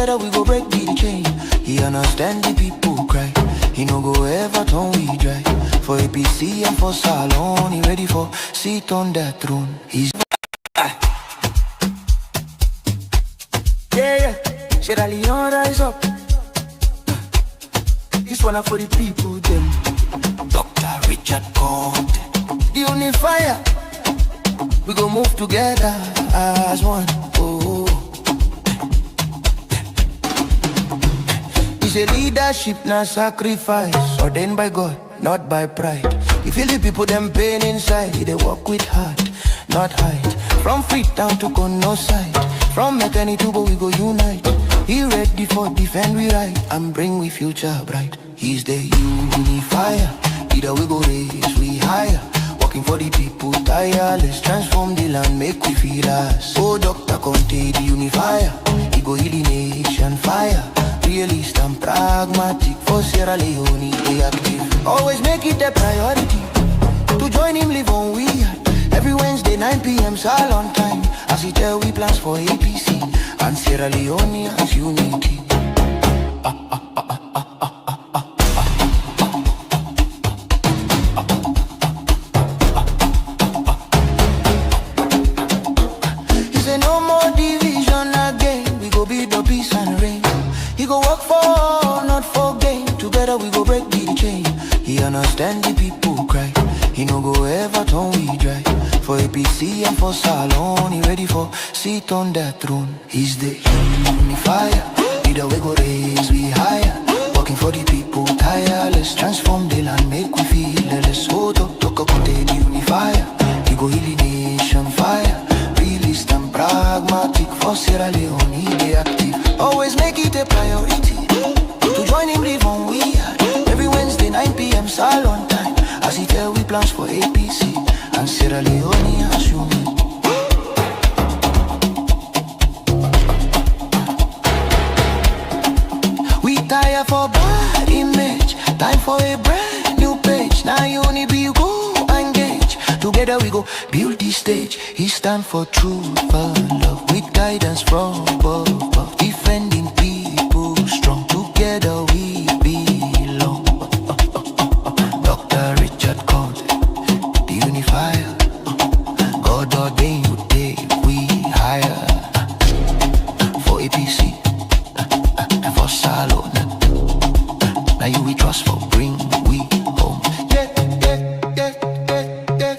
Together we go break the chain. He understand the people cry. He no go ever turn we dry. For APC and for Salon, he ready for sit on that throne. He's yeah, Sierra Leone rise up. This one for the people them. Dr. Richard Conte, the unifier. We go move together as one. Oh, it's a leadership, not sacrifice. Ordained by God, not by pride. You feel the people them pain inside. They walk with heart, not height. From Freetown to Kono side. From Mekani to Bo we go unite. He ready for defend we right and bring we future bright. He's the unifier. Either we go raise we higher. Working for the people tireless. Transform the land, make we feel us. Oh, Dr. Conte, the unifier. He go heal the nation fire. Realist and pragmatic. For Sierra Leone, they active. Always make it a priority to join him, live on we are. Every Wednesday 9 p.m. Salon time. As he tell we plans for APC and Sierra Leone as unity. He say no more division again. We go build the peace and reign. He go work for, not for gain. Together we go break the chain. He understand the people cry. He no go ever turn we dry. For APC and for Salon, he ready for sit on that throne. He's the unifier. Either we go raise we higher. Working for the people tireless. Transform the land, make we feel less. Oh, Dr. Conte, the unifier. He go heal the nation fire. Realist and pragmatic. For Sierra Leone, they active. Always make it a priority to join him, live on we are. Every Wednesday 9 p.m. Salon time. As he tell we plans for APC and Sierra Leone as unity. We tire for bad image. Time for a brand new page. Now uni be go engage. Together we go build this stage. He stand for truth and love. With guidance from above. Defending people strong. Together we belong. Dr. Richard Conte, the unifier. God ordained you take we higher. For APC and for Salon. Now you we trust for bring we home. Yeah, yeah, yeah, yeah, yeah,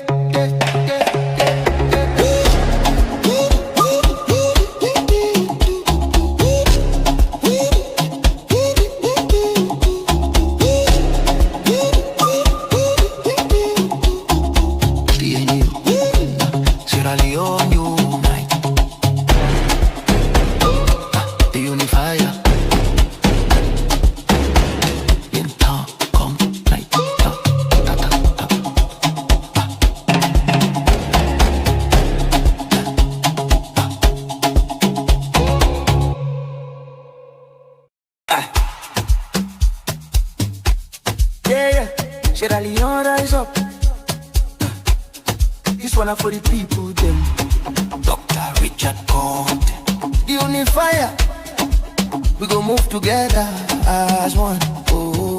Sierra Leone unite. The unifier. In town, come night. Yeah, Sierra Leone rise up. This one for the people them. Dr. Richard Conte, the unifier. We go move together as one. Oh,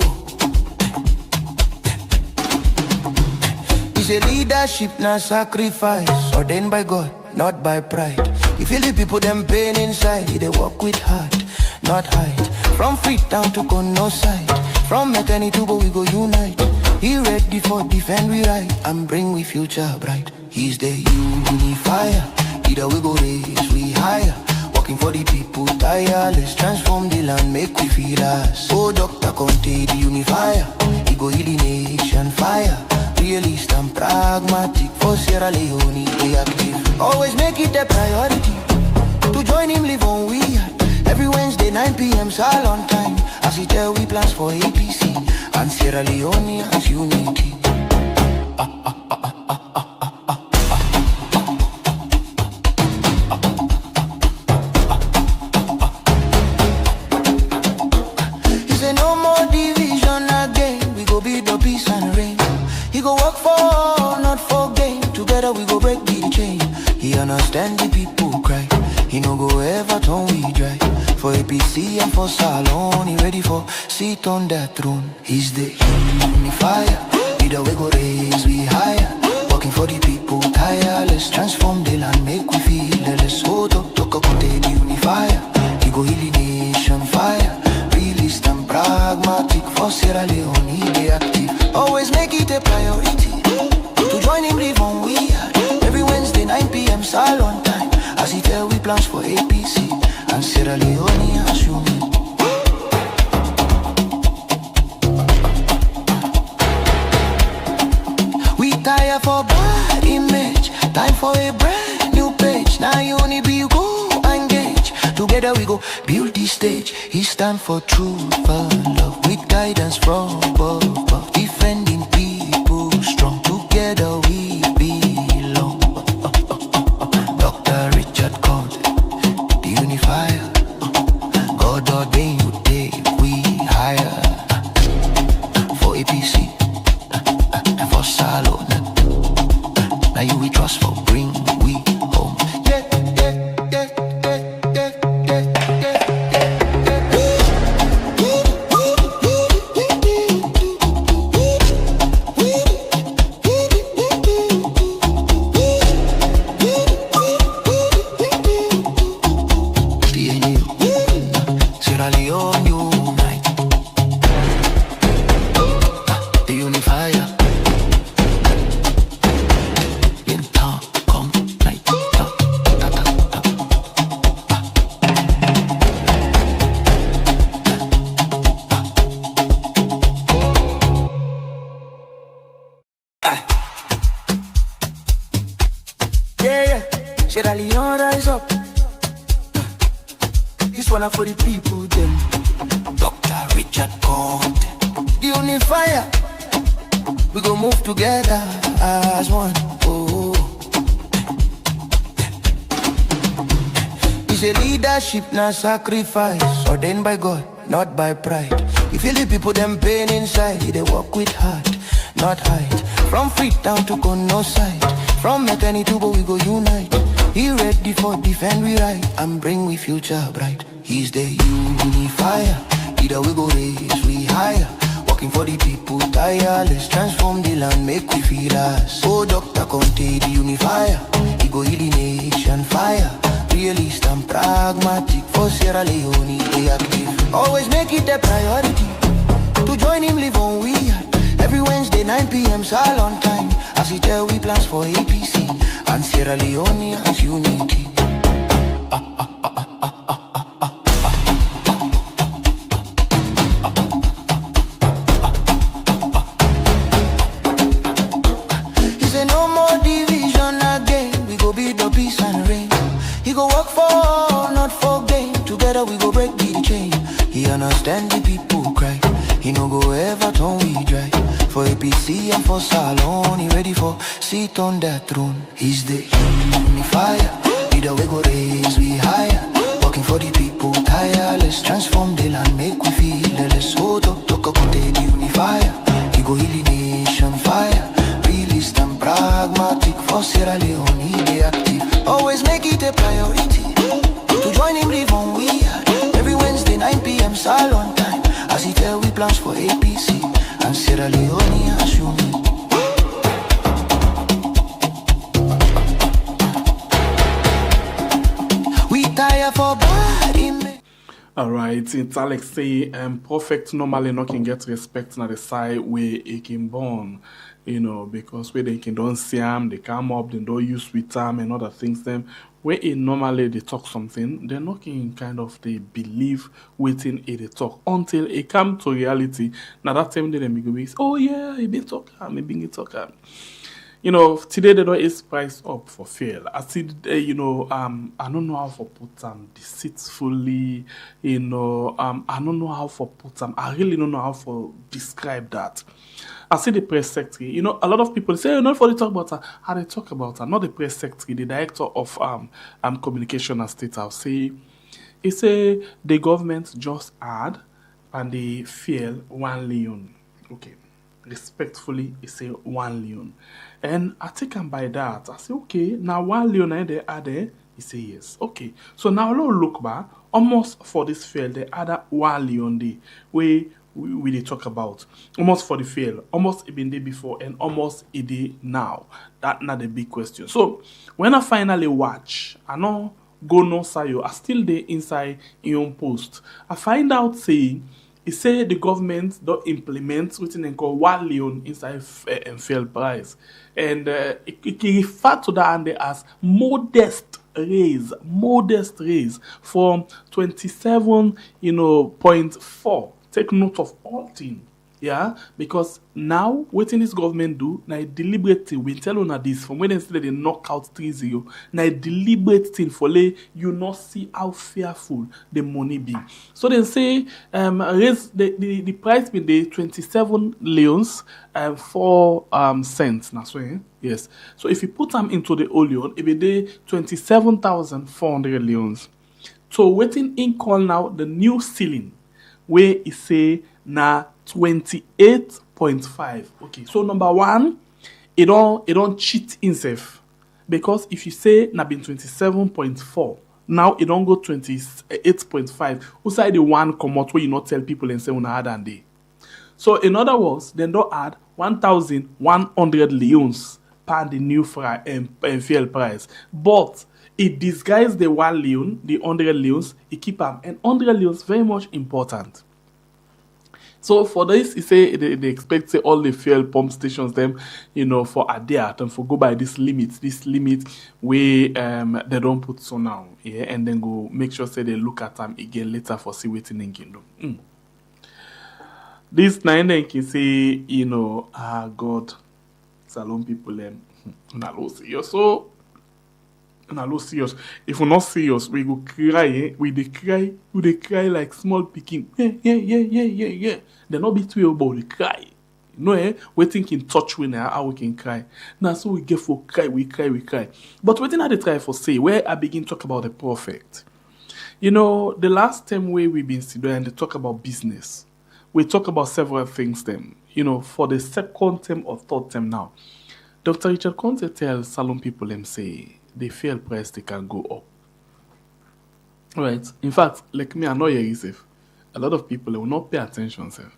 it's a leadership, not sacrifice. Ordained by God, not by pride. You feel the people them pain inside. They walk with heart, not height. From Freetown to Kono side. From Mekani to Bo we go unite. He ready for defend we right and bring we future bright. He's the unifier. Either we go raise we higher. Working for the people tireless. Transform the land, make we feel us. Oh, Dr. Conte, the unifier. He go heal the nation fire. Realist and pragmatic. For Sierra Leone, they active. Always make it a priority to join him, live on we are. Every Wednesday 9 p.m. Salon time. As he tell we plans for APC and Sierra Leone as unity. He say no more division again. We go build the peace and reign. He go work for, not for gain. Together we go break the chain. He understand the people cry. He no go ever turn we dry. For APC and for Salon, he ready for sit on that throne. He's the unifier, leader we go raise, we higher. Working for the people, tireless. Transform the land, make we feel less. So talk about the unifier. He go heal the nation fire. Realist and pragmatic. For Sierra Leone, he be active. Always make it a priority to join him, live on we are. Every Wednesday 9 p.m. Salon time. As he tell we plans for APC and Sierra Leone assume. We tire for bad image, time for a brand new page. Now you only be go engage. Together we go build this stage. He stand for truth and love with guidance from above. Defending people strong. Together we belong. Dr. Richard called the unifier. God ordained you take we higher. For APC and for Salon. Now you we trust for bring we home. Sierra Leone unite. The unifier. In town, come night. Yeah, Sierra Leone rise up. This one for the people, them. Dr. Richard Conte, the unifier. We go move together as one. Oh, it's a leadership, not sacrifice. Ordained by God, not by pride. You feel the people, them pain inside. They walk with heart, not height. From Freetown to Kono side. From maternity to we go unite. He ready for defend we right and bring we future bright. He's the unifier, either we go raise we higher. Working for the people, tireless. Transform the land, make we feel us. Oh, Dr. Conte, the unifier. He go heal the nation fire. Realist and pragmatic. For Sierra Leone, they active. Always make it a priority to join him, live on we are. Every Wednesday 9 p.m. Salon time. As he tell we plans for APC and Sierra Leone as unity. He say no more division again. We go build the peace and reign. He go work for, not for gain. Together we go break the chain. He understand the people cry. He no go ever turn we dry. For APC and for Salon, he ready for sit on that throne. He's the unifier, leader we go raise we higher. Working for the people, tireless. Transform the land, make we feel less. So talk about the unifier. He go heal the nation fire. Realist and pragmatic. For Sierra Leone, he be active. Always make it a priority to join him, live on we are. Every Wednesday 9 p.m. Salon time. As he tell we plans for APC and Sierra Leone assume. We tire for bad image. Alright, it's Alex say prophet normally not can get respect na the side where he can born. You know, because where they can don't see him, they come up, they don't use with time and other things them. Where it normally they talk something, they're not in kind of they believe waiting it they talk until it come to reality. Now that time they make be oh yeah, he been talking, me being talking. You know, today the door is priced up for fail. I see, you know, I don't know how to put them deceitfully. You know, I don't know how to put them. I really don't know how to describe that. I see the press secretary. You know, a lot of people say, not for the talk about her. How they talk about her, not the press secretary, the director of communication and state house. Say, he say the government just had and they fail 1 million. Okay. Respectfully, he say 1 million. And I take him by that. I say, okay, now 1 million are there? He say yes. Okay. So now let's look back. almost for this field, the other wali on the way we dey talk about. Almost for the field, almost it been day before, and almost it day now. That not the big question. So when I finally watch, I know go no sayo, I still dey inside your own post. I find out saying it say the government don't implement something they call wali on inside fuel price, and it refer to that and as modest raise from 27.4. Take note of all things, yeah, because now wetin this government do na a deliberate thing. We tell una this from when they say they knock out 3-0, na a deliberate thing for lay you not see how fearful the money be. So they say raise the price be the 27 leons 4 cents. That's right. Yes. So if you put them into the oleon, it be the 27,400 leons. So waiting in call now the new ceiling where it say na 28.5. Okay, so number one, it don't cheat himself, because if you say na been 27.4, now it don't go 28.5. Who say the one come out where you not tell people and say una add and day. So in other words, then don't add 1,100 leons per the new fuel price, but it disguised the 1 leon, the 100 leons, it keep them, and 100 leons very much important. So for this, you say they expect say all the fuel pump stations them, for adhere and for go by this limit where they don't put so now, yeah, and then go make sure say they look at them again later for see waiting in kingdom. This nine then can say, God, Salon people them, not serious. So not serious. If we're not serious, we go cry, eh? We dey cry like small pikin. Yeah. They not be too about the cry. We think in touch with how we can cry. Now so we get for cry, we cry. But waiting at the try for say where I begin talk about the prophet. The last time where we been sitting and they talk about business. We talk about several things then. For the second term or third term now. Dr. Richard Conte tells Salon people them say the fuel price they can go up. Right. In fact, like me, I know yourself. A lot of people will not pay attention, sir.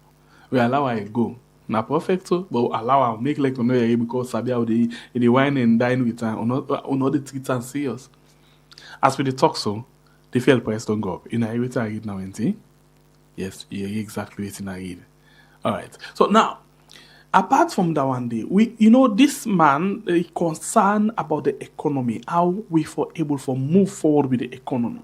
We allow it go. Not perfect, so, but allow it make like we know because Sabi how they wine and dine with her, or not the treat and serious. As we the talk so, the fuel price don't go up. You know, everything I read now, ain't it? Yes, you hear exactly what I read. Alright. So now, apart from that one day, this man is concerned about the economy, how we for able to move forward with the economy.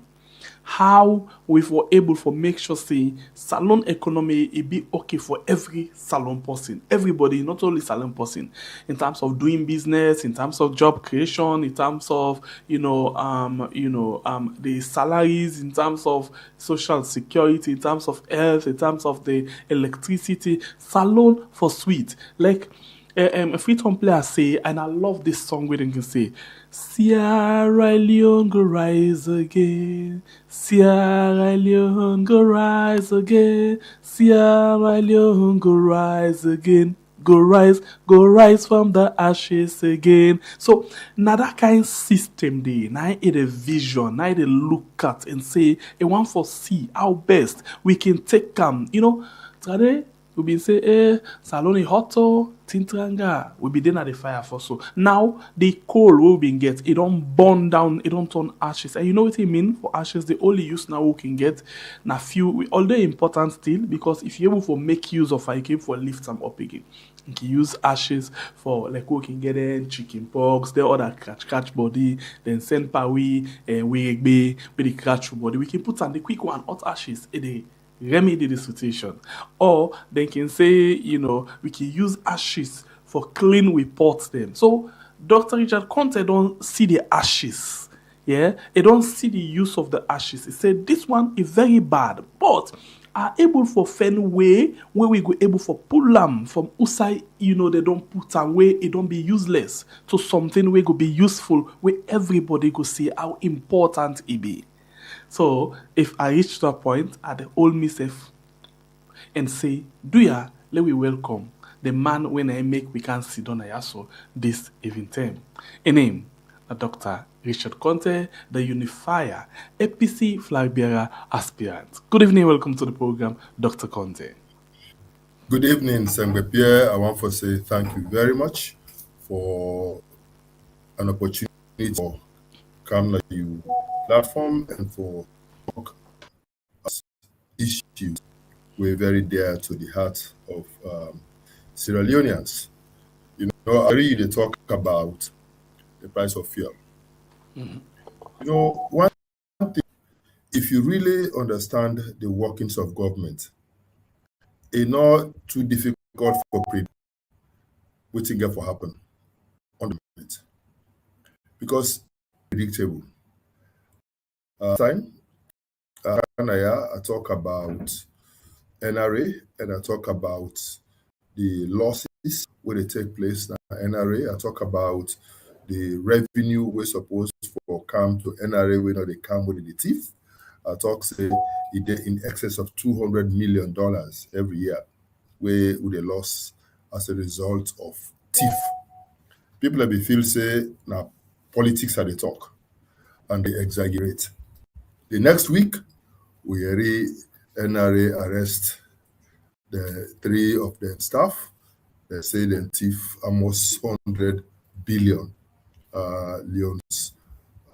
How we were able to make sure say salon economy it be okay for every salon person, everybody, not only salon person, in terms of doing business, in terms of job creation, in terms of the salaries, in terms of social security, in terms of health, in terms of the electricity, salon for sweet. Like a free tone player say, and I love this song where they can say, Sierra Leone go rise again, Sierra Leone go rise again, Sierra Leone go rise again, go rise from the ashes again. So now that kind of system there, now it a vision, now it look at and say, I want to see how best we can take today we been say, Saloni Hoto, Tintranga, we be then at the fire for so. Now, the coal we been get, it don't burn down, it don't turn ashes. And you know what I mean for ashes? The only use now we can get, na few, although important still, because if you're able to make use of it, you can for lift them up again. You can use ashes for, like, we can get in chicken pox, the other catch body, then send pawi, and we be with the catch body. We can put on the quick one, hot ashes, remedy the situation, or they can say we can use ashes for clean with pots them. So Dr. Richard Conte don't see the ashes, he don't see the use of the ashes. He said this one is very bad, but are able for find way where we go able for pull them from outside, they don't put them where it don't be useless to something where go be useful, where everybody go see how important it be. So if I reach that point, I hold myself and say, let we welcome the man when I make we can sit down so this even time. In name, Dr. Richard Conte, the unifier, APC flag bearer aspirant. Good evening, welcome to the program, Dr. Conte. Good evening, Sengbe Pierre. I want to say thank you very much for an opportunity for come to you platform and for talk issues we're very dear to the heart of Sierra Leoneans. You know, I really talk about the price of fuel. Mhm. You know, one thing, if you really understand the workings of government, it's not too difficult for what thing for happen on the moment because predictable. Time, I talk about NRA and I talk about the losses where they take place now. NRA, I talk about the revenue we're supposed for come to NRA when they come with the thief. I talk say it dey in excess of $200 million every year where they loss as a result of thief. People have been feel say now politics are the talk and they exaggerate. The next week we already NRA arrest the three of them staff. They say they thief almost 100 billion leons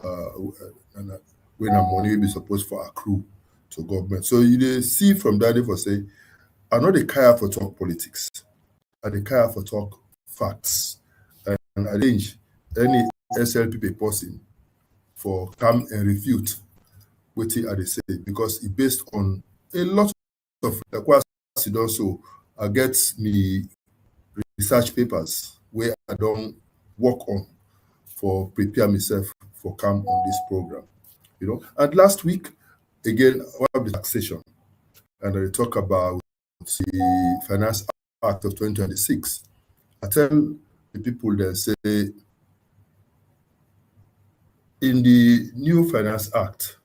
and when our money will be supposed for accrue to government. So you dey see from that they for say, I know they care for talk politics. I dey care for talk facts. And arrange any SLPP person for come and refute what I dey say because it based on a lot of like what I said also I get me research papers where I don't work on for prepare myself for come on this program. You know, and last week again I have the taxation and I talk about the Finance Act of 2026. I tell the people that say in the new Finance Act,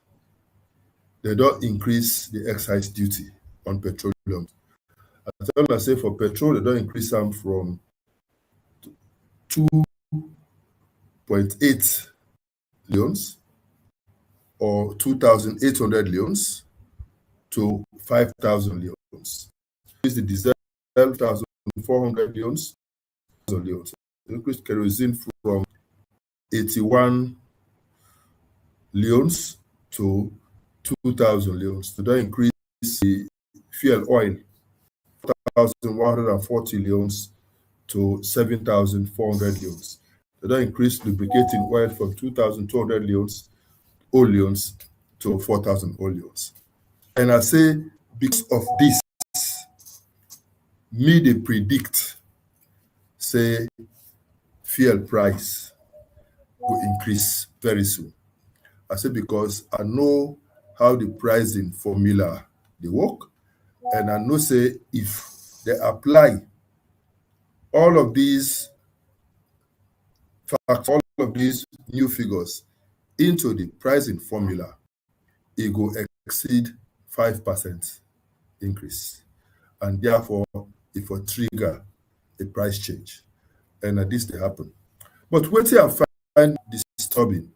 they don't increase the excise duty on petroleum. I tell them I say for petrol, they don't increase them from 2.8 leons or 2,800 leons to 5,000 leons. Increase the diesel 1,400 leons, leons. Increase kerosene from 81 leons to 2,000 leons. They don't increase the fuel oil 4,140 leons to 7,400 leons. They don't increase lubricating oil from 2,200 leons, old leons, to 4,000 old leons. And I say, because of this, me they predict, say, fuel price will increase very soon. I say because I know how the pricing formula they work, and I know say if they apply all of these facts, all of these new figures into the pricing formula, it will exceed 5% increase. And therefore, it will trigger a price change. And this they happen. But what I find disturbing,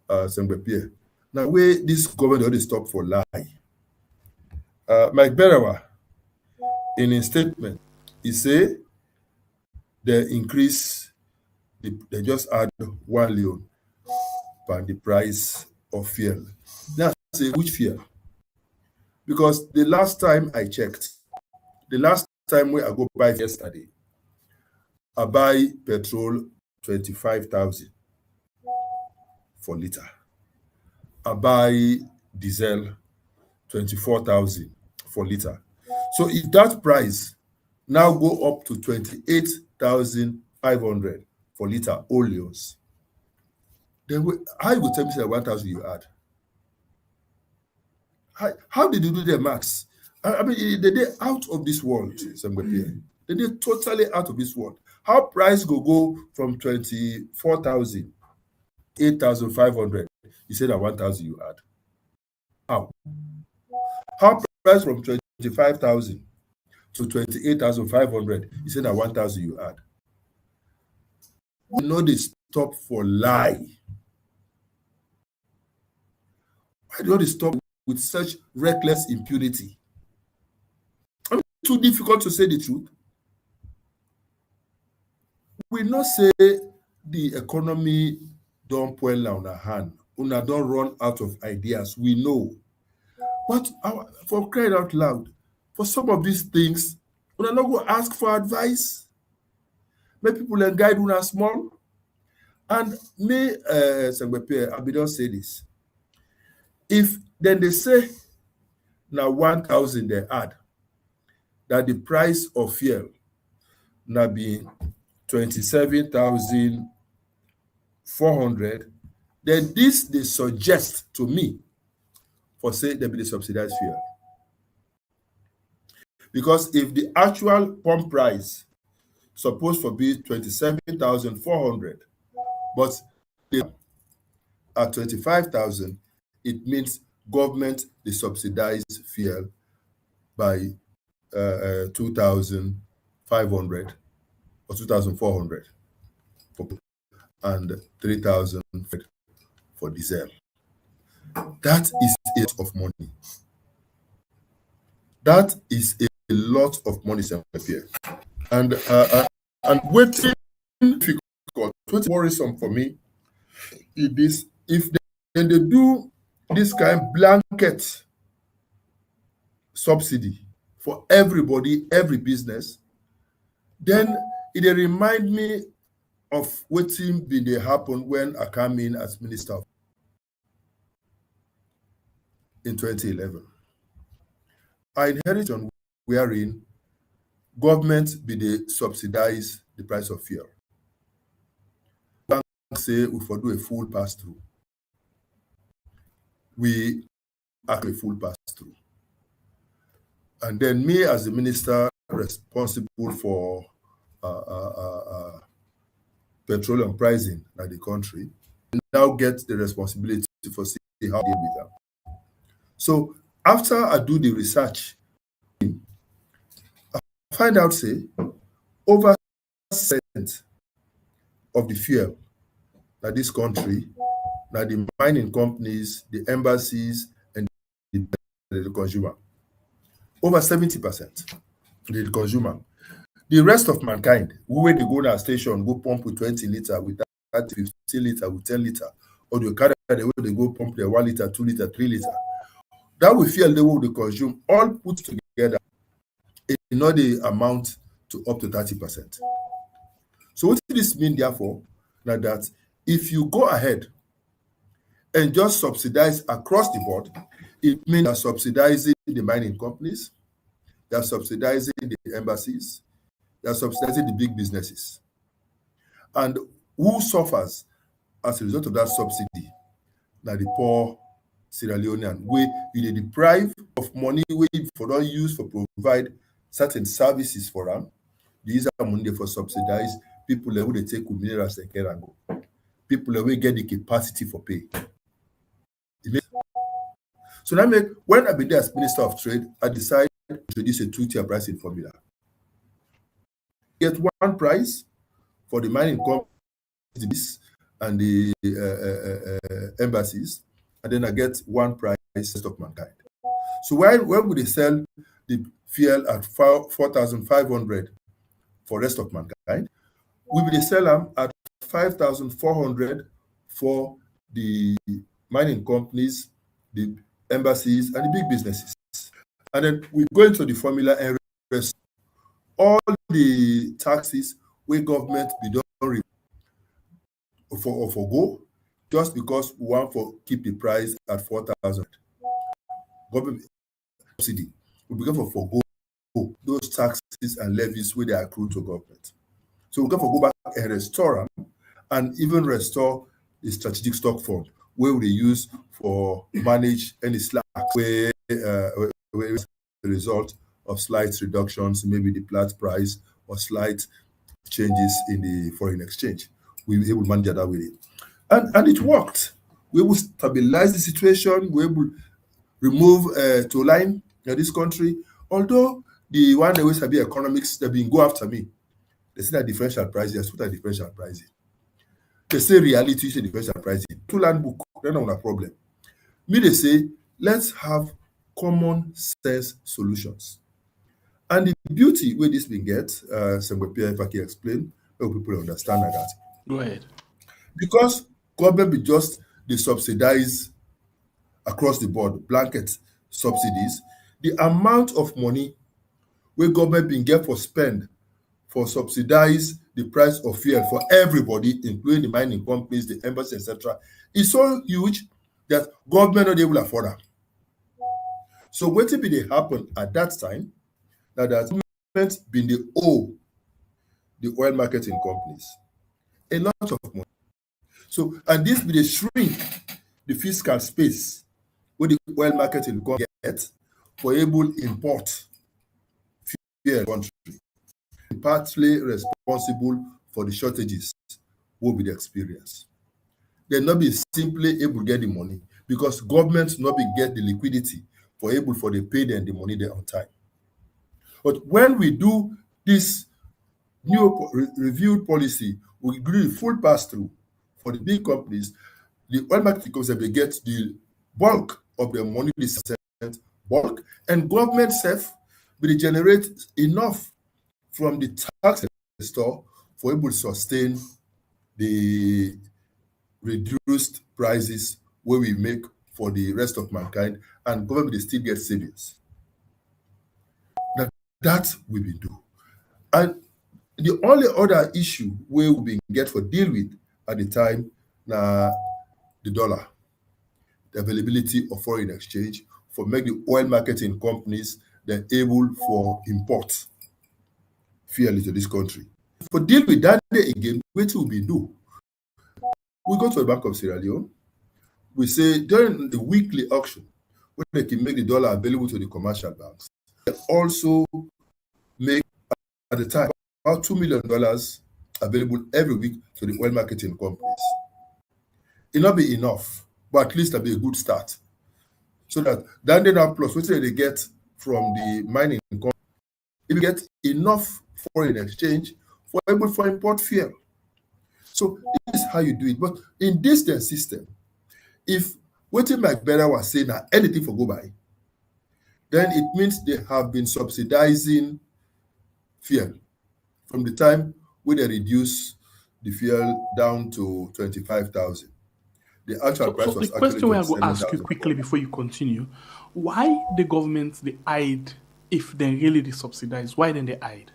Sengbe Pierre, now where this government already stop for lie. Mike Berawa, in his statement, he say they increase, they just add 1 leon per the price of fuel. Now, say which fuel? Because the last time I checked, the last time where I go buy yesterday, I buy petrol 25,000 for liter. I buy diesel 24,000 for liter. So if that price now go up to 28,500 for liter oleos, then how you go tell me say 1,000 you add? How did you do the maths? I mean, they're out of this world, Sengbe. They're totally out of this world. How price go from 24,000, 8,500? You said that 1,000 you add. How? How price from 25,000 to 28,500? You said that 1,000 you add. You know this stop for lie? Why don't they stop with such reckless impunity? I mean, too difficult to say the truth. We not say the economy don't well on our hand. Una don't run out of ideas. We know. But for crying out loud, for some of these things, una not go ask for advice. Make people and guide una small. And me, Sengbepe, I be don't say this. If then they say now 1,000 they add, that the price of fuel now be 27,400, then this they suggest to me for say there be the subsidized fuel. Because if the actual pump price supposed to be 27,400, but they at 25,000, it means government they subsidize fuel by 2,500 or 2,400 and 3,000 for diesel. That is a lot of money. That is a lot of money, and waiting difficult, what's worrisome for me is this: if they do this kind of blanket subsidy for everybody, every business, then it remind me of what been they happen when I came in as minister in 2011. I inherited on wherein government be they subsidize the price of fuel. Banks say we for do a full pass through. We act a full pass through. And then me as the minister responsible for petroleum pricing in the country now get the responsibility for see how to deal with them. So after I do the research, I find out say over 6% of the fuel that this country, that the mining companies, the embassies, and the consumer. Over 70% the consumer. The rest of mankind, who they go to a station, go pump with 20 liter, with 30, 50 liter, with 10 liter, or the carry the way they go pump their 1 liter, 2 liter, 3 liter. That we feel they will consume, all put together, in all the amount to up to 30%. So what does this mean, therefore, that if you go ahead and just subsidize across the board, it means you're subsidizing the mining companies, you're subsidizing the embassies, you're subsidizing the big businesses. And who suffers as a result of that subsidy? Now the poor Sierra Leonean, where you deprive of money where for not use for provide certain services for them. These are money for subsidize people who they take with minerals and care and go. People who get the capacity for pay. So now when I be there as Minister of Trade, I decided to introduce a two-tier pricing formula. Get one price for the mining companies and the embassies, and then I get one price of mankind. So when would they sell the fuel at 4,500 for rest of mankind, we will sell them at 5,400 for the mining companies, the embassies, and the big businesses. And then we go into the formula and rest all the taxes where government be done for go, just because we want to keep the price at 4,000. Government subsidy we begin for go those taxes and levies where they accrue to government. So we can go back and restore them, and even restore the strategic stock fund where we use for manage any slack where the result of slight reductions, maybe the plat price or slight changes in the foreign exchange. We were able to manage that with it. And it worked. We will stabilize the situation, we will remove toll line in this country. Although the one that always have economics, they've been go after me. They see that differential price, they put a differential pricing. They say reality, say the first price. Two land book, then on a problem. Me, they say, let's have common sense solutions. And the beauty where this been get, if I can explain, help people understand that. Go ahead. Because government be just they subsidize across the board, blanket subsidies, the amount of money where government been get for spend for subsidize the price of fuel for everybody, including the mining companies, the embassies, etc., is so huge that government not able to afford it. So what be they happen at that time that government been the owe the oil marketing companies a lot of money. So and this be the shrink the fiscal space where the oil marketing company get for able import fuel country. Partly responsible for the shortages will be the experience. They'll not be simply able to get the money because governments not be get the liquidity for able for they pay them the money there on time. But when we do this new reviewed policy, we agree full pass through for the big companies, the oil market companies they get the bulk of their money this bulk, and government self will generate enough from the tax store for able to sustain the reduced prices where we make for the rest of mankind, and government will still get savings. Now that we will do. And the only other issue where we been get for deal with at the time na the dollar, the availability of foreign exchange for make the oil marketing companies they're able for import fuel into this country. For deal with that day again, what will we do? We go to the Bank of Sierra Leone. We say during the weekly auction, when they can make the dollar available to the commercial banks, they also make at the time about $2 million available every week to the oil marketing companies. It not be enough, but at least it'll be a good start. So that then plus what they get from the mining company, if you get enough foreign exchange for able for import fuel. So this is how you do it. But in this system, if what Mike Better was saying that anything for go by, then it means they have been subsidizing fuel from the time when they reduce the fuel down to 25,000. The actual price was the question I will ask you 27,000. quickly before you continue: why the government they hide if they really they subsidize? Why then they hide?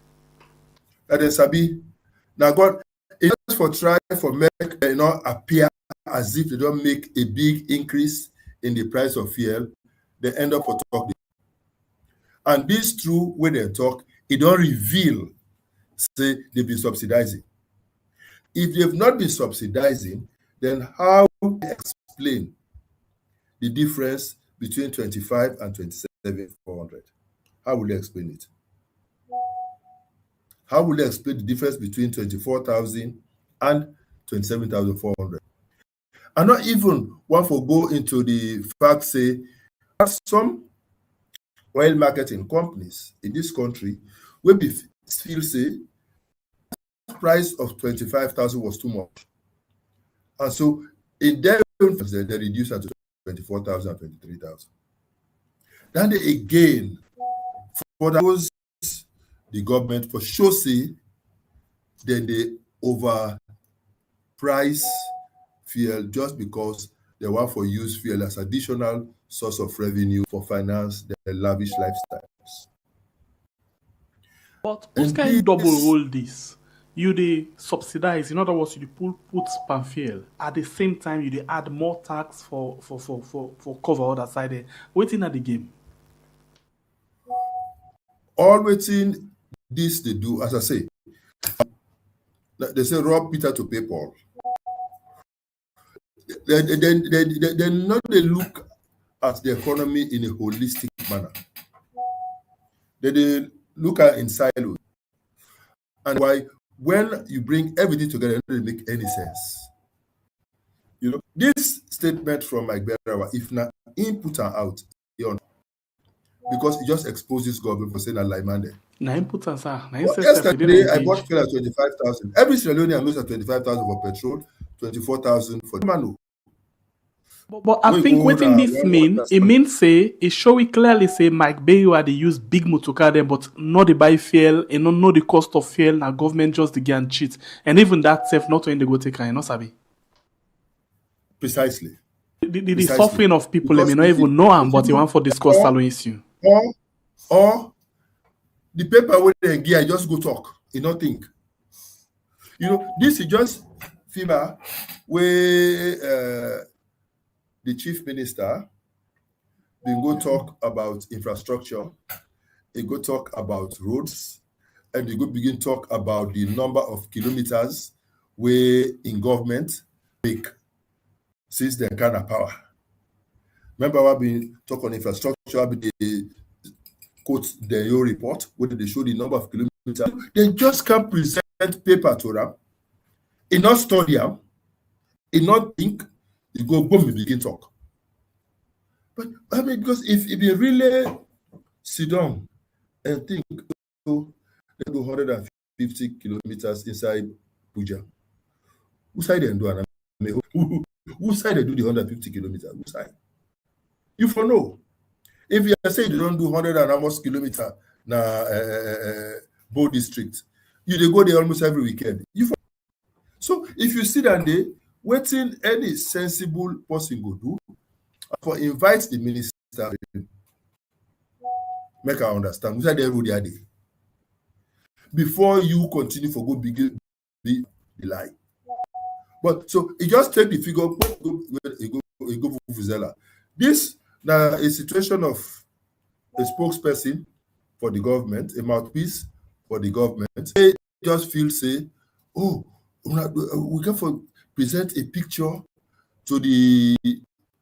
And then Sabi, now God, it's just for try for make appear as if they don't make a big increase in the price of fuel, they end up for talk. And this true when they talk, it don't reveal say they've been subsidizing. If they've not been subsidizing, then how do they explain the difference between 25 and 27,400? How will they explain it? How will they explain the difference between 24,000 and 27,400? And not even one for go into the fact say some oil marketing companies in this country will be still say the price of 25,000 was too much. And so in their they reduce it to 24,000 and 23,000. Then they again for those the government for sure say then they overprice fuel just because they want for use fuel as additional source of revenue for finance their lavish lifestyles. But who's can double roll this? You they subsidize, in other words, you put palm fuel. At the same time, you they add more tax for cover other side. Waiting at the game. All waiting this they do, as I say, they say rob Peter to pay Paul. They not they look at the economy in a holistic manner. They look at in silos. And why when you bring everything together, it doesn't make any sense. You know, this statement from Mike Berawa, if not input and out, because it just exposes government for saying a lie man there. Na input answer. Yesterday, I bought fuel at 25,000. Every Sierra Leonean knows at 25,000 for petrol, 24,000 for the man. But I think waiting this mean, it means say, it show it clearly say Mike Baywa they use big motorcar them, but not the buy fuel, and not the cost of fuel, now government just the and cheat. And even that self not when they go take you know, Sabi. Precisely. The suffering of people, let me not even know them, but you want for discuss salon issue. Or the paper where they gear just go talk, you don't think. You know, this is just FEMA where the chief minister will go talk about infrastructure, he go talk about roads, and he go begin talk about the number of kilometers where in government make since the kind of power. Remember what we talk on infrastructure, they quote the your report where they show the number of kilometers. They just can't present paper to them. It not study them, it not think, you go boom, you begin talk. But I mean, because if you really sit down and think, so they go 150 kilometers inside Puja. Who side they do it? Who side they do the 150 kilometers? Who side? You for know. If you say you don't do 100 and almost kilometer na Bo district, you they go there almost every weekend. You for so if you see that day, waiting any sensible person go do for invite the minister, make I understand. We said they every day before you continue for go begin the lie. But so you just take the figure, go Vuvuzela. This now a situation of a spokesperson for the government, a mouthpiece for the government. They just feel say, oh, we can present a picture to the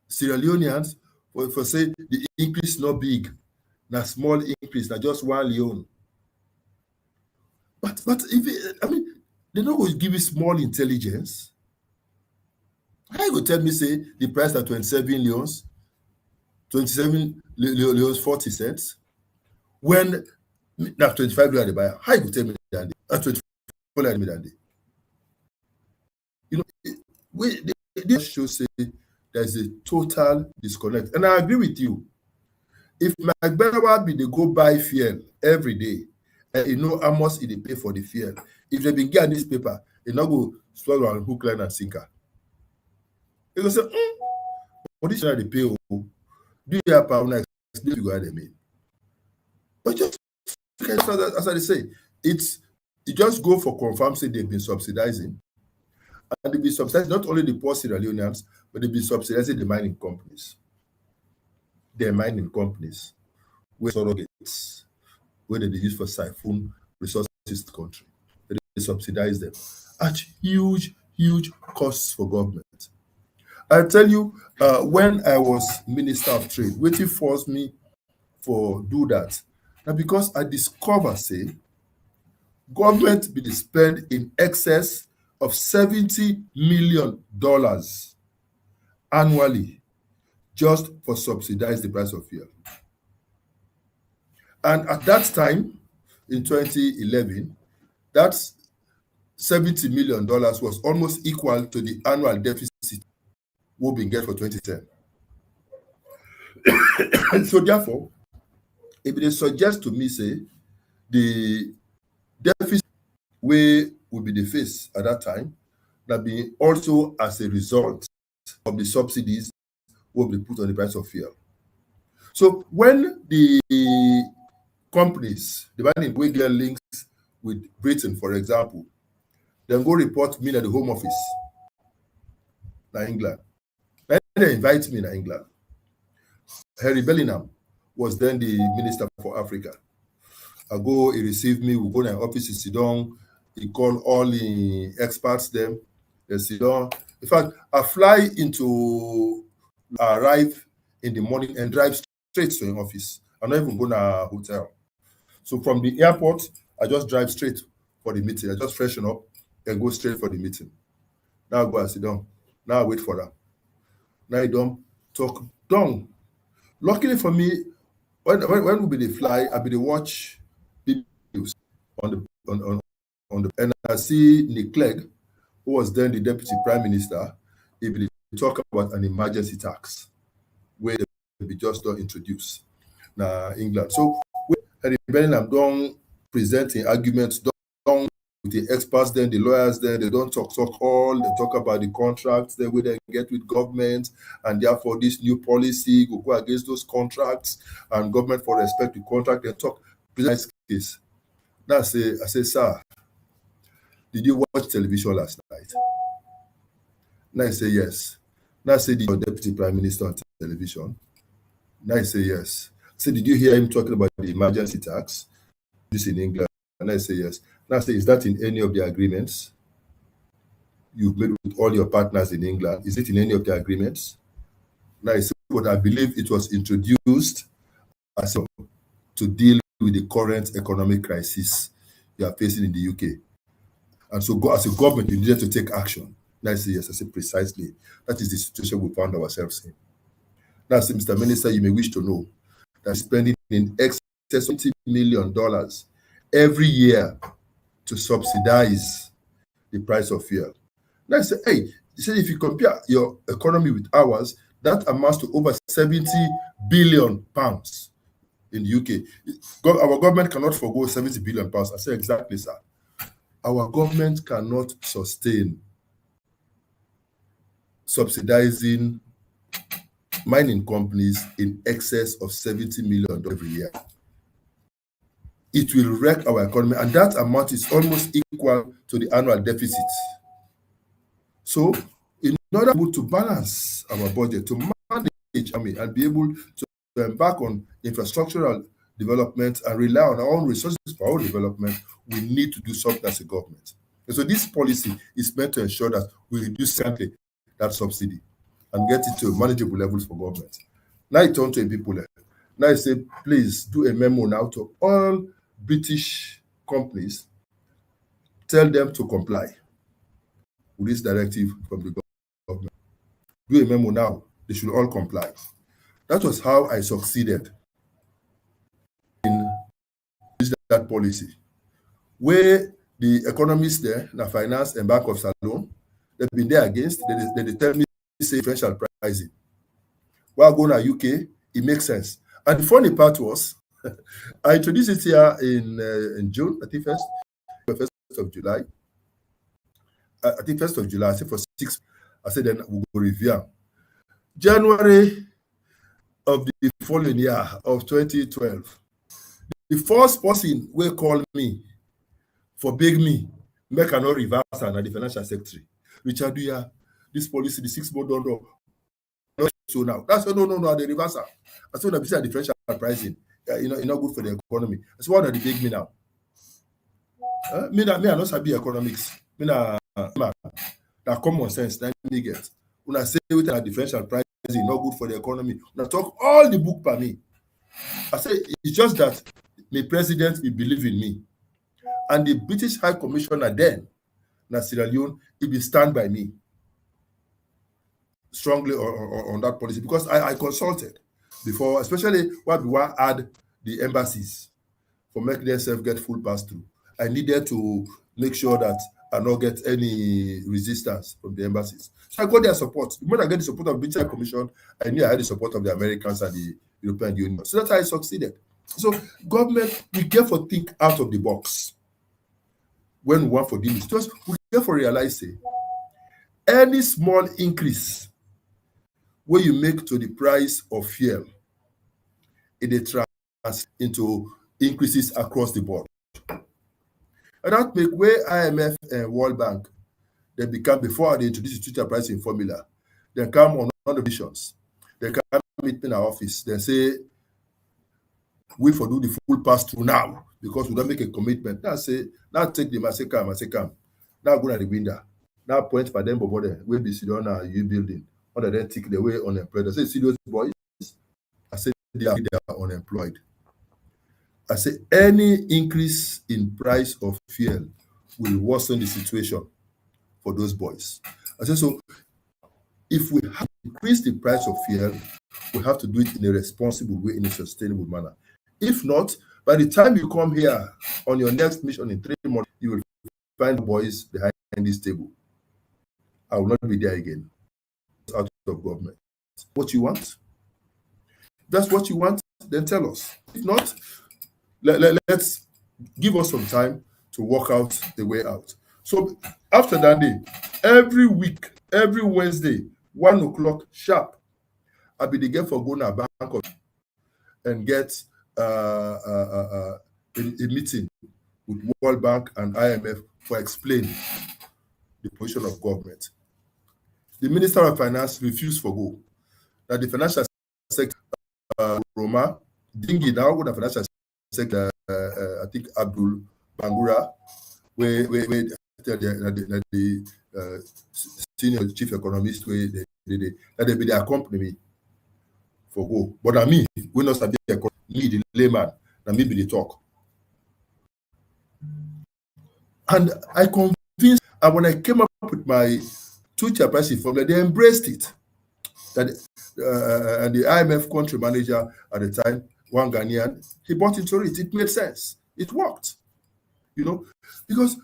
Sierra Leoneans for say the increase not big, not small increase, not just 1 Leone. But if I mean they not going to give you small intelligence. How you go tell me say the price at 27 leons, 27 leons 40 cents, when now $25 they buy? How you go tell me that day? At $24 that day. You know, they shows say there's a total disconnect. And I agree with you. If my brother be they go buy fuel every day, and you know how much they pay for the fuel. If they been getting this paper, they not go swallow on hook, line, and sinker. They go say, what is they pay? Do you have power next? You go ahead and mean. But just as I say, you just go for confirm say they've been subsidizing. And they've been subsidizing not only the poor Sierra Leoneans, but they've been subsidizing the mining companies. They're mining companies where surrogates, where they use for siphon resources to the country. They subsidize them at huge costs for government. I tell you, when I was Minister of Trade, waiting forced me for do that. Now because I discover, say, government be spend in excess of $70 million annually just for subsidize the price of fuel. And at that time, in 2011, that $70 million was almost equal to the annual deficit we'll be get for 2010. So therefore, if they suggest to me, say, the deficit way will be the face at that time, that be also as a result of the subsidies will be put on the price of fuel. So when the companies, the mining will get links with Britain, for example, then go report me at the Home Office, in England. Then they invite me in England. Harry Bellingham was then the Minister for Africa. I go, he received me, we go to the office, he sit down, he call all the experts them, they sit down. In fact, I fly arrive in the morning and drive straight to the office. I'm not even going to a hotel. So from the airport, I just drive straight for the meeting. I just freshen up and go straight for the meeting. Now I go and sit down. Now I wait for them. Now I don't talk down. Luckily for me, when we be the fly, I be the watch videos on the and I see Nick Clegg who was then the deputy prime minister, he will talk about an emergency tax where they be just don't introduce now England. So Harry Bellingham don't presenting arguments, don't with the experts, then the lawyers, then they don't talk all, they talk about the contracts, then we then get with government, and therefore this new policy will go against those contracts, and government for respect to contract, and talk precise case. Now I say, sir, did you watch television last night? Now I say yes. Now I say, did your deputy prime minister on television? Now I say yes. I say, did you hear him talking about the emergency tax? This in England? And I say yes. Now I say, is that in any of the agreements you've made with all your partners in England? Is it in any of the agreements? Now I say, but I believe it was introduced as to deal with the current economic crisis you are facing in the UK. And so as a government, you needed to take action. Now I say, yes. I say, precisely. That is the situation we found ourselves in. Now I say, Mr. Minister, you may wish to know that spending in excess of $20 million every year to subsidize the price of fuel. Now I say, hey, he said, if you compare your economy with ours, that amounts to over 70 billion pounds in the UK. Our government cannot forgo 70 billion pounds. I say, exactly, sir. Our government cannot sustain subsidizing mining companies in excess of 70 million every year. It will wreck our economy, and that amount is almost equal to the annual deficit. So, in order to balance our budget, to manage, and be able to embark on infrastructural development and rely on our own resources for our development, we need to do something as a government. And so this policy is meant to ensure that we reduce simply that subsidy and get it to manageable levels for government. Now I turn to a people. Now I say, please do a memo now to all British companies, tell them to comply with this directive from the government. Do a memo now. They should all comply. That was how I succeeded in that policy. Where the economists there, the finance and Bank of Salon, they've been there against, they tell me say differential pricing. While going to UK, it makes sense. And the funny part was, I introduced it here in June, I think first of July. I think 1st of July, I said for 6, I said then we'll go review. January of the following year of 2012, the first person will call me for beg me, make a no reverse and the financial secretary. Richard, this policy, the 6 month don't know. So now, that's no, the reverser. I said, the differential pricing, it's not good for the economy. I said, what are they beg me now? Me, I not sabi economics. Me, that common sense that me get. When I say with a differential pricing, not good for the economy. When I talk all the book by me, I say it's just that the president will believe in me, and the British High Commissioner then, Sierra Leone, he will stand by me strongly on that policy, because I consulted before, especially what we want to add the embassies for making themselves get full pass through. I needed to make sure that I not get any resistance from the embassies. So I got their support. When I get the support of the British High Commission, I knew I had the support of the Americans and the European Union. So that's how I succeeded. So government, we get for think out of the box when we want for dealing. Just we get for realize any small increase where you make to the price of fuel, it translates into increases across the board. And that make where IMF and World Bank, they become, before they introduce the future pricing formula, they come on the visions. They come meet in our office. They say, we for do the full pass through now because we don't make a commitment. Now say, now take the come. Now go to the window. Now point for them, but we be sitting on a U building. Other than take the way unemployed. I say, see those boys. I say they are unemployed. I say any increase in price of fuel will worsen the situation for those boys. I say, so if we have to increase the price of fuel, we have to do it in a responsible way, in a sustainable manner. If not, by the time you come here on your next mission in 3 months, you will find boys behind this table. I will not be there again. Out of government. What you want? That's what you want, then tell us. If not, let's give us some time to work out the way out. So after that day, every week, every Wednesday, 1 o'clock sharp, I'll be the girl for going to bank and get a meeting with World Bank and IMF for explaining the position of government. The Minister of Finance refused for go. That the financial sector, Roma, Dingy now with the financial sector, I think Abdul Bangura, where the senior chief economist, where they be the accompany me for go. But I mean, we not be the layman, and me be the talk. And I convinced, and when I came up with my two chairperson formula, they embraced it. That and the IMF country manager at the time, one Ghanaian, he bought into it. It made sense. It worked, because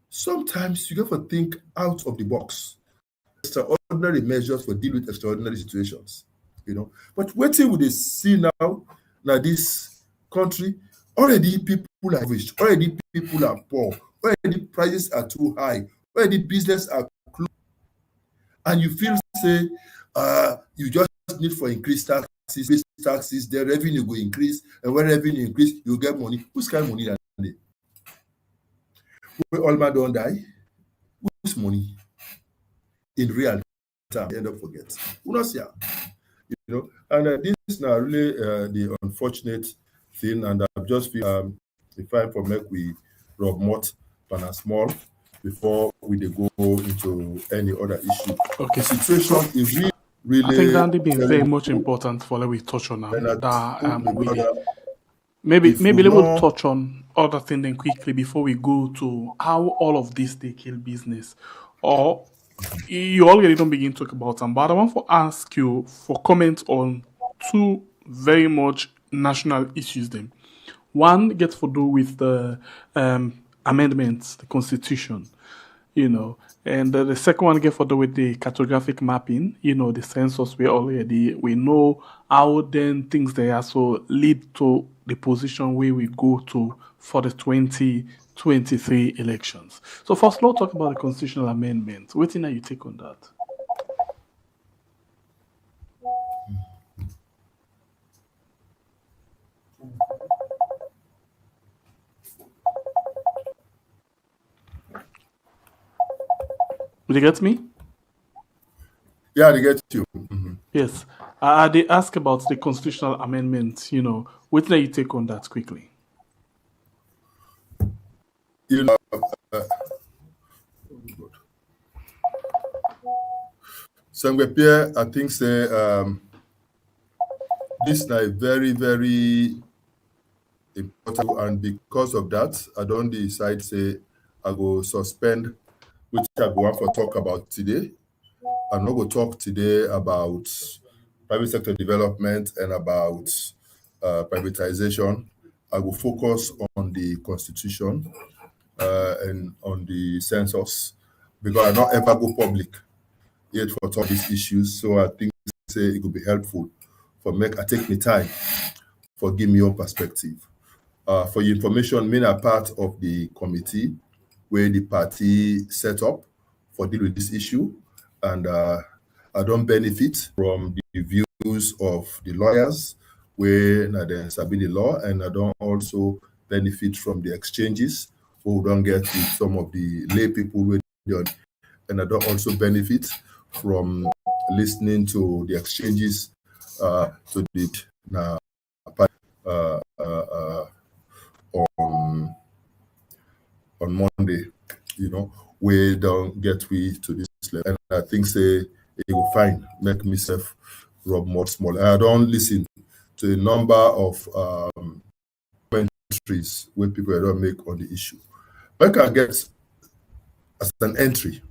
sometimes you have to think out of the box. Extraordinary measures for dealing with extraordinary situations, But what will they see now this country, already people are rich, already people are poor, already prices are too high, already business are closed, and you feel say you just need for increased taxes, the revenue will increase, and when revenue increase, you get money. Whose kind of money are they? When Alma don't die, whose money? In real time, end up forget. Who knows here? And this is now really the unfortunate thing, and I just feel if I for make we rub mouth and small before we dey go into any other issue. Okay. The situation is really I think that been very much important for let we touch on maybe let me touch on other thing then quickly before we go to how all of this they kill business. Or you already don't begin to talk about them, but I want to ask you for comment on two very much national issues then. One gets to do with the amendments, the constitution, and the second one gets to do with the cartographic mapping, the census. We know how then things there also lead to the position where we go to for the 2023 elections. So first, let's talk about the constitutional amendment. What thing are you take on that? Will you get me? Yeah, they get you. Mm-hmm. Yes. They ask about the constitutional amendment, what thing are you take on that quickly? Sangwe Pierre, I think say this is a very, very important, and because of that, I don't decide say I go suspend which I go want to talk about today. I'm not going to talk today about private sector development and about privatization. I will focus on the constitution and on the census, because I not ever go public yet for talk these issues. So I think say it could be helpful for I take me time for give me your perspective. For your information, me are part of the committee where the party set up for deal with this issue, and I don't benefit from the views of the lawyers where they sabi the law, and I don't also benefit from the exchanges who don't get with some of the lay people, and I don't also benefit from listening to the exchanges to the on Monday, we don't get we to this level. And I think say it will fine, make myself rub more small. I don't listen to a number of entries where people don't make on the issue. I can get as an entry.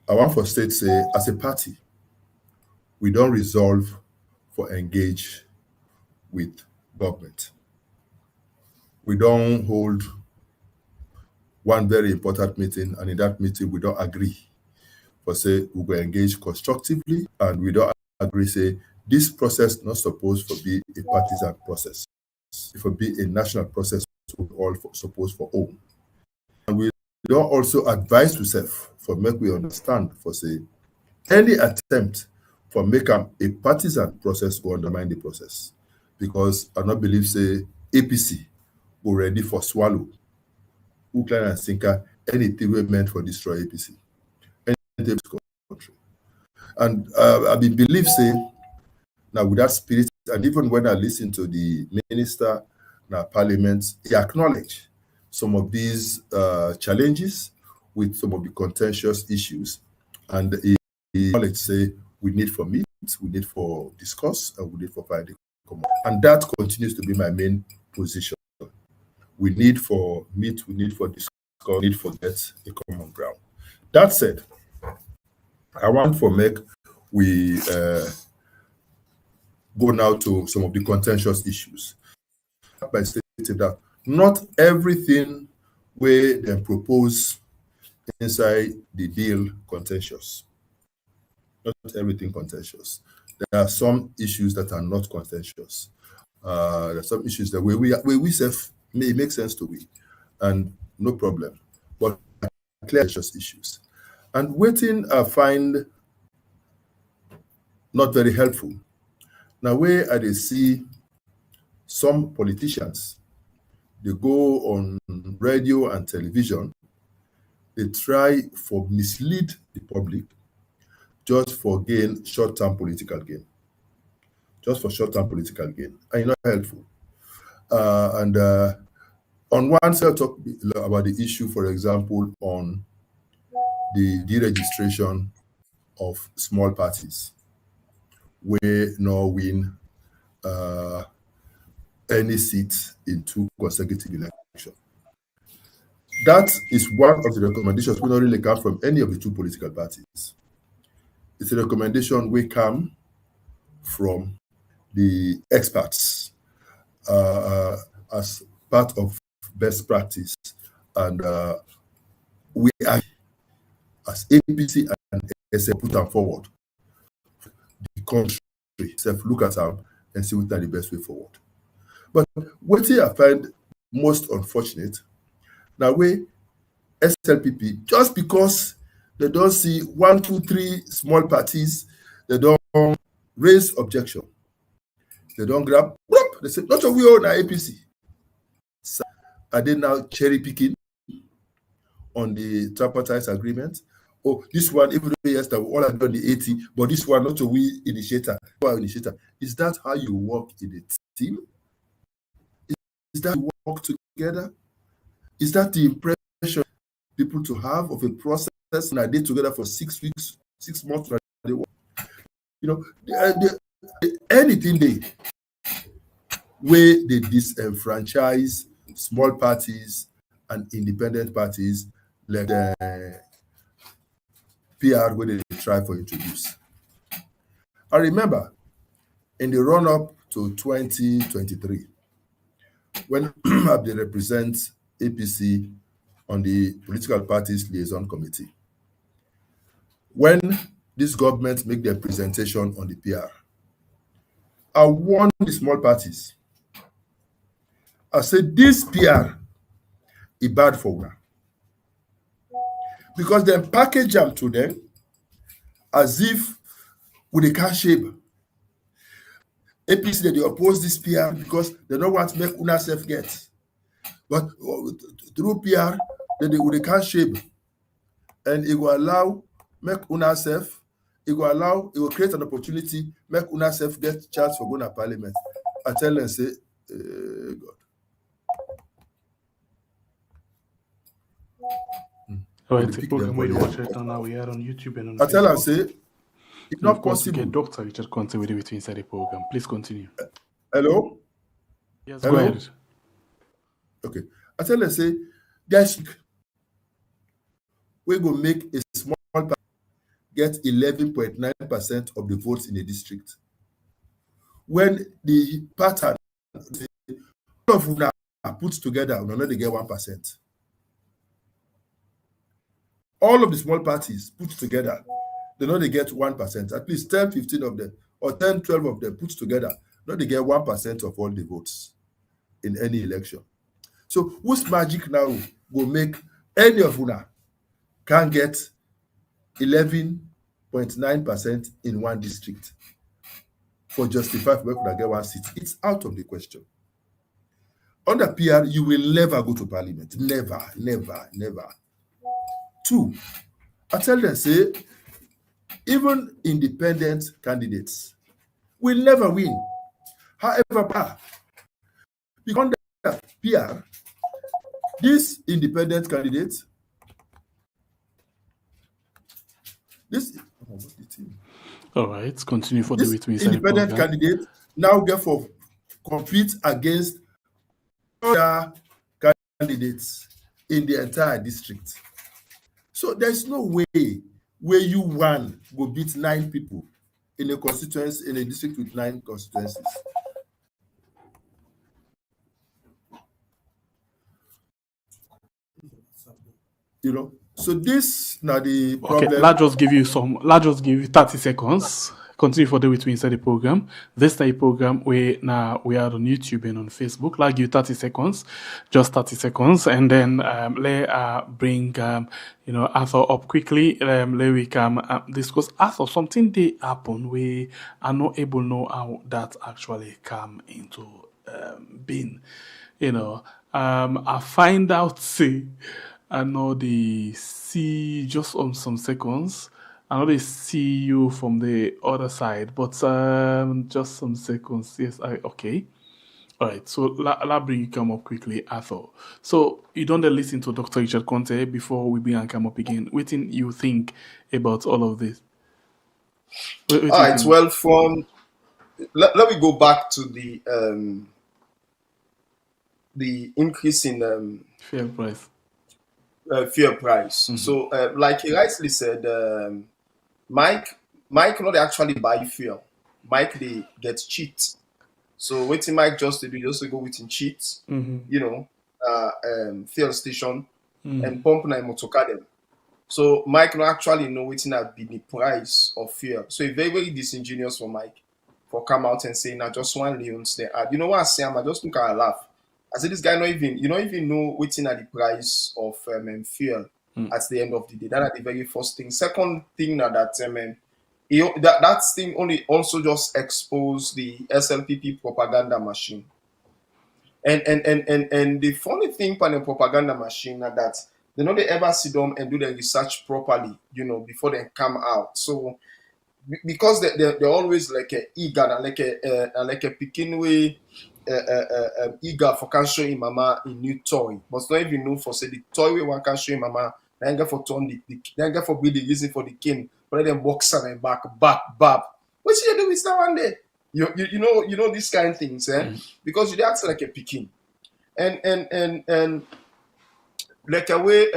I want for state say as a party, we don't resolve for engage with government. We don't hold one very important meeting, and in that meeting we don't agree. For say we go engage constructively, and we don't agree say this process not supposed to be a partisan process. It will be a national process we all supposed for own. And we don't also advise ourselves for make we understand for say any attempt for make a partisan process will undermine the process. Because I not believe say APC will ready for swallow, hook, line, and sinker anything we meant for destroy APC. Anything country. And I believe say now with that spirit, and even when I listen to the minister now parliament, he acknowledged some of these challenges with some of the contentious issues, and he acknowledged say we need for meet, we need for discuss, and we need for finding common. And that continues to be my main position. We need for meet, we need for discuss, we need for get a common ground. That said, I want for make we go now to some of the contentious issues by stating that not everything where they propose inside the deal contentious. Not everything contentious. There are some issues that are not contentious. There are some issues that we say may make sense to we, and no problem. But clear just issues. And waiting I find not very helpful. Now, where I see some politicians, they go on radio and television, they try for mislead the public just for gain short-term political gain. Just for short-term political gain. And not helpful. And on one side, talk about the issue, for example, on the deregistration of small parties, where no win any seat in 2 consecutive elections. That is one of the recommendations we not really come from any of the 2 political parties. It's a recommendation we come from the experts as part of best practice, and we are as APC and SA put them forward. The country self look at them and see what are the best way forward. But what I find most unfortunate now way SLPP, just because they don't see 1, 2, 3 small parties, they don't raise objection. They don't grab, they say, not we own our APC. So are they now cherry picking on the tripartite agreement? Oh, this one, even though yes, that we all have done the 80, but this one not a we initiator. Is that how you work in a team? Is that you work together? Is that the impression people to have of a process and I did together for 6 weeks, 6 months? You know, anything they where they disenfranchise small parties and independent parties, like the PR where they try for introduce. I remember in the run-up to 2023, when they represent APC on the political parties liaison committee, when this government make their presentation on the PR, I warned the small parties. I said, this PR is bad for una. Because they package them to them as if with a cash shape. APC, they oppose this PR because they don't want to make una self get. But through PR, they with a cash shape. And it will allow make una self, it will create an opportunity, make una self get chance for going to parliament. I tell them, say, God. Oh, it's a program where you watch it now. We are on YouTube and on I tell her, say, it's not possible. Get Dr. Richard Conte with you inside the program. Please continue. Hello? Yes, Hello? go ahead. Okay. I tell her, say, guys, we go make a small party get 11.9% of the votes in the district. When the pattern, all of them are put together, they get 1%. All of the small parties put together, they get 1%. At least 10, 15 of them, or 10, 12 of them put together, they get 1% of all the votes in any election. So whose magic now will make any of una can get 11.9% in one district for justify for make una get one seat? It's out of the question. Under PR, you will never go to parliament. Never, never, never. Two, I tell them, say, even independent candidates will never win. However, because under PR, this independent candidate, All right, continue for the this between independent candidate now get for compete against other candidates in the entire district. So there's no way where you one will beat 9 people in a constituency, in a district with 9 constituencies. You know, so this now the problem. Okay, let's just give you 30 seconds. Continue for the between inside the program. This type program we are on YouTube and on Facebook. Like you 30 seconds, just 30 seconds, and then let bring Arthur up quickly. Let we can discuss Arthur. Something they happen we are not able to know how that actually come into being. I find out I know they see just on some seconds. I know they see you from the other side, but just some seconds. Yes, okay. All right, so I'll bring you come up quickly, Arthur. So you don't listen to Dr. Richard Conte before we bring and come up again. What do you think about all of this? All right, well, let me go back to the increase in fuel price. Fuel price. Mm-hmm. So, like he rightly said, Mike not actually buy fuel. Mike they get cheat. So waiting Mike just to do just to go with cheat. Mm-hmm. Fuel station and pump na motoka them. So Mike not actually know waiting at be the price of fuel. So it's very, very disingenuous for Mike for come out and say now just 1 Leon stay at. You know what I say? I just look at a laugh. I said this guy not even know waiting at the price of fuel at the end of the day. That's the very first thing. Second thing that that thing only also just expose the SLPP propaganda machine. And the funny thing about the propaganda machine that they know they ever sit down and do the research properly, before they come out. So because they're always like a eager and like a picking way. Eager for can show him mama a new toy, but not even know for say the toy we want can show him mama. Then get for turn then get for be the reason for the king, but then box and back. What should you do with that one day? You know these kind of things, because you act like a picking, and like a way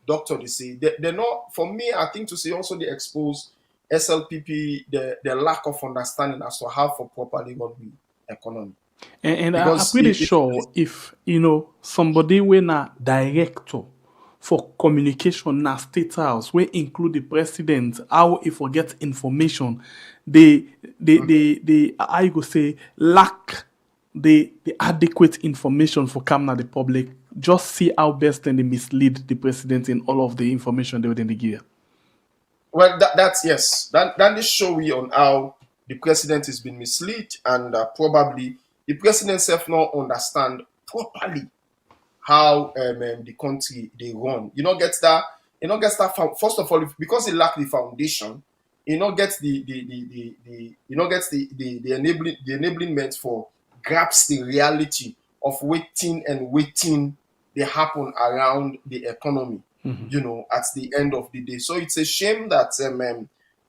doctor they say they're not for me. I think to say also they expose SLPP the lack of understanding as to how for properly what we economy. And I'm pretty sure if somebody when a director for communication na State House, we include the president, how he forget information, they I go say lack the adequate information for come the public. Just see how best then they mislead the president in all of the information they within the gear. Well, that's yes. That is show you on how the president has been misled, and probably the president self not understand properly how the country they run. You know, gets that. First of all, because he lack the foundation, you know, gets the enablement for grasp the reality of waiting they happen around the economy. Mm-hmm. At the end of the day. So it's a shame that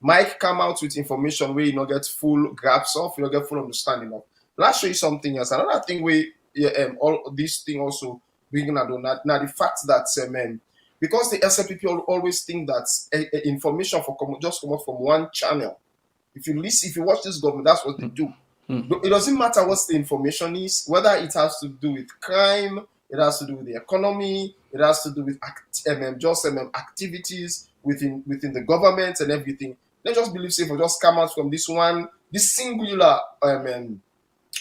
Mike come out with information where you not get full grasp of, you not get full understanding of. Let's show you something else. Another thing where all this thing also bringing now the fact that because the SLPP always think that information just come out from one channel. If you watch this government, that's what they do. Mm-hmm. It doesn't matter what the information is, whether it has to do with crime, it has to do with the economy, It has to do with activities within the government and everything. Let's just believe safe or just come out from this singular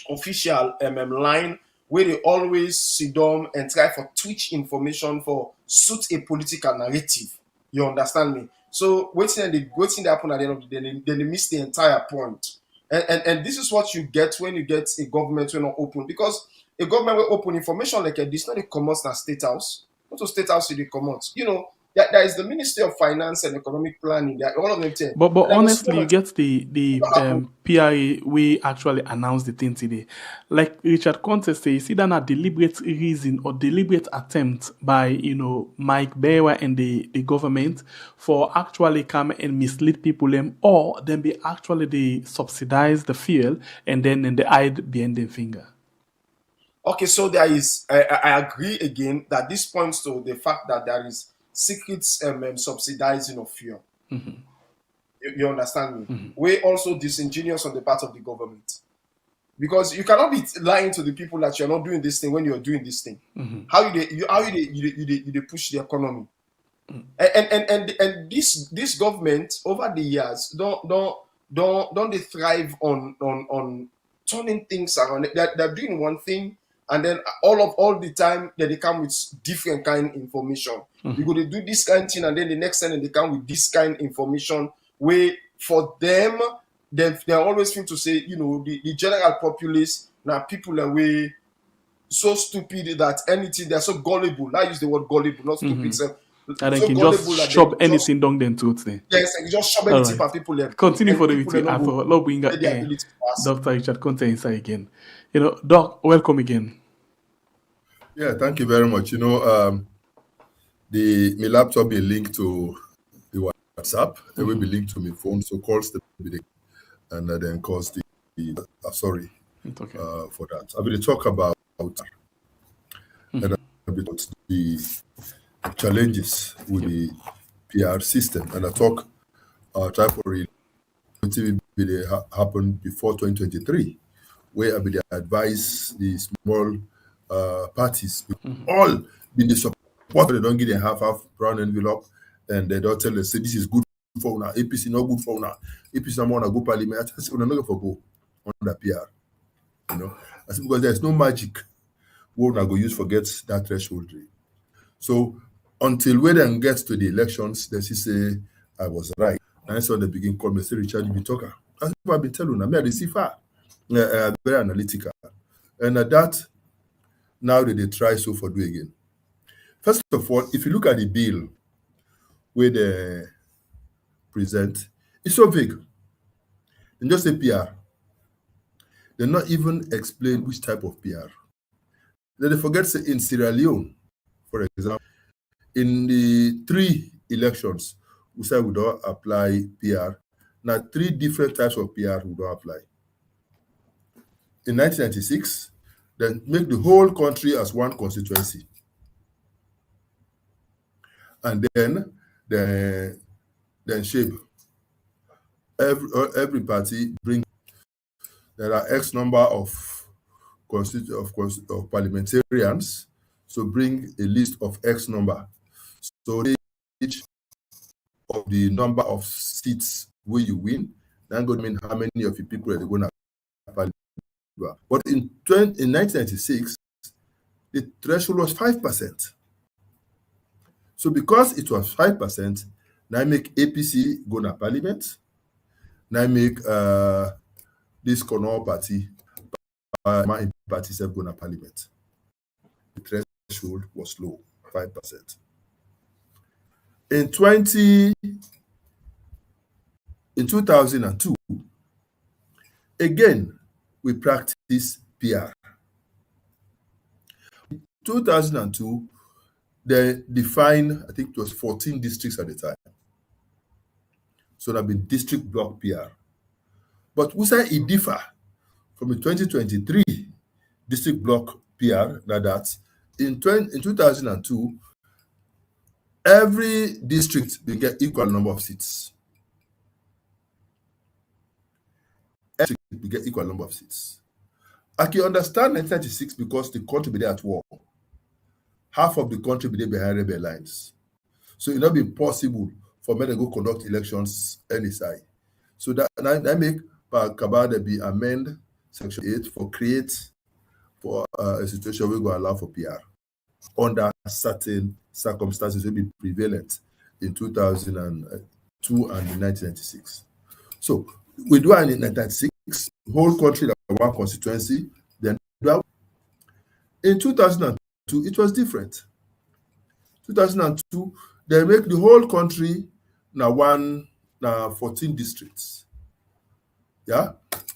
official line where they always sit down and try for twitch information for suit a political narrative. You understand me? So waiting they happen at the end of the day, then they miss the entire point. And this is what you get when you get a government when not open, because a government will open information like this, not a commons na state house. Not to state house to the commons. There is the Ministry of Finance and Economic Planning. All of them tell. But honestly, you get the PRA we actually announced the thing today. Like Richard Conte says, it's either a deliberate reason or deliberate attempt by Mike Bewa and the government for actually come and mislead people or then be actually they subsidize the fuel and then they hide behind the finger. Okay, so there is I agree again that this points to the fact that there is secret subsidizing of fuel. Mm-hmm. You understand me? Mm-hmm. We're also disingenuous on the part of the government, because you cannot be lying to the people that you're not doing this thing when you're doing this thing. Mm-hmm. How you push the economy, and this government over the years don't they thrive on turning things around. They're doing one thing, and then all the time they come with different kind of information. Mm-hmm. You go to do this kind of thing, and then the next time they come with this kind of information. Where for them, they always feel to say, the general populace now people are way so stupid that anything they're so gullible. I use the word gullible, not stupid. Mm-hmm. So and they can just shove anything down them to it. Yes, and just shove anything for people. Continue for the meeting after lobbying Dr. Richard Conte inside again. Doc, welcome again. Yeah, thank you very much. My laptop be linked to the WhatsApp. It will be linked to my phone, so calls the and then calls the sorry okay. For that. I will talk about the challenges with the PR system, and I talk try for it happened before 2023, where I will advise the small parties all been the support. They don't give a half brown envelope, and they don't tell us say this is good for now. APC not good for now. APC not want to go parliament. I say we're not for go on the PR. I say because there's no magic we're not going to use forget that threshold. So until we then get to the elections, they say I was right. And so they begin call me, say Richard, you be talker. That's what I've been telling them. I see far, very analytical, and that now they try so for do again. First of all, if you look at the bill where they present, it's so vague. And just say PR. They not even explain which type of PR. Then they forget say in Sierra Leone, for example, in the 3 elections, we said we don't apply PR. Now 3 different types of PR we don't apply. In 1996, then make the whole country as one constituency. And then shape. Every party bring. There are X number of parliamentarians, so bring a list of X number. So each of the number of seats where you win, then going to mean how many of the people are going to parliament. But in 1996, the threshold was 5%. So because it was 5%, now I make APC go to parliament. Now I make this Cornwall party, my party self go to parliament. The threshold was low, 5%. In 2002, again, we practice PR. In 2002, they define, I think it was 14 districts at the time. So that be district block PR. But we say it differ from the 2023 district block PR, that in 2002, every district will get equal number of seats. Every district will get equal number of seats. I can understand 1996 because the country be there at war. half of the country be there behind rebel lines. So it not be possible for men to go conduct elections any side. So that make Kabada be amend Section 8 for create for a situation where we go allow for PR under certain circumstances will be prevalent in 2002 and in 1996. So we do it in 1996, whole country that one constituency. Then in 2002, it was different. 2002, they make the whole country now 14 districts. Yeah,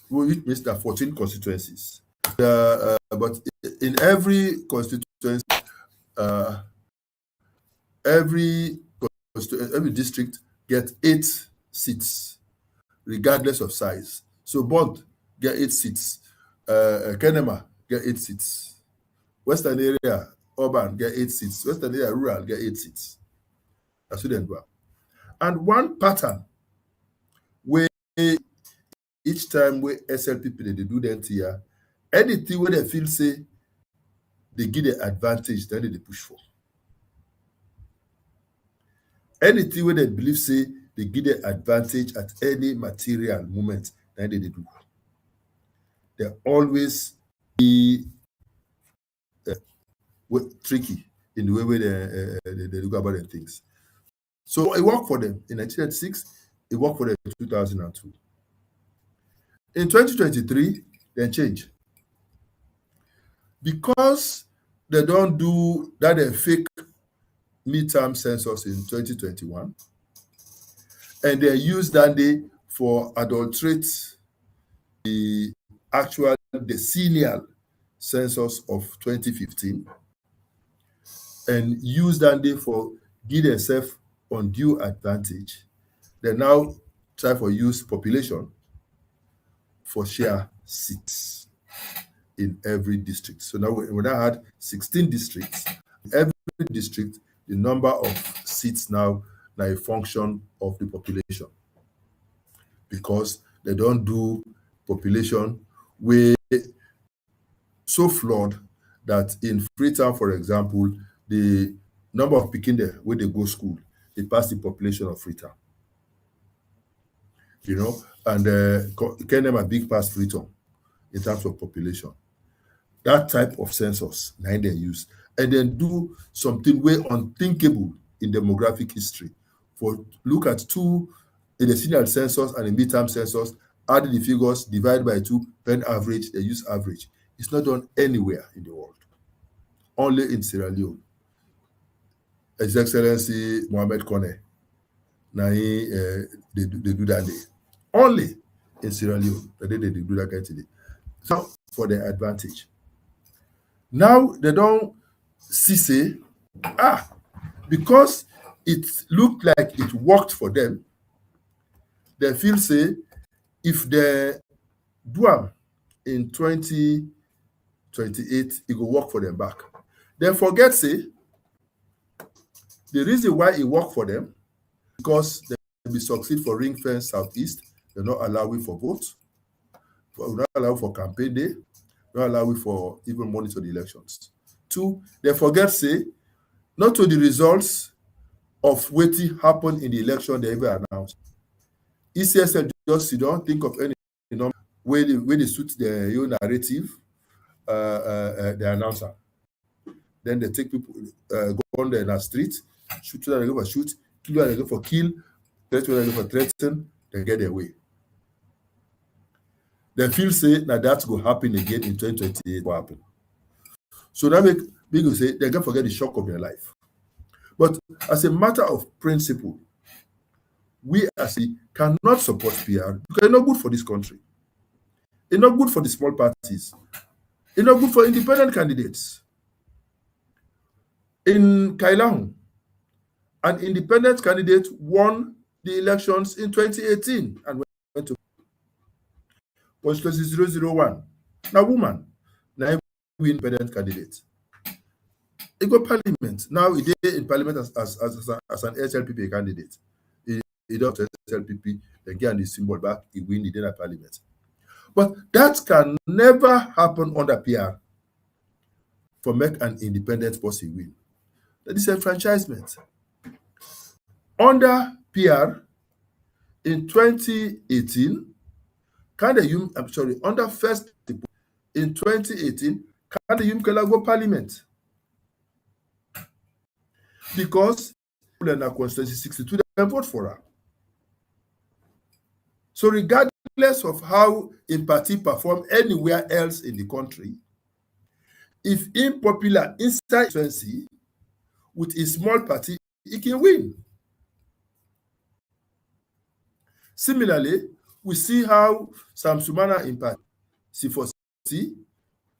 which means there are 14 constituencies. But in every constituency, every district get 8 seats, regardless of size. So Bond get 8 seats, Kenema get 8 seats, Western area urban get 8 seats, Western area rural get 8 seats. That's what they do. And one pattern where each time where SLPP they do that here, anything where they feel say they give the advantage, then they push for. Anything where they believe say they give the advantage at any material moment, then they do. They always be tricky in the way they look about things. So it worked for them in 1996. It worked for them in 2002. In 2023, they change because they don't do that fake midterm census in 2021, and they use that day for adulterate the decennial census of 2015, and use that day for give themselves undue advantage. They now try for use population for share seats in every district. So now we now had 16 districts. Every district, the number of seats now a function of the population, because they don't do population where so flawed that in Freetown, for example, the number of people there where they go school, they pass the population of Freetown. You know, and Kenem a big pass Freetown in terms of population. That type of census, now they use, and then do something way unthinkable in demographic history. For look at two, in the decennial census and the midterm census, add the figures, divide by 2, then average, they use average. It's not done anywhere in the world, only in Sierra Leone. His Excellency Mohamed Kone, now they do that day. Only in Sierra Leone, the day they do that kind of day. So for their advantage. Now they don't say, because it looked like it worked for them, they feel say, if they do them in 2028, it will work for them back. They forget say, the reason why it worked for them, because they will succeed for ring fence southeast, they're not allowing for votes, not allowing for campaign day, not allowing for even monitor the elections. 2, they forget say, not to the results of what happened in the election they ever announced. ECSL just don't think of any way they suit their own narrative, the announcer. Then they take people, go on there in the street, shoot where they go for shoot, kill where they go for kill, threat where they go for threaten, they get their way. They feel say that that's going to happen again in 2028 will happen. So that make people say they can forget the shock of their life. But as a matter of principle, we as we cannot support PR because it's not good for this country. It's not good for the small parties. It's not good for independent candidates. In Kailang, an independent candidate won the elections in 2018 and went to constituency 001. Now, woman, now independent candidate. He got parliament. Now he did in parliament as an SLPP candidate. He don't SLPP, then get the symbol back, he win, he did a parliament. But that can never happen under PR for make an independent person win. the disenfranchisement. Under PR in 2018, under first in 2018, can the Yumkela go parliament? Because in our constituency 62, they vote for her. So regardless of how a party perform anywhere else in the country, if unpopular inside constituency with a small party, it can win. Similarly, we see how Sam Sumana in party, C4C,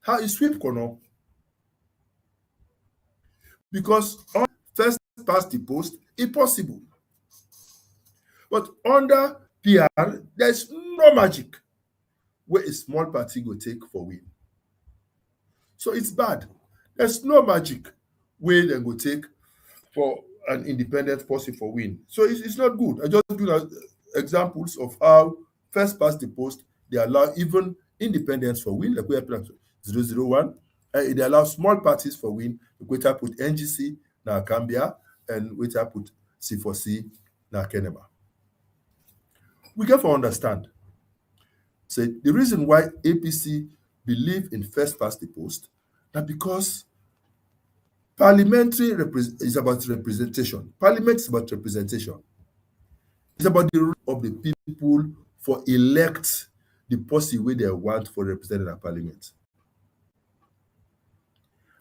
how he sweep Kono. Because on first past the post, impossible. But under PR, there's no magic where a small party go take for win. So it's bad. There's no magic where they go take for an independent person for win. So it's not good. I just give examples of how first past the post, they allow even independents for win, like we have 001. They allow small parties for win. We put NGC, now Gambia, and we put C4C, now Kenema. We can understand. So the reason why APC believe in first past the post, that because parliamentary is about representation. Parliament is about representation. It's about the role of the people for elect the person where they want for representing a parliament.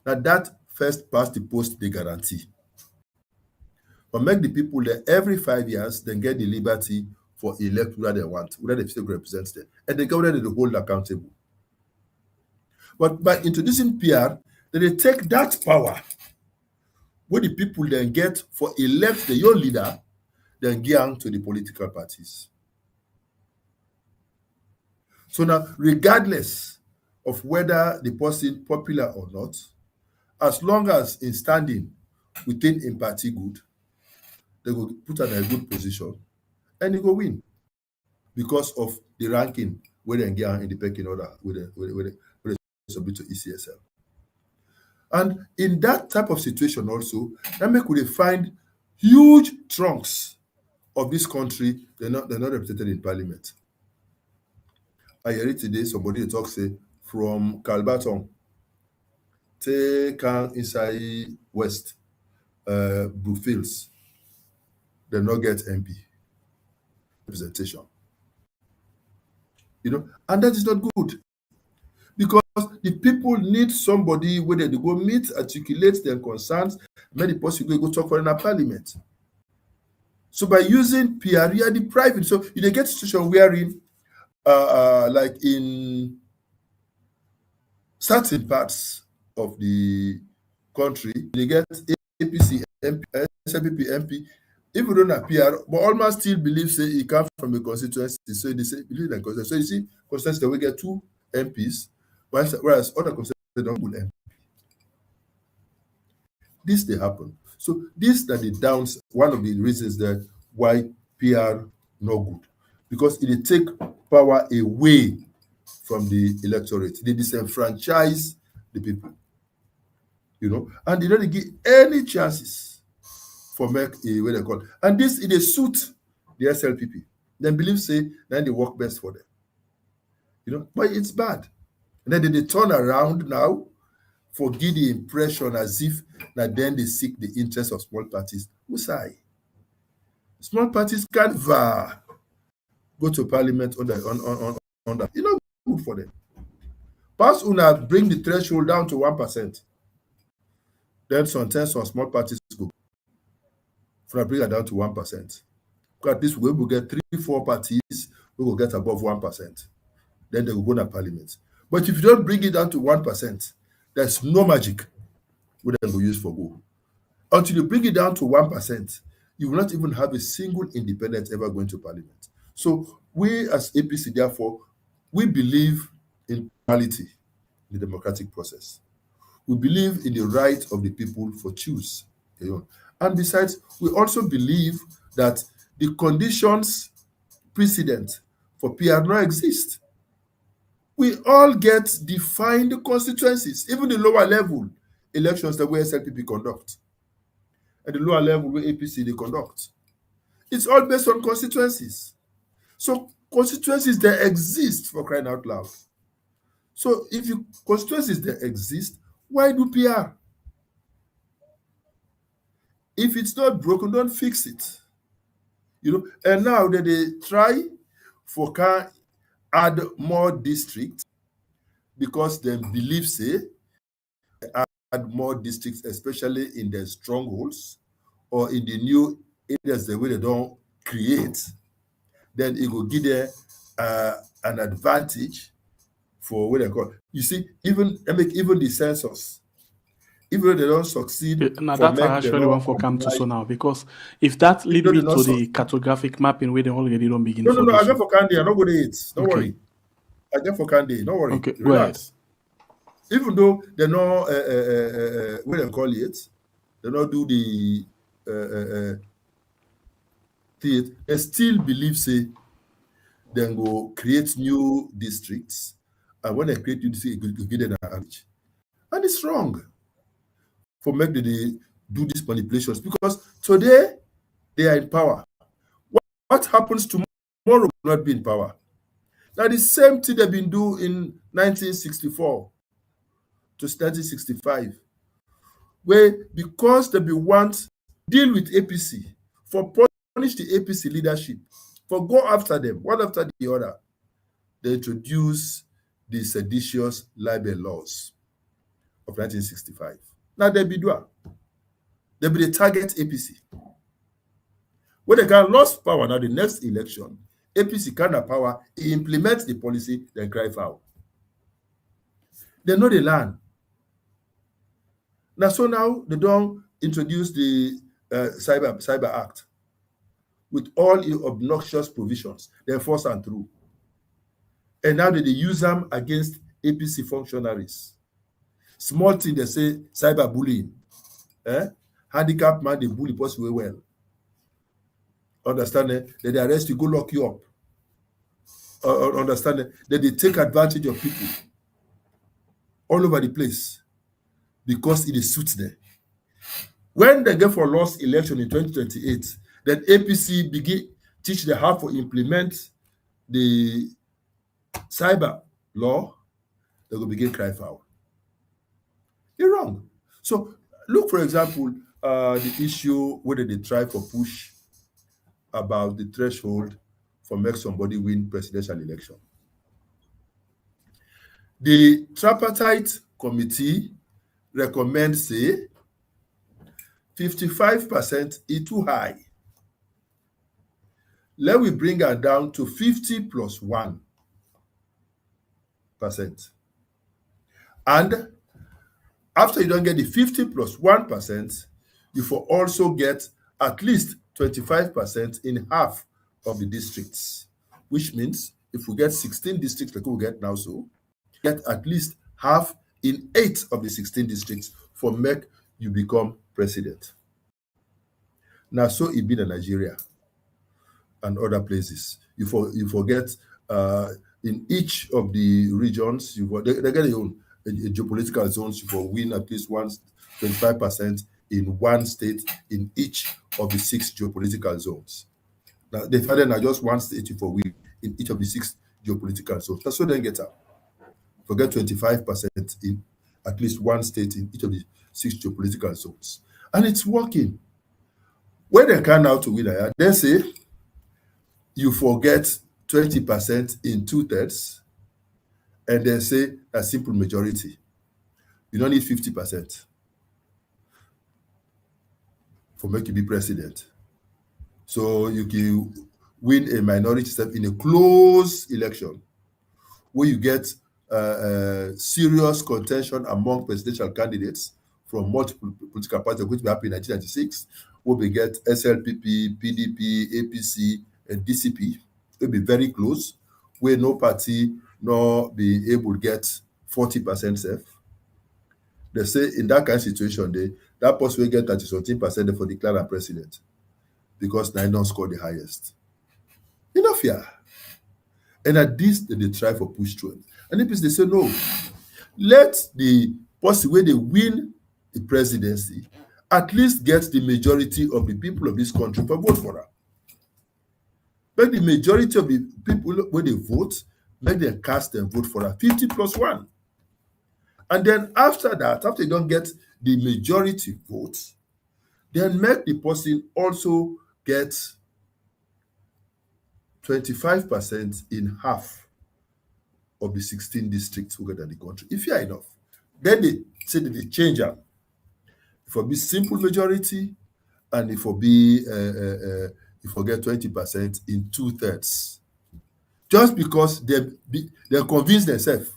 Now that first past the post they guarantee. But make the people there every 5 years, then get the liberty for elect whether they want, whether they still represent them. And they go whether they hold accountable. But by introducing PR, they take that power where the people then get for elect the young leader, then give to the political parties. So now, regardless of whether the person popular or not, as long as in standing within a party good, they go put in a good position and they go win because of the ranking where they get in the pecking order with the submit to ECSL. And in that type of situation also, that make we find huge trunks of this country, they're not represented in parliament. I hear it today, somebody talk say from Calbaton, take inside West, Brookfields, they not get MP representation. And that is not good. Because the people need somebody where they go meet, articulate their concerns, make the possible go talk for in a parliament. So by using PR, you are depriving. So you get a situation wherein, like in certain parts of the country, they get APC MP, SLPP MP, even though not PR, but almost still believe say it comes from a constituency. So they say believe in constituency. So you see, constituency we get 2 MPs, whereas other constituencies don't have MP. This they happen. So this that the downs, one of the reasons that why PR no good. Because it take power away from the electorate. They disenfranchise the people. And they don't give any chances for make a way they call. And this it suit the SLPP. Then believe say then they work best for them. But it's bad. And then they turn around now for give the impression as if that then they seek the interest of small parties. Who's I? Small parties can't go to parliament on that. It's not good for them. Pass una bring the threshold down to 1%. Then sometimes some small parties go bring it down to 1%. Because at least we will get 3-4 parties, we will get above 1%. Then they will go to parliament. But if you don't bring it down to 1%, there's no magic we then go use for go. Until you bring it down to 1%, you will not even have a single independent ever going to parliament. So we as APC, therefore, we believe in plurality in the democratic process. We believe in the right of the people for choose. And besides, we also believe that the conditions precedent for PR not exist. We all get defined constituencies, even the lower level elections that we SLPP conduct. at the lower level where APC they conduct. It's all based on constituencies. So constituencies that exist, for crying out loud. So if you constituencies that exist, why do PR? If it's not broken, don't fix it. And now that they try for can add more districts because they believe say add more districts, especially in the strongholds or in the new areas the way they don't create, then it will give them an advantage for what they call. You see, even the census, even though they don't succeed, Now for that's make actually they one not for come to so comply. now, because if that lead No, me they not to the cartographic mapping where they already don't begin for No. do I get so. for Candy. I'm not going to eat. Don't Okay. worry. I get for Candy. Don't worry. Okay, go ahead. Relax. Even though they not what they call it, they not do the theater, they still believe say then go create new districts, and when they create new districts, it will give them an advantage. And it's wrong for make they do these manipulations because today they are in power. What happens tomorrow will not be in power. Now the same thing they've been doing in 1964 to 1965, where because they be want deal with APC, for punish the APC leadership, for go after them one after the other, they introduce the seditious libel laws of 1965. Now they be doing, they be the target APC. When they can lost power now, the next election, APC can have power, he implements the policy, then cry foul. They know the land. Now, so now they don't introduce the Cyber Act with all the obnoxious provisions. They force and through. And now they use them against APC functionaries. Small thing they say cyberbullying. Handicap man, they bully person well. Understand it? Then they arrest you, go lock you up. Understand it? Then they take advantage of people all over the place because it suits them. When they get for lost election in 2028, then APC begin teach them how to implement the cyber law, they will begin cry foul. You're wrong. So look, for example, the issue whether they try for push about the threshold for make somebody win presidential election. The tripartite committee recommends say 55% is too high. Let we bring her down to 50 plus 1%. And after you don't get the 50 plus 1%, you will also get at least 25% in half of the districts, which means if we get 16 districts like we get now, so get at least half in 8 of the 16 districts for make you become president. Now, so it be in Nigeria and other places. You forget in each of the regions, they get their own geopolitical zones. You will win at least 25% in one state in each of the 6 geopolitical zones. Now, they find that just one state you for win in each of the 6 geopolitical zones. That's what they get up. Forget 25% in at least one state in each of the 6 geopolitical zones. And it's working. When they come out to win, they say you forget 20% in 2/3, and they say a simple majority. You don't need 50% for make you be president. So you can win a minority step in a close election where you get serious contention among presidential candidates from multiple political parties, which will happen in 1996, where we get SLPP, PDP, APC, and DCP. It will be very close, where no party nor be able to get 40% safe. They say in that kind of situation, that person will get 30-something% for declaring president because they don't score the highest. Enough here. And at this, they try for push through. And if they say no, let the person where they win the presidency at least get the majority of the people of this country for vote for her. Make the majority of the people when they vote, make them cast and vote for her. 50 plus 1. And then after that, after you don't get the majority votes, then make the person also get 25% in half of the 16 districts we get in the country. If you are enough, then they say that they change them. If it be simple majority, and if it be if we get 20% in 2/3, just because they convince themselves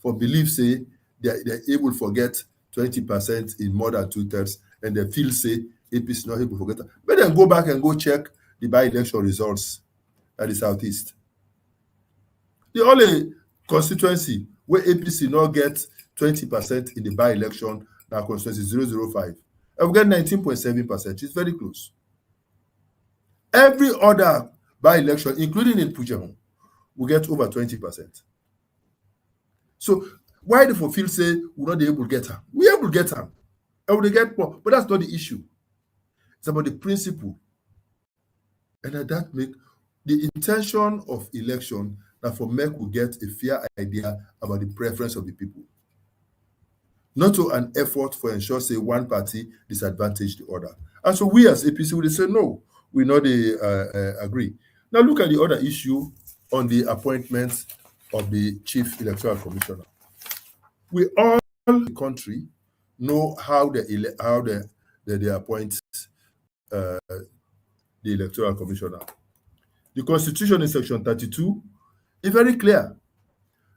for belief say they're able to forget 20% in more than 2/3, and they feel say APC not able to forget that. But then go back and go check the by-election results at the Southeast. The only constituency where APC not get 20% in the by-election now constituency 005. And we get 19.7%. It's very close. Every other by-election, including in Pujamu, we get over 20%. So why the feel say we're not able to get her? We're able to get her. And we get more. But that's not the issue. It's about the principle. And that make the intention of election that for make we get a fair idea about the preference of the people. Not to an effort for ensure say one party disadvantage the other. And so we as APC would say no, we not agree. Now look at the other issue on the appointment of the Chief Electoral Commissioner. We all in the country know how they appoint the Electoral Commissioner. The Constitution in Section 32 is very clear.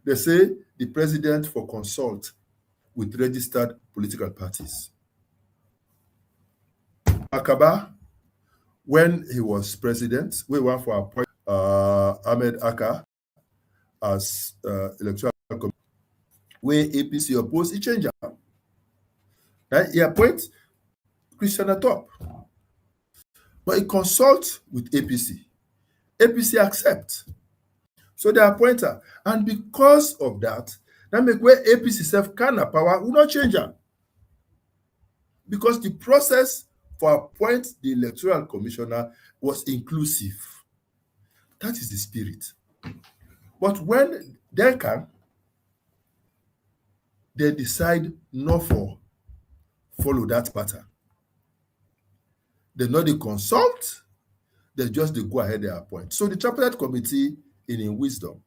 They say the president for consult with registered political parties. Akaba, when he was president, we went for appoint Ahmed Aka as electoral commissioner, where APC opposed he changed him. Right? He appoints Christian Atop. But he consults with APC. APC accept. So they appoint her. And because of that make where APC self can have power will not change her. Because the process for appoint the electoral commissioner was inclusive. That is the spirit. But when they can, they decide not for follow that pattern. They not they consult, they go ahead and appoint. So the tripartite committee in wisdom,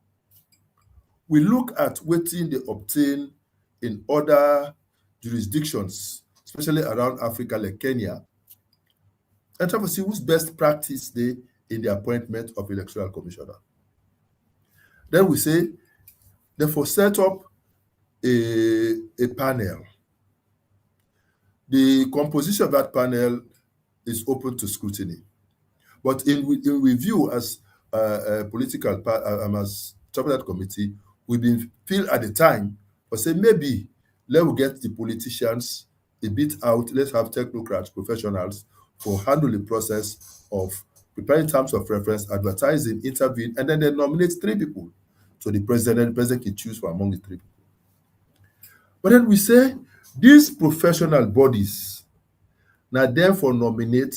we look at what they obtain in other jurisdictions, especially around Africa like Kenya, and try to see who's best practice they in the appointment of electoral commissioner. Then we say, therefore set up a panel. The composition of that panel is open to scrutiny. But in review as a political as tripartite committee, we've been feel at the time, but say maybe let's get the politicians a bit out, let's have technocrats, professionals for handle the process of preparing terms of reference, advertising, interviewing, and then they nominate 3 people. So the president can choose from among the 3 people. But then we say these professional bodies now therefore nominate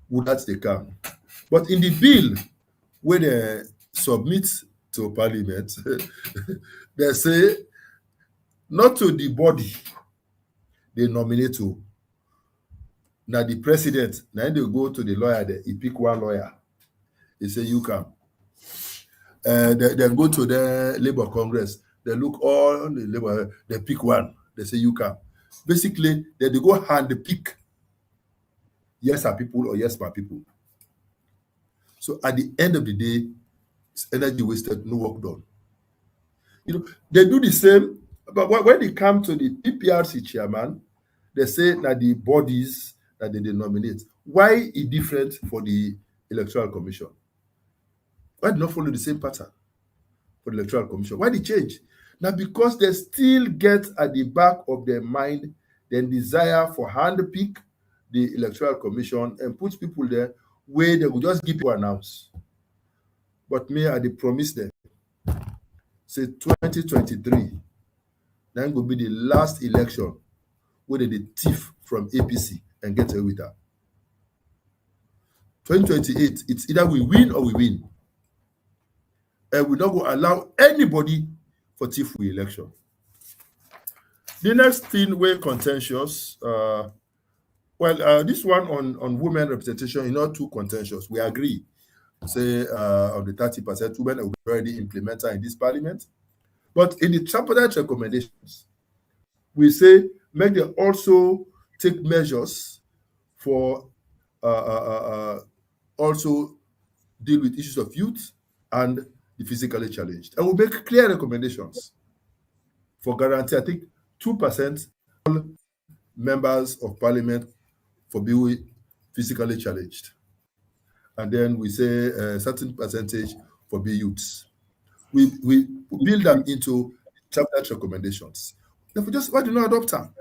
who that they can. But in the bill where they submit to Parliament, they say not to the body they nominate to. Now the president, now they go to the lawyer, he pick one lawyer. He say you come. They go to the Labour Congress. They look all the Labour, they pick one. They say you come. Basically, they go hand pick. Yes, our people or yes, my people. So at the end of the day, it's energy wasted, no work done. They do the same, but when they come to the PPRC chairman, they say that the bodies that they nominate, why is different for the Electoral Commission? Why do not follow the same pattern for the Electoral Commission? Why they change? Now, because they still get at the back of their mind the desire for hand-pick the Electoral Commission and put people there where they will just give people announce. But me, I promise them, say 2023, then will be the last election where they thief from APC and get away with that. 2028, it's either we win or we win. And we're not going to allow anybody for thief for election. The next thing we're contentious, this one on women representation is not too contentious. We agree. Say on the 30% women are already implemented in this parliament. But in the tripartite recommendations, we say make them also take measures for also deal with issues of youth and the physically challenged. And we make clear recommendations for guarantee, I think 2% all members of parliament for being physically challenged. And then we say a certain percentage for being youths. We build them into tripartite recommendations. Therefore, just why do not adopt them?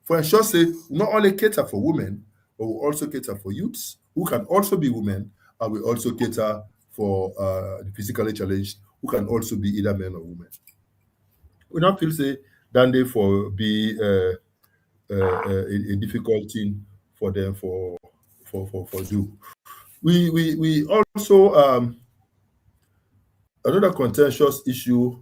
For ensure, say, we not only cater for women, but we also cater for youths who can also be women, and we also cater for the physically challenged who can also be either men or women. We not feel say that they for be a difficult thing for them for do. We also another contentious issue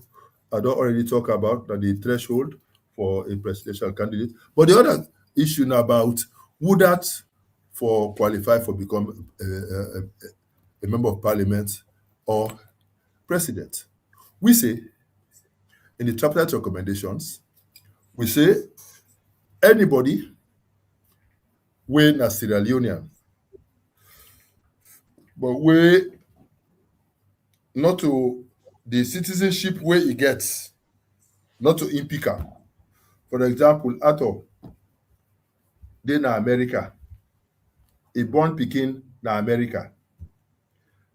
I don't already talk about that the threshold for a presidential candidate. But the other issue now about would that for qualify for become a member of parliament or president. We say in the tripartite recommendations, we say anybody when a Sierra Leonean, but we not to the citizenship where he gets, not to impica. For example, Ato, they na America. A born Pekin na America.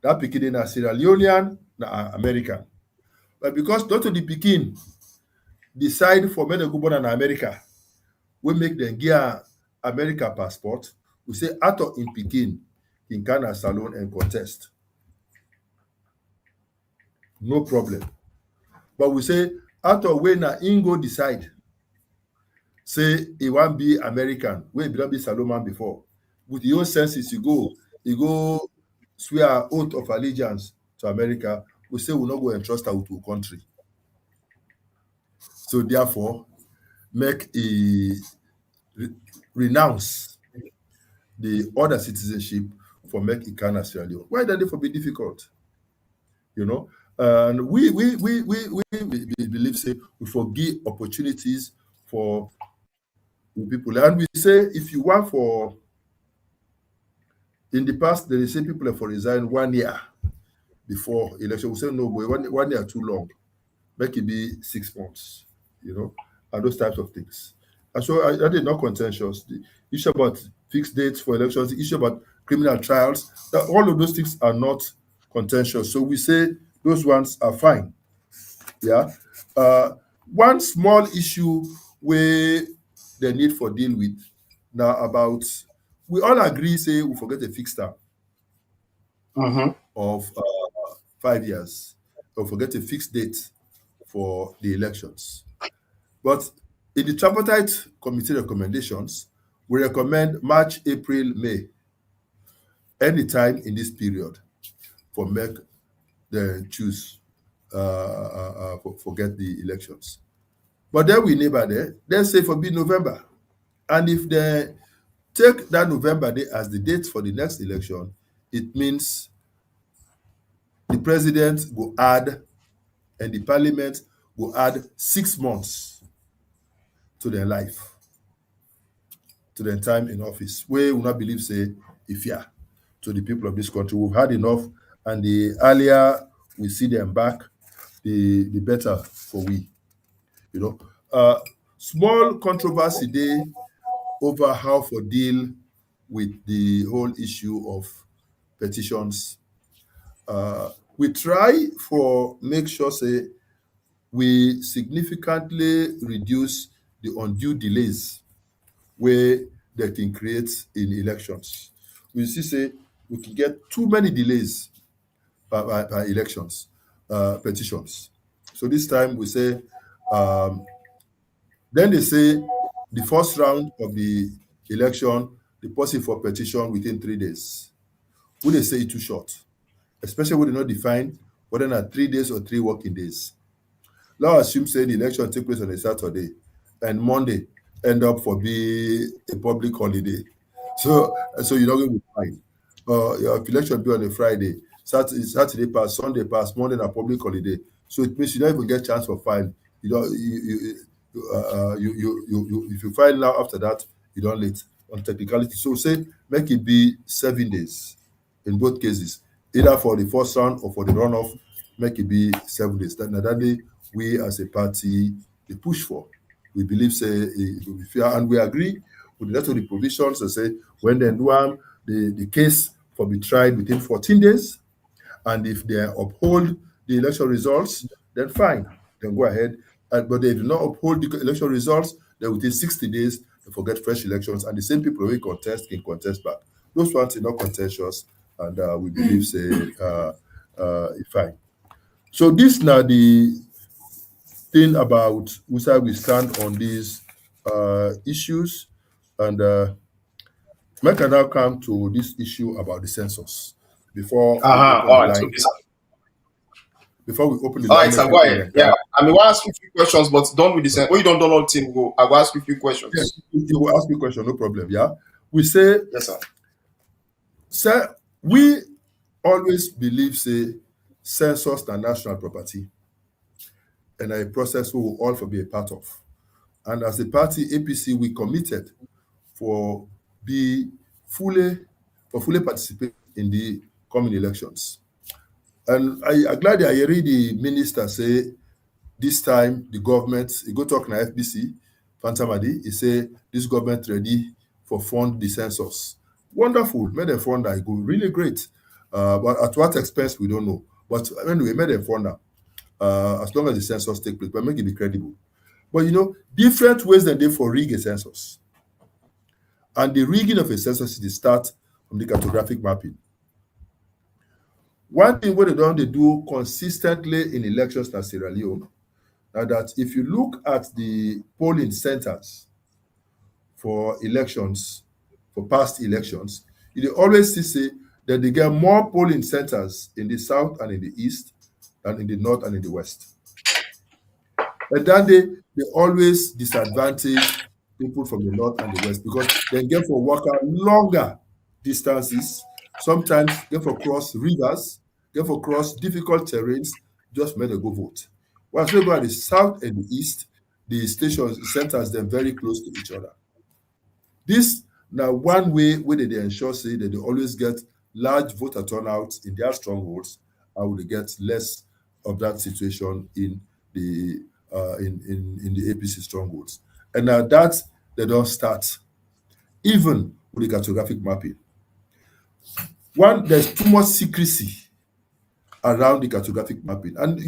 That Pekin na Sierra Leonean na American. But because not to the Pekin decide for men to go born in America, we make them get America passport. We say Ato in Pekin, in Ghana salon and contest. No problem. But we say Ato when na Ingo decide, say he won't be American, where he don't be Salomon before. With your census, you go swear oath of allegiance to America. We say we'll not go and trust her with our country. So therefore, make a renounce the other citizenship for make Ikana Sierra Leone. Why that it for be difficult? You know, and we believe say we forgive opportunities for people, and we say if you want for in the past they say people have for resign 1 year before election. We say no, boy, 1 year too long. Make it be 6 months, you know, and those types of things. And so that is not contentious. The issue about fixed dates for elections, the issue about criminal trials, that all of those things are not contentious. So we say those ones are fine. Yeah. One small issue where the need for deal with now about we all agree say we forget a fixed term of 5 years, or forget a fixed date for the elections. But in the tripartite committee recommendations, we recommend March, April, May, anytime in this period for make the choose forget the elections. But then we neighbor there, then say for be November. And if they take that November day as the date for the next election, it means the president will add and the parliament will add 6 months to their life, to their time in office. We will not believe, say, if yeah, to the people of this country. We've had enough, and the earlier we see them back, the better for we. You know, small controversy there over how to deal with the whole issue of petitions. We try for make sure say we significantly reduce the undue delays where they can create in elections. We see say we can get too many delays by elections, petitions. So this time we say, then they say the first round of the election deposit for petition within 3 days. Would they say it too short? Especially when they not define whether not 3 days or 3 working days. Now assume say the election take place on a Saturday and Monday end up for be a public holiday. So you're not going to be fine. Your election be on a Friday, Saturday pass, Sunday pass, Monday a public holiday. So it means you don't even get chance for file. You don't if you file now after that, you don't late on technicality. So say make it be 7 days in both cases, either for the first round or for the runoff, make it be 7 days. That day we as a party we push for. We believe say it will be fair, and we agree with the rest of the provisions to say when they do the case for be tried within 14 days, and if they uphold the election results, then fine, then go ahead. But they do not uphold the election results, then within 60 days they forget fresh elections, and the same people who can contest back. Those ones are not contentious, and we believe say fine. So this now the thing about which side we stand on these issues, and make I now come to this issue about the census before we Uh-huh. open All the right. line. Okay, sir. Before we open the All line, right, make sir. we Go open ahead. the Yeah. car. I mean, we'll ask you a few questions, but done with the same. When you don't all thing, I will ask you a few questions. Yes, you will ask me a question, no problem. Yeah, we say, Yes, sir. sir, we always believe say census na national property, and a process we will all for be a part of. And as a party, APC, we committed for fully participate in the coming elections. And I'm glad I hear the minister say this time the government, he go talk na FBC, Fantamadi, he say this government ready for fund the census. Wonderful, made them fund that, go really great. But at what expense, we don't know. But anyway, made them fund that. As long as the census take place, but make it be credible. But different ways than they for rig a census. And the rigging of a census is the start from the cartographic mapping. One thing what they do consistently in elections in Sierra Leone, now that if you look at the polling centers for elections, for past elections, you always see that they get more polling centers in the south and in the east than in the north and in the west. And then they always disadvantage people from the north and the west because they get for worker longer distances, sometimes get for cross rivers, get for cross difficult terrains, just make them go vote. Once we go at the south and the east, the stations, centers, they're very close to each other. This now one way where they ensure say that they always get large voter turnouts in their strongholds, and will get less of that situation in the in the APC strongholds. And now that they don't start, even with the cartographic mapping. One, there's too much secrecy around the cartographic mapping. And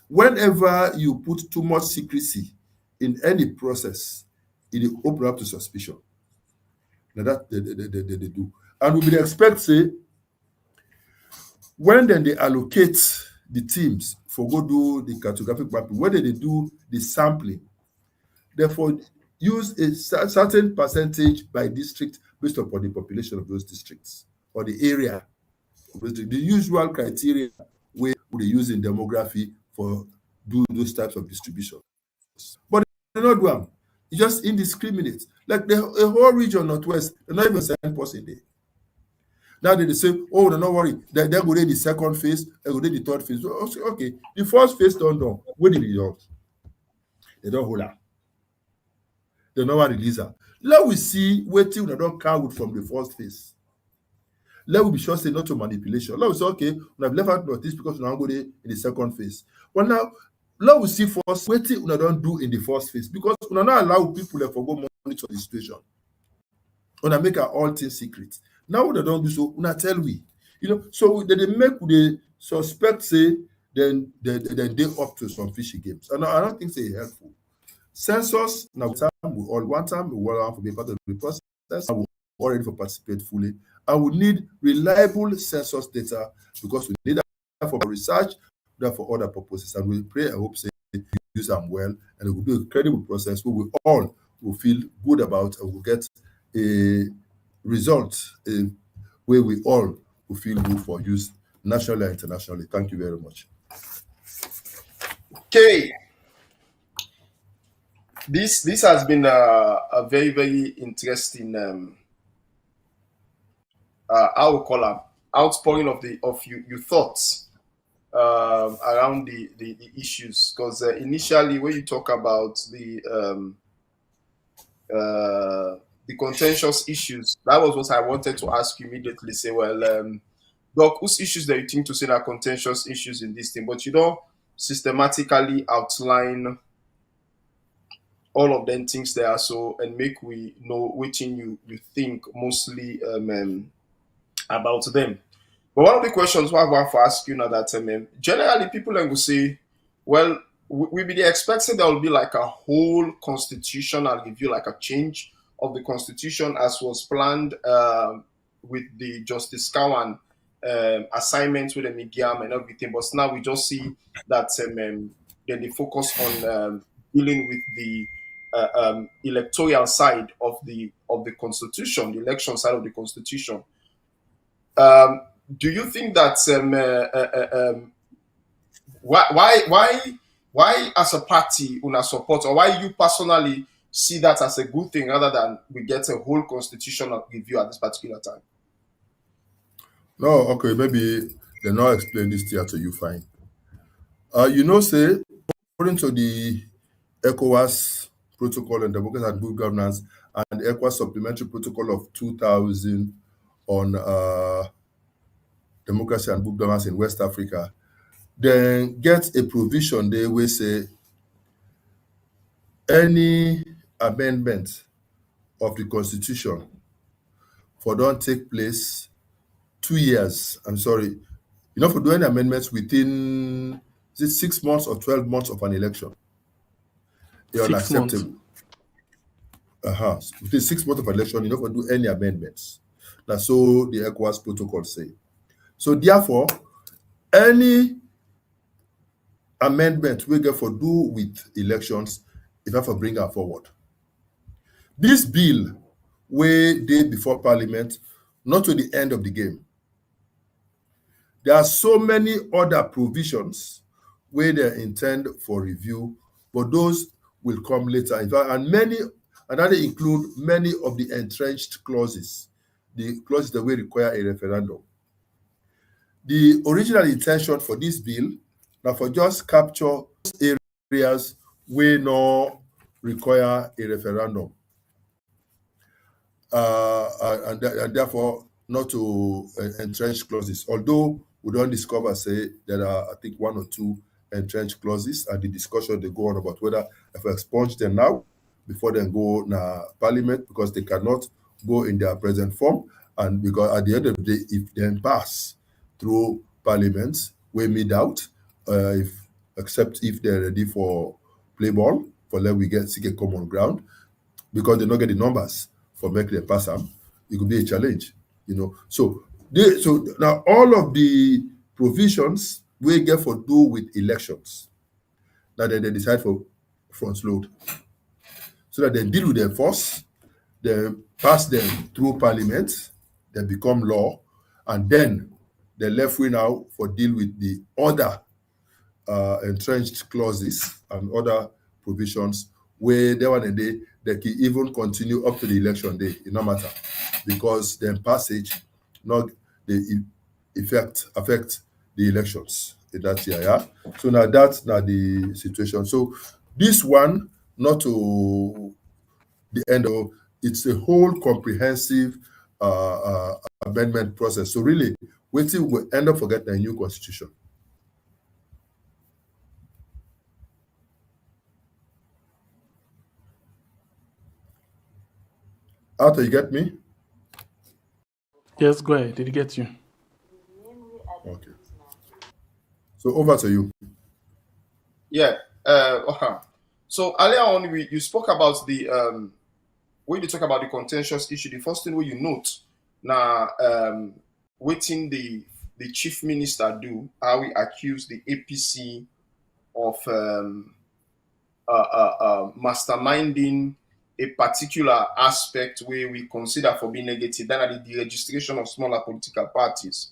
whenever you put too much secrecy in any process, it will open up to suspicion. Now that they do. And we will expect, say, when then they allocate the teams for go do the cartographic mapping, when they do the sampling, therefore use a certain percentage by district based upon the population of those districts or the area of those districts. The usual criteria where they use in demography for do those types of distribution. But they don't do them. It's just indiscriminate. Like the whole region northwest, they're not even sending person there. Now they say, oh, don't worry, they go to the second phase, they go to the third phase. Okay, the first phase don't know. What did they do? They don't hold her. They never release her. Let we see waiting we don't count from the first phase. Let we be sure say not to manipulation. Let we say, okay, we have left out notice because we now go there in the second phase. Well, now, let we see first waiting we don't do in the first phase because we not allow people to forgo monitor the situation. We make our all things secret. Now we don't do so, we tell we. So they make the suspect say then they up to some fishy games. And I don't think it's helpful. Census, now we all one time we want to be part of the process, and we already for participate fully. And we need reliable census data because we need that for research, that for other purposes. And we pray, I hope, say use them well, and it will be a credible process where we all will feel good about and will get a result in where we all will feel good for use nationally and internationally. Thank you very much. Okay, this has been a very very interesting how we call them outpouring of your thoughts around the issues, because initially when you talk about the contentious issues, that was what I wanted to ask you immediately. Say, well, Doc, whose issues that you think to say are contentious issues in this thing, but you don't systematically outline all of them things there, so and make we know which you think mostly about them. But one of the questions I want to ask you now that generally people then will say, well, we be expecting there will be like a whole constitutional review, like a change of the constitution as was planned with the Justice Cowan assignments with the Migiam and everything. But now we just see that then they focus on dealing with the electoral side of the constitution, the election side of the constitution. Um, do you think that why as a party una support, or why you personally see that as a good thing rather than we get a whole constitutional review at this particular time? No, okay, maybe they not explain this here to you fine. Say, according to the ECOWAS protocol on democracy and good governance and the ECOWAS supplementary protocol of 2000 on democracy and good governance in West Africa, then get a provision they will say any amendment of the constitution for don't take place 2 years. I'm sorry, for doing amendments within, is it 6 months or 12 months of an election? They're 6 months. unacceptable. Within 6 months of an election, you don't do any amendments. That's so the ECOWAS protocol say. So therefore, any amendment we get for do with elections, if I for bring her forward. This bill where they before Parliament, not to the end of the game. There are so many other provisions where they intend for review, but those will come later. In fact, and that include many of the entrenched clauses, the clauses that will require a referendum. The original intention for this bill now for just capture areas where no require a referendum, and therefore not to entrench clauses. Although we don't discover, say, there are, I think, 1 or 2 entrenched clauses, and the discussion they go on about whether if we expunge them now before they go na Parliament, because they cannot go in their present form, and because at the end of the day, if they pass through Parliament, we mid out, except if they're ready for play ball, for let we get seek a common ground, because they don't get the numbers for make them pass them, it could be a challenge, So now all of the provisions we get for do with elections, that they decide for front load, so that they deal with them first, they pass them through Parliament, they become law, and then they left we now for deal with the other entrenched clauses and other provisions where they want they can even continue up to the election day, it no matter, because then passage not the affect the elections in that year. Yeah? So now that's now the situation. So this one, not to the end of it's a whole comprehensive amendment process. So really, waiting will end up forgetting a new constitution. Arthur, you get me? Yes, go ahead. Did he get you? Okay. So over to you. Yeah. So earlier on, you spoke about the when you talk about the contentious issue. The first thing where you note now, waiting the chief minister do how we accuse the APC of masterminding a particular aspect where we consider for being negative, then are the deregistration of smaller political parties.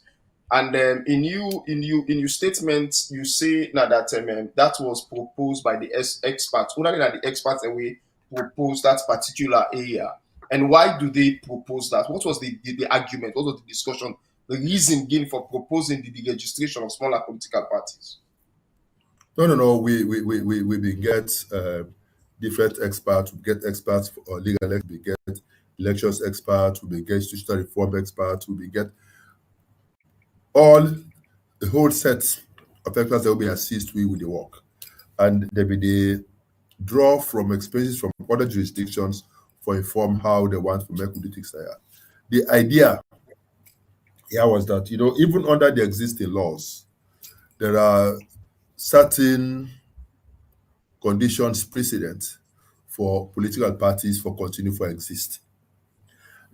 And in your statement, you say now that that was proposed by the experts. Only that the experts we proposed that particular area. And why do they propose that? What was the argument? What was the discussion? The reason given for proposing the deregistration of smaller political parties? No. We get different experts. We get experts for legal experts. We get elections experts. We get institutional reform experts. We get all the whole set of experts that will be assist with the work, and they draw from experiences from other jurisdictions for inform how they want to make politics there. The idea here was that even under the existing laws, there are certain conditions precedent for political parties for continue for exist.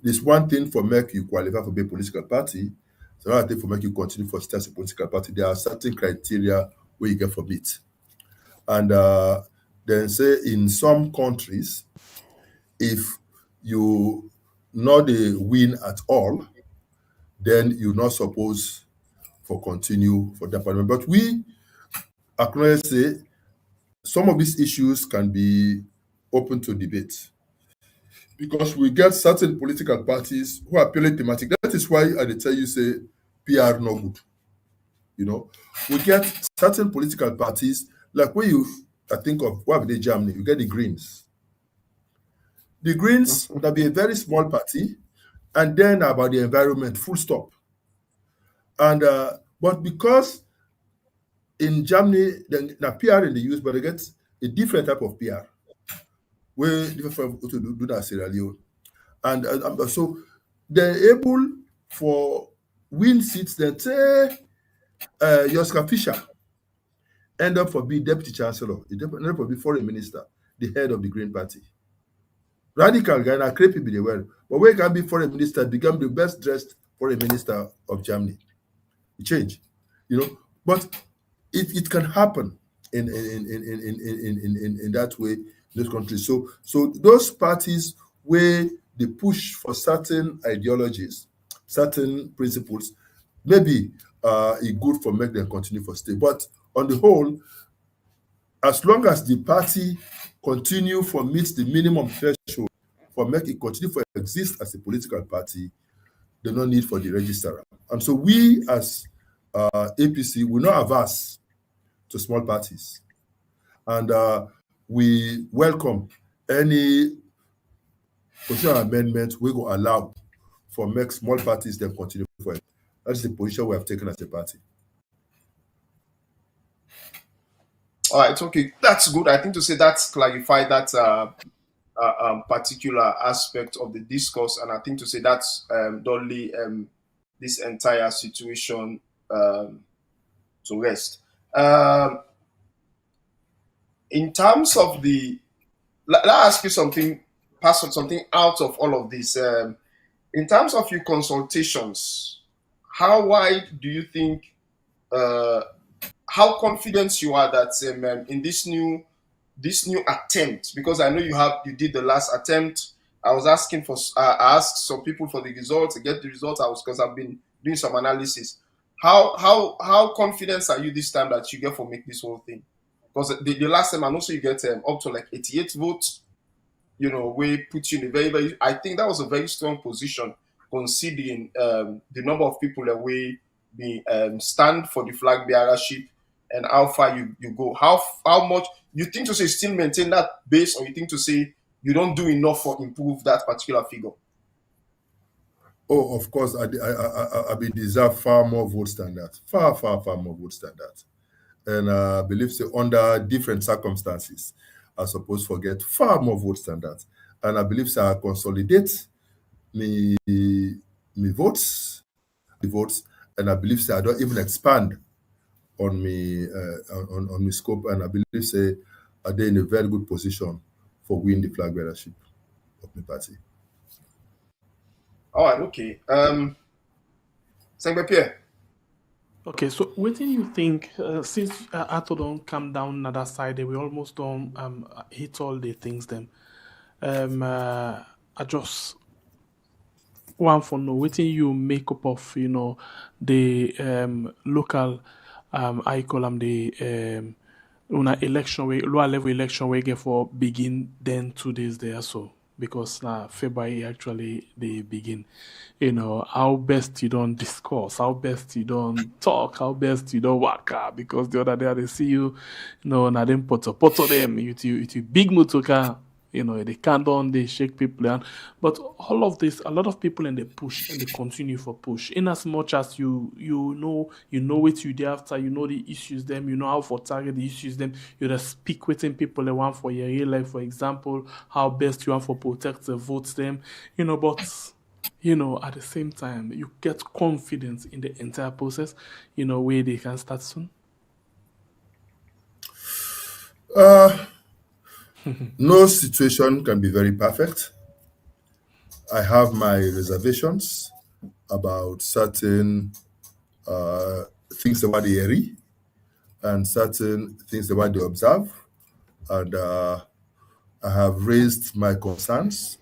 There's one thing for make you qualify for be a political party. It's another thing for make you continue for start a political party. There are certain criteria where you get for it. And then say in some countries, if you not a win at all, then you're not supposed for continue for that parliament. But we acknowledge say some of these issues can be open to debate because we get certain political parties who are purely thematic. That is why I tell you say PR no good. We get certain political parties like when I think of what they Germany, you get the Greens. The Greens that be a very small party, and then about the environment, full stop. And but because in Germany, the PR in the use, but they get a different type of PR, where different from to do that Sierra Leone, and so they're able for win seats. Then say Joschka Fischer end up for being deputy chancellor, he end up for being foreign minister, the head of the Green Party. Radical guy, now creepy be the word, but where can be foreign minister become the best dressed foreign minister of Germany? It change, but it can happen in that way in those countries. So those parties where they push for certain ideologies, certain principles, maybe it's good for make them continue for stay. But on the whole, as long as the party continue for meet the minimum threshold for make it continue for exist as a political party, there's no need for the registrar. And so we as APC, we're not averse to small parties. And we welcome any constitutional amendment we go allow for make small parties then continue for it. That's the position we have taken as a party. All right, okay, that's good. I think to say that's clarified that particular aspect of the discourse, and I think to say that's only this entire situation to rest. In terms of let me ask you something, pass on something out of all of this. In terms of your consultations, how wide do you think, how confident you are that in this new attempt, because I know you did the last attempt. I was asking for, I asked some people for the results. To get the results, because I've been doing some analysis. How confident are you this time that you get for make this whole thing? Because the last time, and also you get up to like 88 votes, we put you in a very, very, I think that was a very strong position considering the number of people that we stand for the flag bearership and how far you go. How much you think to say still maintain that base, or you think to say you don't do enough for improve that particular figure? Oh, of course, I deserve far more votes than that. Far more votes than that. And I believe so under different circumstances, I suppose forget far more votes than that. And I believe so I consolidate me votes, and I believe so I don't even expand on me on my scope, and I believe say are they in a very good position for winning the flag bearership of my party. All right, okay. Sengbe Pierre. Okay, so what do you think, since Ato don't come down another side, we almost don't hit all the things them. I just one for know wetin you make up of the local I call them the una election way lower level election we get for begin then 2 days there so because now February actually they begin. How best you don't discourse, how best you don't talk, how best you don't work out because the other day they see na them poto them you big motoka they can't on they shake people and but all of this a lot of people and they push and they continue for push in as much as you know what you do after you know the issues them you know how for target the issues them you just speak within people they want for your real life for example how best you want for protect the votes them but at the same time you get confidence in the entire process where they can start soon. No situation can be very perfect. I have my reservations about certain things about the area and certain things about the observe. And I have raised my concerns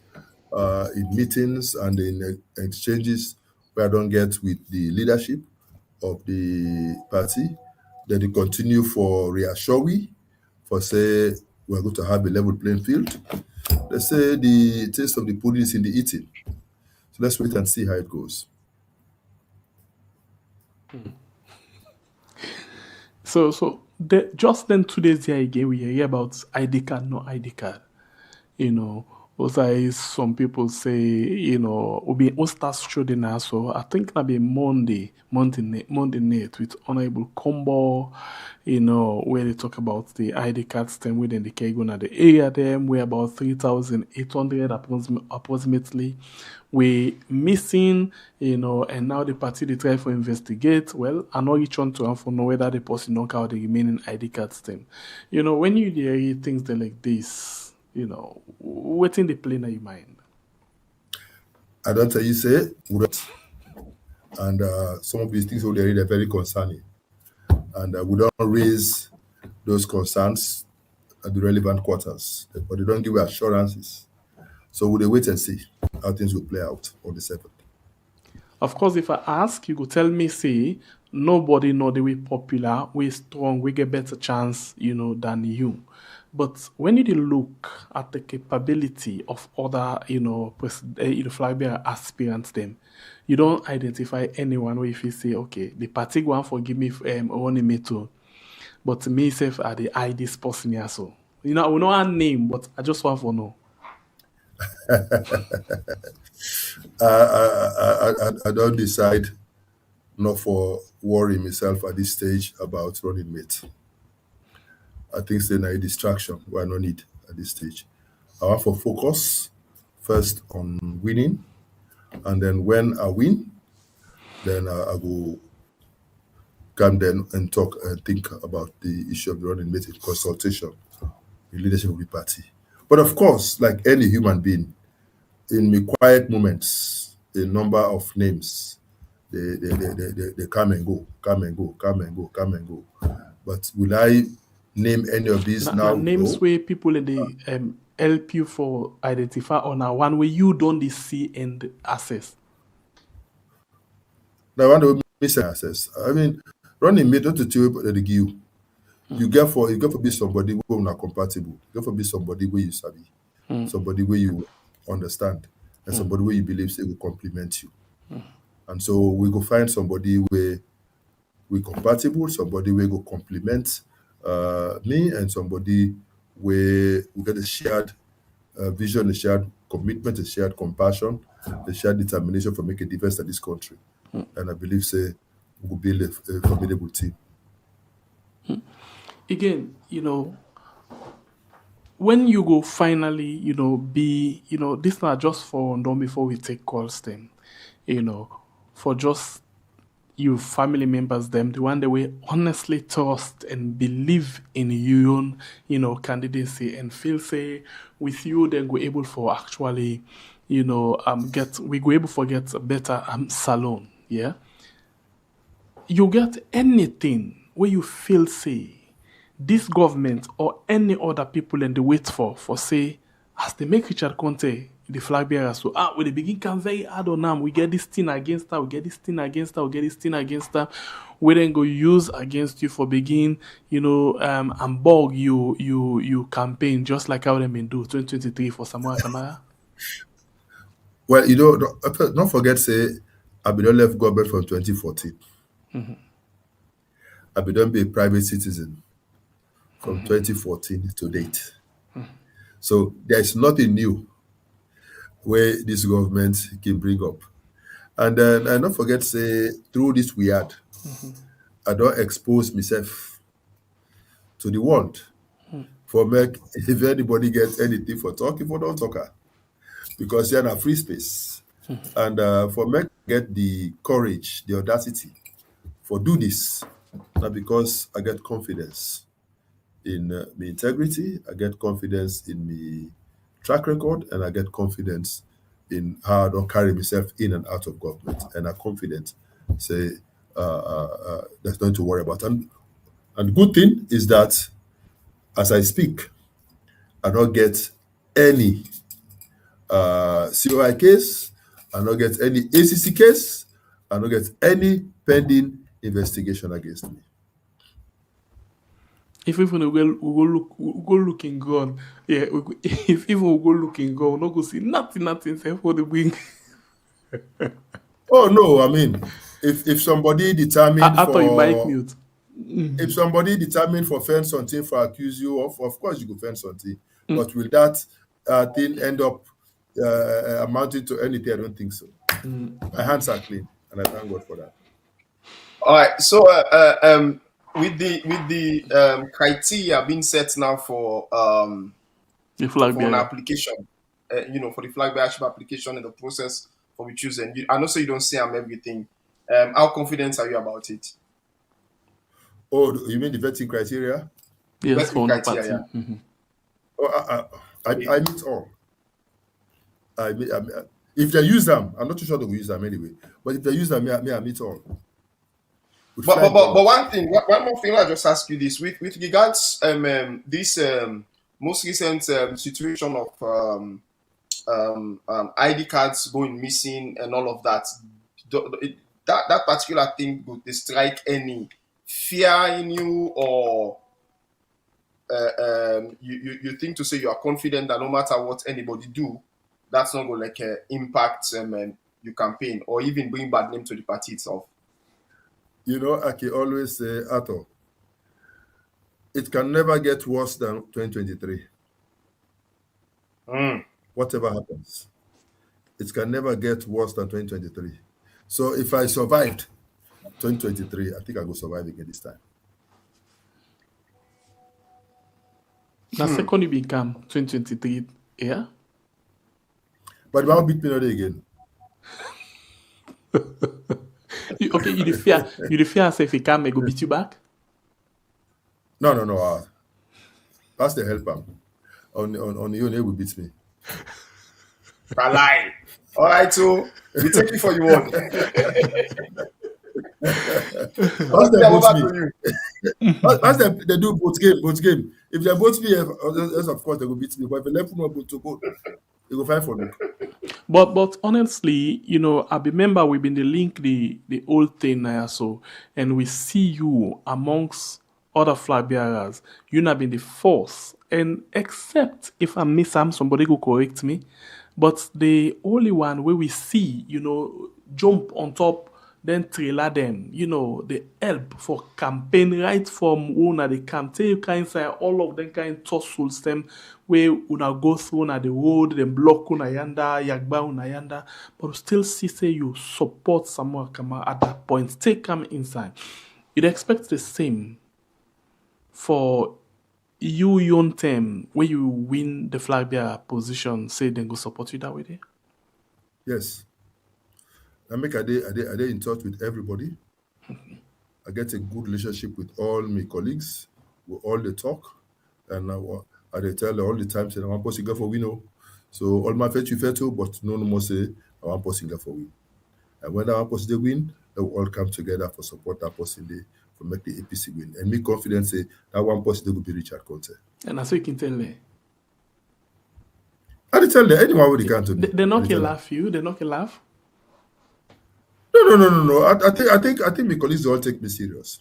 in meetings and in exchanges where I don't get with the leadership of the party. Then they continue for reassure we, for say we're going to have a level playing field. They say the taste of the pudding is in the eating. So let's wait and see how it goes. Just then 2 days there again we hear about ID card, no ID card. Also is some people say, we start showing now. So I think that'll be Monday night with Honorable Combo, where they talk about the ID cards them within the Kegon at the area them, where about 3,800 approximately we missing, and now the party they try to investigate. Well, I know each one to have for know whether the person knock out the remaining ID cards them. When you hear things that like this, what's in the plane of your mind? I don't tell you say, and some of these things already are very concerning. And we don't raise those concerns at the relevant quarters, but they don't give assurances. So we'll wait and see how things will play out on the 7th. Of course, if I ask, you could tell me, say, nobody know the way popular, we strong, we get better chance, than you. But when you look at the capability of other, flag bearer aspirants, them, you don't identify anyone where if you say, okay, the party one for give me running me too, but me self are the ID person here, so we know her name, but I just want to know. I don't decide not for worrying myself at this stage about running mate. I think it's a distraction where I no need at this stage. I want for focus first on winning, and then when I win, then I will come then and talk and think about the issue of the running mate in consultation with leadership of the party. But of course, like any human being, in my quiet moments, a number of names, they come and go, come and go, come and go, come and go. But will I name any of these now? Names no. where people in the help you for identify on a one way you don't see and access. Now, one way miss access. I mean, running mate not to tell you the give. You get for be somebody who are not compatible. You get for be somebody where you sabi, somebody where you understand, and somebody where you believe they will complement you. And so we go find somebody where we compatible, somebody where go complement me, and somebody where we get a shared vision, a shared commitment, a shared compassion, a shared determination for making a difference in this country. And I believe say we will build a formidable team. Again, when you go finally, be, this not just for done before we take calls them, for just you family members them, the one that we honestly trust and believe in your own, candidacy and feel say with you then go able for actually, we go able for get a better salon, yeah. You get anything where you feel say this government or any other people in the wait for say as they make Richard Conte the flag bearer, so when they begin come very hard on them, we get this thing against her, we get this thing against her, we get this thing against her, we then go use against you for begin, and bug you campaign just like how they been do 2023 for Samoa Kamara. Well, don't forget, say, I be don't left government from 2014. I be don't be a private citizen from 2014 to date. So there's nothing new where this government can bring up. And then I don't forget, say, through this weird, I don't expose myself to the world for make if anybody gets anything for talking for don't talker. Because you're in a free space. And for me get the courage, the audacity for do this, not because I get confidence in my integrity, I get confidence in my track record, and I get confidence in how I don't carry myself in and out of government. And I'm confident, say, there's nothing to worry about. And the good thing is that as I speak, I don't get any COI case, I don't get any ACC case, I don't get any pending investigation against me. If even we go look in God, if even we go look in God, we no go see nothing say for the wing. Oh no, I mean, if somebody determined I thought you might mute. if somebody determined for fend something for accuse you of course you could fend something. But will that thing end up amounting to anything? I don't think so. My hands are clean, and I thank God for that. All right. So with the criteria being set now for The flag for an bearer. application, for the flag bearership application and the process for we choosing. I know so you don't say everything. How confident are you about it? Oh, you mean the vetting criteria? Yes, Vetting for the criteria, party. yeah. Mhm. Oh, I meet all. If they use them, I'm not too sure they will use them anyway. But if they use them, I meet all. With But flying one more thing, I just ask you this with regards this most recent situation of ID cards going missing and all of that. That particular thing would they strike any fear in you, or you think to say you are confident that no matter what anybody do, that's not going to impact your campaign or even bring bad name to the party itself? I can always say, Ato, it can never get worse than 2023. Whatever happens, it can never get worse than 2023. So if I survived 2023, I think I will survive again this time. Now, second you become 2023, yeah? But if I beat me not again. You the fear say if he come, I go beat you back? No. That's the helper. On the own, he will beat me. A lie. All right, so we take it for you one. Once they vote me, once they do both game. If they vote me, yes, of course they will beat me. But if they let me vote to vote, they will fight for me. But honestly, I remember we've been the link the old thing now, so and we see you amongst other flag bearers. You not been the force, and except if I miss somebody will correct me. But the only one where we see, jump on top, then trailer them, the help for campaign right from una the campaign, you can say all of them kind tussles them where una go through una the road, then block una yanda, yagba una yanda, but we still see say you support Samoa Kama at that point. Take come inside. You'd expect the same for you own term where you win the flag bearer position, say then go support you that way there? Yes. I make a day in touch with everybody. I get a good relationship with all my colleagues. We all they talk. And I tell them all the time, say, I want to go for win. So all my faith you fair to, but no more say, I want to go for win. And when that one person they win, they will all come together for support that person they for make the APC win. And me confident say that one person they will be Richard Conte. And that's what you can tell me. I did tell them anyone with the can to me. They I not dey can tell them. laugh you. They not can laugh. No. I think my colleagues all take me serious.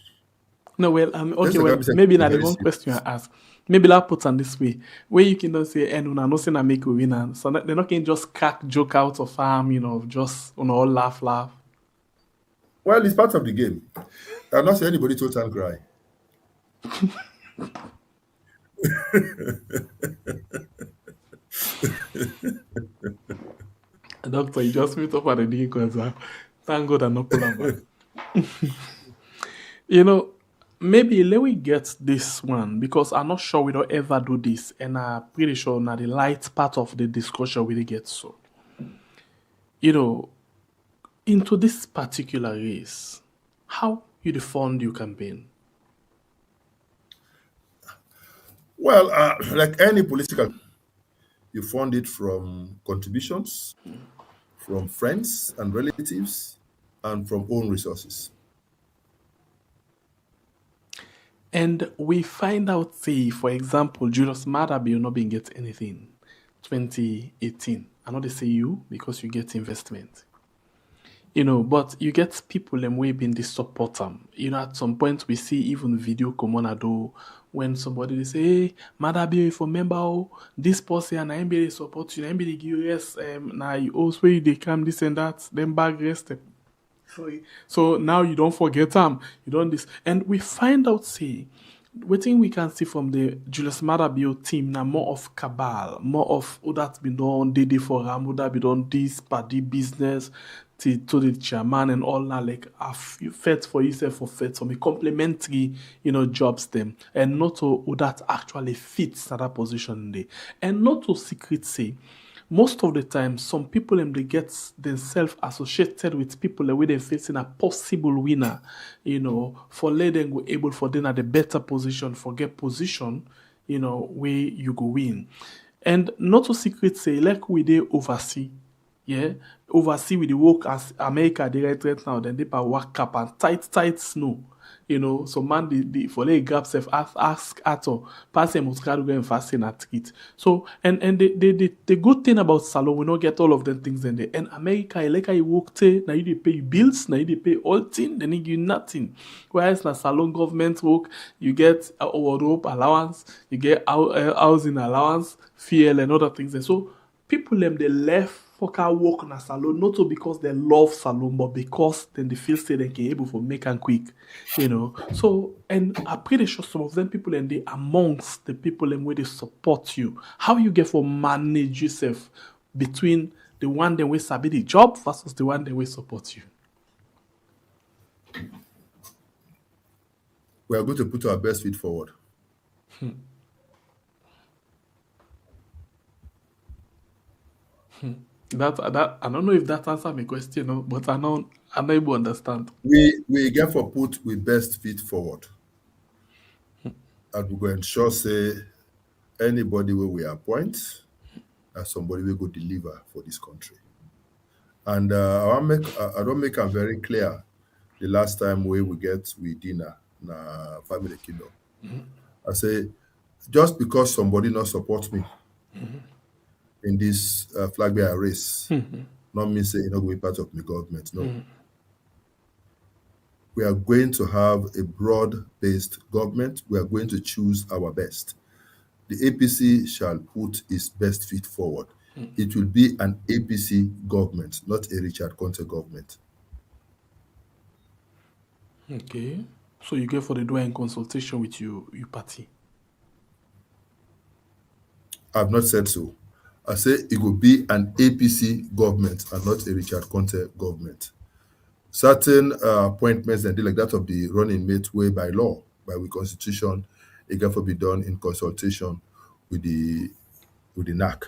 No, well, Just okay, like well, I'm saying, maybe not the very wrong serious. question I ask. Maybe that puts on this way, where you can just say, "And una no say na make we win," and so they're not can just crack joke out of farm, just all laugh. Well, it's part of the game. I'm not saying anybody total cry. Doctor, you just meet up at the day concern. Thank God I'm not pulling back. Maybe let me get this one because I'm not sure we don't ever do this, and I'm pretty sure now the light part of the discussion we get so. Into this particular race, how you defund your campaign? Well, like any political, you fund it from contributions, from friends and relatives, and from own resources. And we find out, say, for example, Julius Matter will not being get anything 2018. I know they say you because you get investment. But you get people them way being the support them. At some point we see even video come on do when somebody they say, hey, Madabi, if you remember this person and I be the support you, I be the give rest, now you also they come this and that, then bag rest. Sorry. So now you don't forget them. You don't this, and we find out say, what thing we can see from the Julius Matter team now more of cabal, more of that be done, DD for Ram, that be done this party business to the chairman and all that like you fet for yourself for fet some complementary jobs them and not to who that actually fits that position there and not to secret say most of the time some people they get themselves associated with people where they facing a possible winner for let them go able for them at the better position for get position where you go win and not to secret say like we they oversee. Yeah, oversee with the work as America they right now, then they pa work cap and tight snow. So man the for they grab self ask at all. Pass them must go and fast in at it. So and the good thing about Salon, we not get all of them things in there. And America, like I work there, now you they pay bills, now you they pay all thing, then you give nothing. Whereas na Salon government work, you get a wardrobe allowance, you get housing allowance, fuel and other things. And so people them they left for car work in a salon, not so because they love salon, but because then they feel say they can able for make and quick, So and I'm pretty sure some of them people and they amongst the people and where they support you. How you get for manage yourself between the one that will sabi the job versus the one that will support you. We are going to put our best feet forward. That I don't know if that answers my question, but I'm not able to understand. We get for put we best feet forward. And we go ensure say anybody where we appoint as somebody will go deliver for this country. And I don't make it very clear the last time we get with dinner na family kingdom. I say just because somebody not support me in this flag bearer race, not mean say you not going to be part of my government. No. We are going to have a broad-based government. We are going to choose our best. The APC shall put its best feet forward. It will be an APC government, not a Richard Conte government. Okay. So you get for the door in consultation with your party. I've not said so. I say it will be an APC government and not a Richard Conte government. Certain appointments and like that of the running mate way by law, by the constitution, it can be done in consultation with the NAC.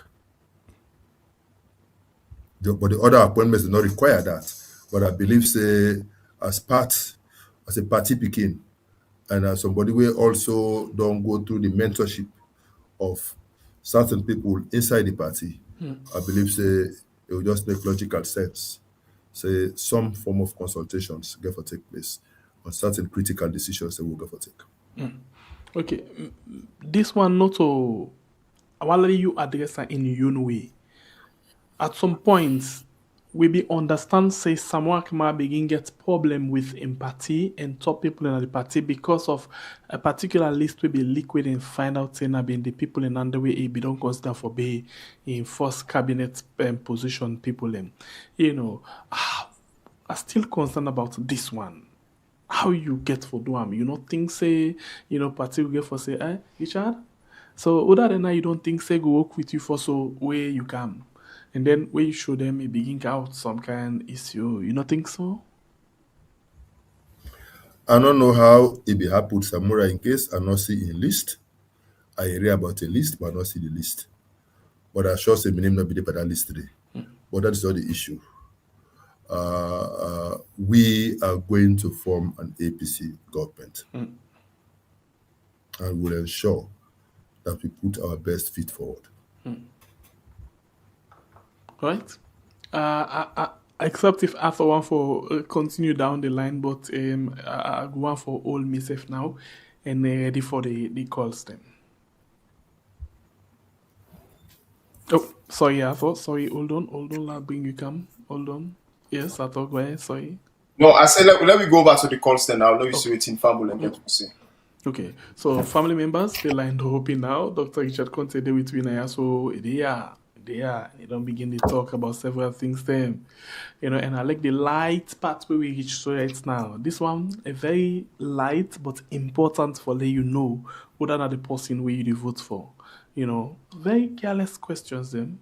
But the other appointments do not require that. But I believe say as a party picking, and as somebody will also don't go through the mentorship of certain people inside the party, I believe say it will just make logical sense. Say some form of consultations get for take place on certain critical decisions that will go for take. Okay, this one not to. I want to let you address that in your own way at some point, we be understand say someone might begin get problem with empathy and top people in the party because of a particular list will be liquid and find out saying been the people in under way be don't consider for be in first cabinet position people in. I still concerned about this one. How you get for do am? You not think say, party will get for say, Richard? So other than that, you don't think say go work with you for so where you come. And then when you show them, it begin out some kind issue. You not think so? I don't know how it be happen with Samura in case I not see a list. I hear about a list, but I not see the list. But I sure say my name not be there by that list today. But that is not the issue. We are going to form an APC government. And will ensure that we put our best feet forward. Right? Except if after one for continue down the line, but I go one for all myself now and ready for the calls then. Oh, sorry, Arthur. Sorry, hold on. I'll bring you come. Hold on. Yes, Arthur, go ahead. Sorry. No, I said let me go back to the calls then. I'll let you see it in Fable and get to see. Okay, so family members, the line open now. Dr. Richard Conte, they with me now. So they don't begin to talk about several things then. And I like the light part where we reach right now. This one, a very light but important for let you know whether or not the person where you vote for. Very careless questions them,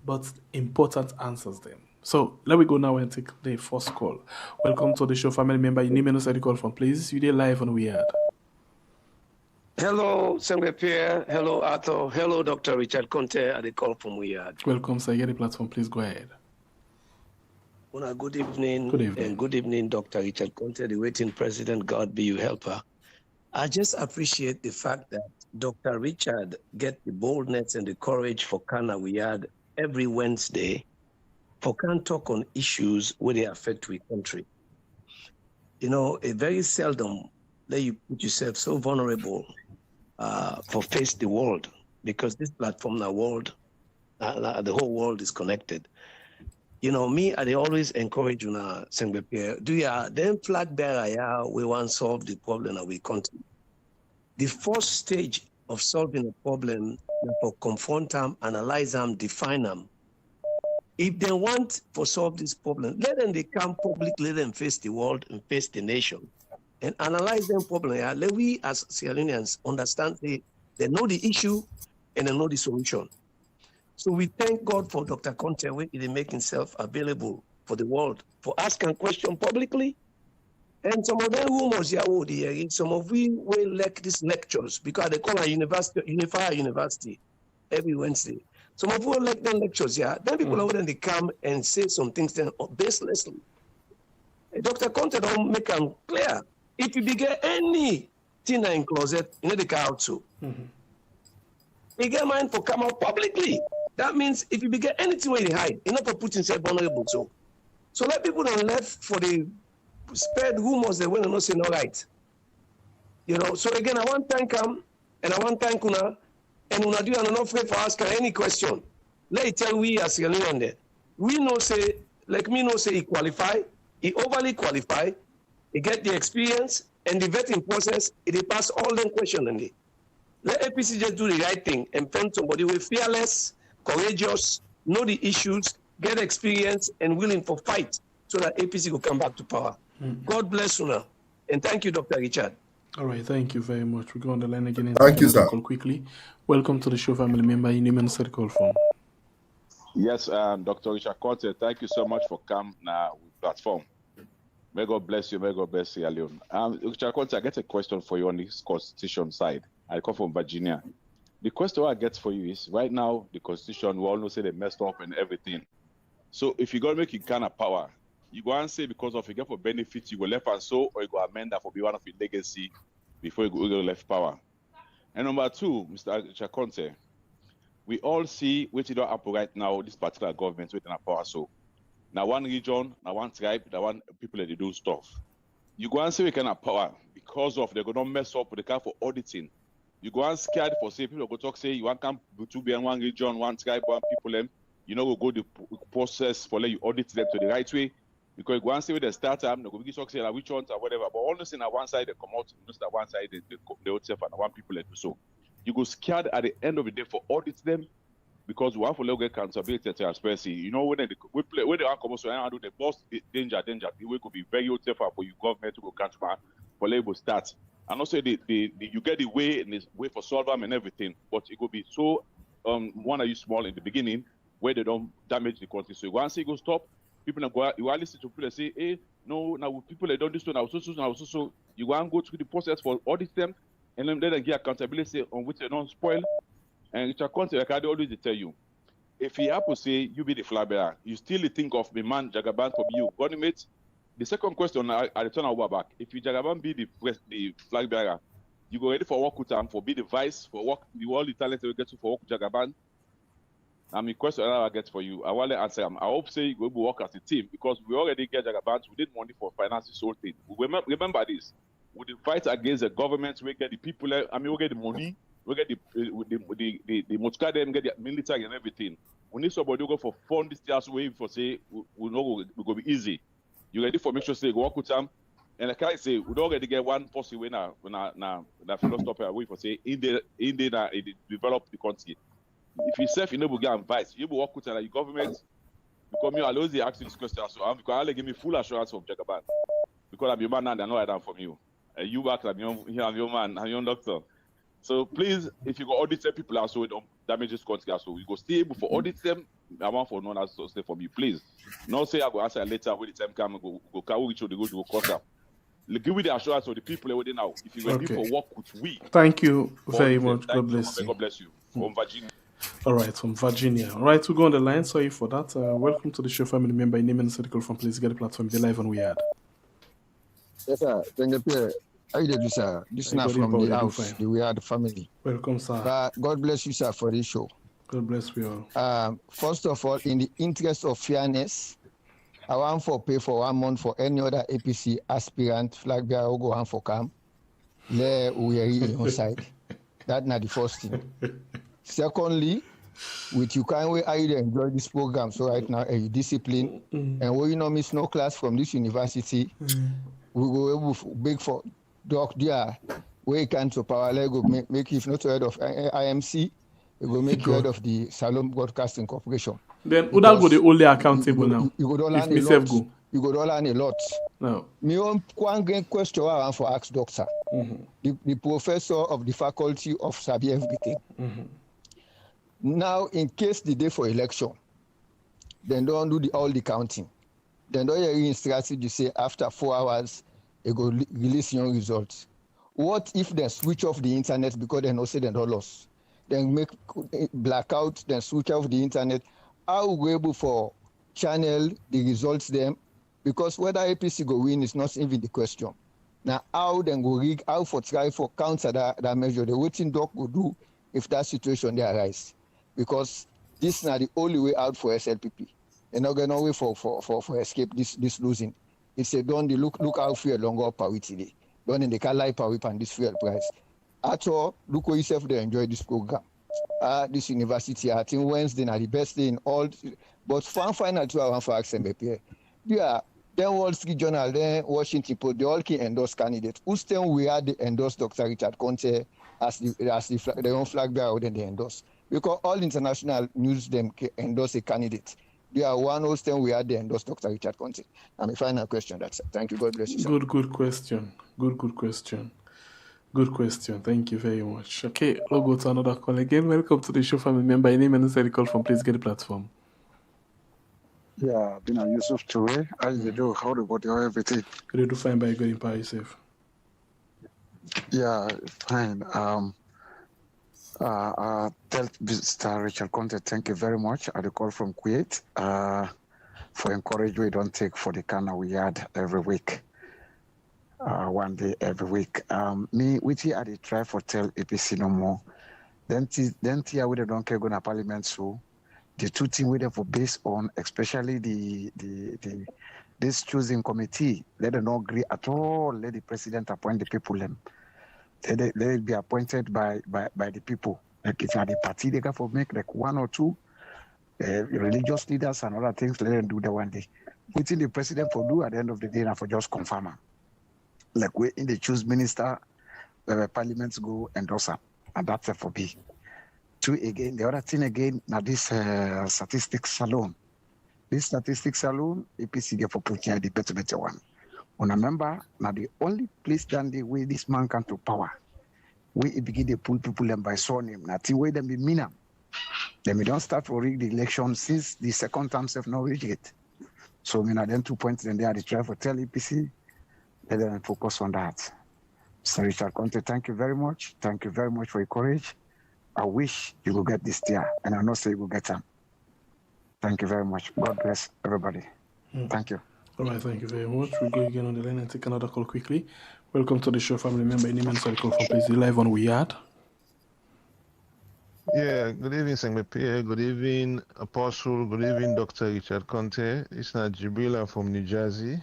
but important answers them. So let me go now and take the first call. Welcome to the show, family member. Your name and also the call from, please. You did live on Weird. Hello, Sengwe Pierre. Hello, Arthur. Hello, Dr. Richard Conte at the call from Weird. Welcome, sir. Get the platform, please go ahead. Well, good evening. Good evening. And good evening, Dr. Richard Conte, the waiting president. God be your helper. I just appreciate the fact that Dr. Richard get the boldness and the courage for Kana Weird every Wednesday for can talk on issues where they affect our country. It very seldom that you put yourself so vulnerable for face the world, because this platform, the whole world is connected. Me, I always encourage you now, Sengbe Pierre, then flag bearer, we want to solve the problem that we country. The first stage of solving a problem is for confront them, analyze them, define them. If they want to solve this problem, let them come publicly, let them face the world and face the nation. And analyze them properly. Let we as Sierra Leoneans understand they know the issue and they know the solution. So we thank God for Dr. Conte where he make himself available for the world for asking questions publicly. And some of them rumors some of we will like these lectures because they call a university every Wednesday. Some of you like them lectures, then people are they come and say some things then baselessly. Dr. Conte don't make them clear. If you get anything in closet, they come out too. You get mind for come out publicly. That means if you get anything where you hide, you're not for putting yourself vulnerable too. So let people don't left for the spread rumors they will not say no right. So again, I want to thank him and I want to thank Una and Una do not afraid for asking any question. Let it tell we as Sierra Leone there. We know say, like me know say he qualify, he overly qualify. He get the experience and the vetting process, it pass all them questions in it. Let APC just do the right thing and find somebody who is fearless, courageous, know the issues, get experience, and willing for fight so that APC will come back to power. God bless you now. And thank you, Dr. Richard. All right, thank you very much. We go on the line again and Thank you, sir. Call quickly. Welcome to the show, family member. Your name and the call phone. Yes, Dr. Richard Conte, thank you so much for coming now with platform. May God bless you. May God bless Sierra Leone. Richard Conte, I get a question for you on this constitution side. I come from Virginia. The question I get for you is, right now, the constitution, we all know say they messed up and everything. So if you got to make it kind of power, you go and say because of you get for benefit, you go left and so, or you go amend that for be one of your legacy before you go left power. And number two, Mr. Richard Conte, we all see what don't happen right now, this particular government within a power. So now one region, now one tribe, now one people that they do stuff. You go and say we can have power because of they're going to mess up with the car for auditing. You go and scared for say people go talk say you want come to be in one region, one tribe, one people them. we'll go the process for let you audit them to the right way. Because one say with the startup, no go begin talk say like which ones or whatever. But honestly, on one side they come out, just on one side they own self and one people like so. You go scared at the end of the day for audit them because we have to let get accountability and transparency. When they come out, so I do the most danger. The way could be very safer for you government to go country for label start. And also you get the way and the way for solve them and everything, but it could be so one are you small in the beginning where they don't damage the country. So once it go stop, people go you are listening to people that say, hey, no, now people that don't do so now so you want to go through the process for audit them and then get accountability on which they don't spoil. And it's a concept like I always tell you. If you have to say you be the flag bearer, you still think of the man Jagaban for you government. The second question I return our back. If you Jagaban be the flag bearer, you go ready for work with him for be the vice for work the all the talent will get to for work with Jagaban. The question I get for you, I want to answer. I hope say you go work as a team because we already get Jagaban. We need money for financing this whole thing. Remember this. We fight against the government. We get the people. We get the money. We get the Motka them, get the military and everything. We need somebody to go for fund this year's way for say we know we go be easy. You ready for make sure say go work with them. And like I say, we don't already get one policy when philosophy away for say in the develop the country. If you self enable get advice, you will work with the government because me always they ask you this question so because I give me full assurance from Jagaban. Because I'm your man and I know I done from you. You work like your man and your doctor. So please, if you go audit them people also we don't damage this country also. You go stay able for audit them. I want for none as to stay from you, please. Not say I go answer later when the time come go carry which they go to court up. Give me the assurance of the people already now. If you ready for work with we. Thank you very much. God bless you. God bless you. From Virginia. All right, from Virginia. All right, we go on the line. Sorry for that. Welcome to the show, family member. Name and circle from Please Get the Platform. Be live and we had. Yes, sir. Thank you. How you doing, sir? This is not from the house. The We Are the Family. Welcome, sir. God bless you, sir, for this show. God bless you all. First of all, in the interest of fairness, I want for pay for 1 month for any other APC aspirant, flag bearer who go on for camp. There we are on side. That's not the first thing. Secondly, with you kind way I enjoy this program. So right now, a discipline, and we miss no class from this university. We go able to beg for doc there where you can to power go make if not head of IMC, we will make you head of the Salon Broadcasting Corporation. Then who that go the only accountable now? You go learn a lot. You go learn a lot. No. Me one question I want for ask doctor. The professor of the faculty of Sabi everything. Now, in case the day for election, then don't do all the counting. Then don't hear strategy say after 4 hours, they go release your results. What if they switch off the internet because they know say they don't lost? Then make blackout, then switch off the internet. How we able for channel the results them? Because whether APC go win is not even the question. Now, how then go rig, how for try for counter that measure, the waiting doc will do if that situation they arise. Because this is not the only way out for SLPP. They're not going to wait for escape this losing. It's a don't look out for a longer power today. Don't in the can lie power and this fuel price. At all, look what yourself they enjoy this program. This university, I think Wednesday are the best day in all. But final 2 hours for XMBP. Yeah, then Wall Street Journal, then Washington Post, they all can endorse candidates. Who's then we had the endorse Dr. Richard Conte as their own flag bearer, then they endorse. Because all international news them endorse a candidate. They are one host then we had the endorse Dr. Richard Conte. And my final question, that's it. Thank you. God bless you, sir. Good question. Good question. Good question. Thank you very much. Okay, we'll go to another call again. Welcome to the show, family member. Name and circle from Please Get the Platform. Yeah, Bina Yusuf Toure. How you do? How about your everything? You do fine by going by yourself. Yeah, fine. Tell Mr. Richard Conte, thank you very much. I call from Kuwait for encouragement we don't take for the Kana we had every week. 1 day every week. Me, which I try for tell APC no more. Then here we don't care going to parliament so. The two things we for based on, especially this choosing committee, let them not agree at all. Let the president appoint the people. Let it be appointed by the people. Like if you are the party, they can for make like 1 or 2 religious leaders and other things, let them do that one day. Waiting the president for do at the end of the day and for just confirm am. Like we in the choose minister, parliaments go endorse am, and that's it for B. Two again, the other thing again, now this statistics alone. This statistics alone, APC get for putting the better one. On a member, now the only place that the way this man come to power, we begin to pull people them by surname. Now the way them be mean am. Then we don't start for rig the election since the second term have not reached it. So we then 2 points, then they are try for tell APC, let them focus on that. So Richard Conte, thank you very much. Thank you very much for your courage. I wish you will get this year, and I know say you will get them. Thank you very much. God bless everybody. Thank you. All right, thank you very much. We'll go again on the line and take another call quickly. Welcome to the show, family member. Name and call from please live on Weird. Yeah, good evening, Sengme. Good evening, Apostle. Good evening, Dr. Richard Conte. It's Najibila from New Jersey.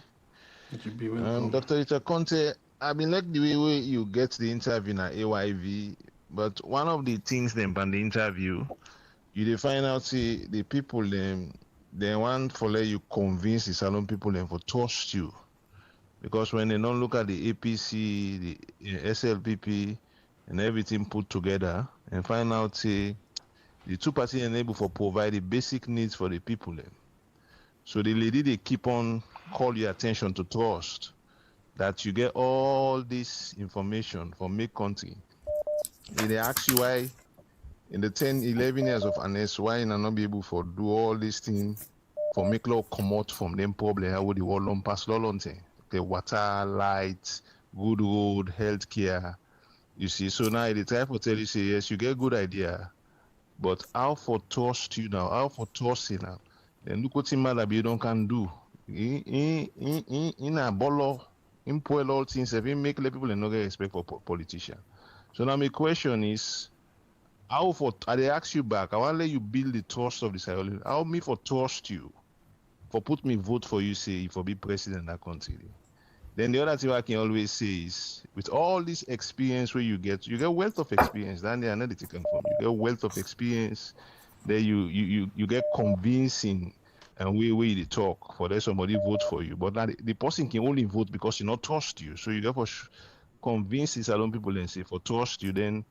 Dr. Richard Conte, I've been like the way you get the interview at AYV, but one of the things them on the interview, you find out see the people they want for let you convince the salon people them for trust you, because when they don't look at the APC, the SLPP, and everything put together, and find out say the two parties enable for provide the basic needs for the people then. So the lady they keep on call your attention to trust that you get all this information from make country. And they ask you why in the 10-11 years of Anes, why you not be able to do all these things for make law come out from them problem how would the world long pass law long thing. The water, light, good road, healthcare. You see, so now the type of tell you say yes, you get a good idea, but how for trust you now? How for trust you now? Then look what that you don't can do. In a bolo, in poor all things, if you make people and not get respect for politicians. So now my question is, how for they ask you back? I want to let you build the trust of the Sierra Leone. How me for trust you, for put me vote for you, say for be president in that country. Then the other thing I can always say is, with all this experience where you get wealth of experience. Then they are not taken from you. You get wealth of experience. Then you get convincing, and we they talk for that somebody vote for you. But now the person can only vote because he not trust you. So you therefore convince these salon people and say for trust you. Then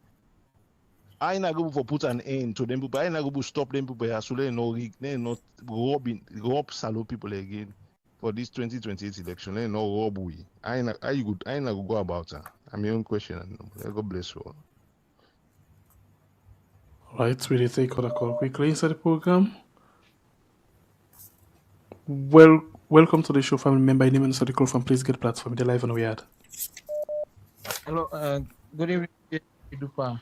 I not go for put an end to them people. I not go stop them people. So they not rob salon people again. For this 2028 election, no rob we. I not go about that. I'm your own question. God bless you all. Right, we take other call quickly inside the program. Welcome to the show, family member. Name and call from please get platform. The live on Weird. Hello, good evening, Dupa.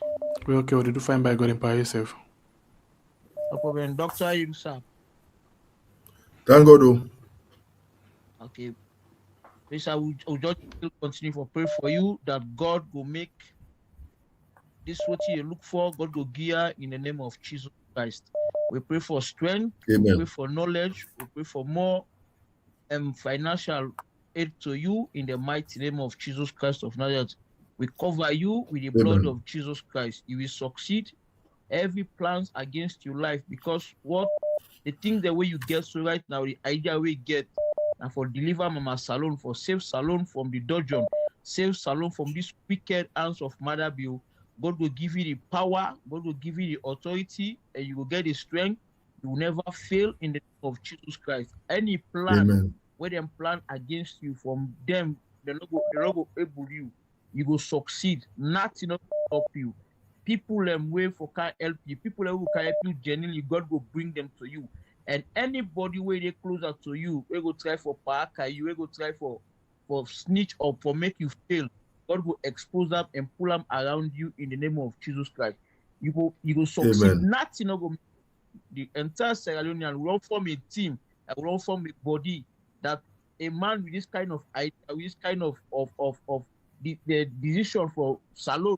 We're okay. We do fine by God by yourself. No problem, Doctor. You sir. Thank God. Okay. Please, I will just continue for pray for you that God will make this what you look for. God will gear in the name of Jesus Christ. We pray for strength. Amen. We pray for knowledge. We pray for more financial aid to you in the mighty name of Jesus Christ of Nazareth. We cover you with the blood of Jesus Christ. You will succeed. Every plans against your life, because what the thing the way you get so right now, the idea we get. And for deliver Mama Salon, for save Salon from the dungeon, save Salon from this wicked hands of Mother Bill. God will give you the power, God will give you the authority, and you will get the strength. You will never fail in the name of Jesus Christ. Any plan, where them plan against you from them, the logo able you will succeed. Nothing will stop you. People way for can help you. People who can help you genuinely, God will bring them to you. And anybody where they closer to you, we go try for parka you, we go try for snitch or for make you fail. God will expose them and pull them around you in the name of Jesus Christ. You go succeed. Nothing go the entire Sierra Leonean will form a team, will form a body that a man with this kind of idea, with this kind of the decision for Salon.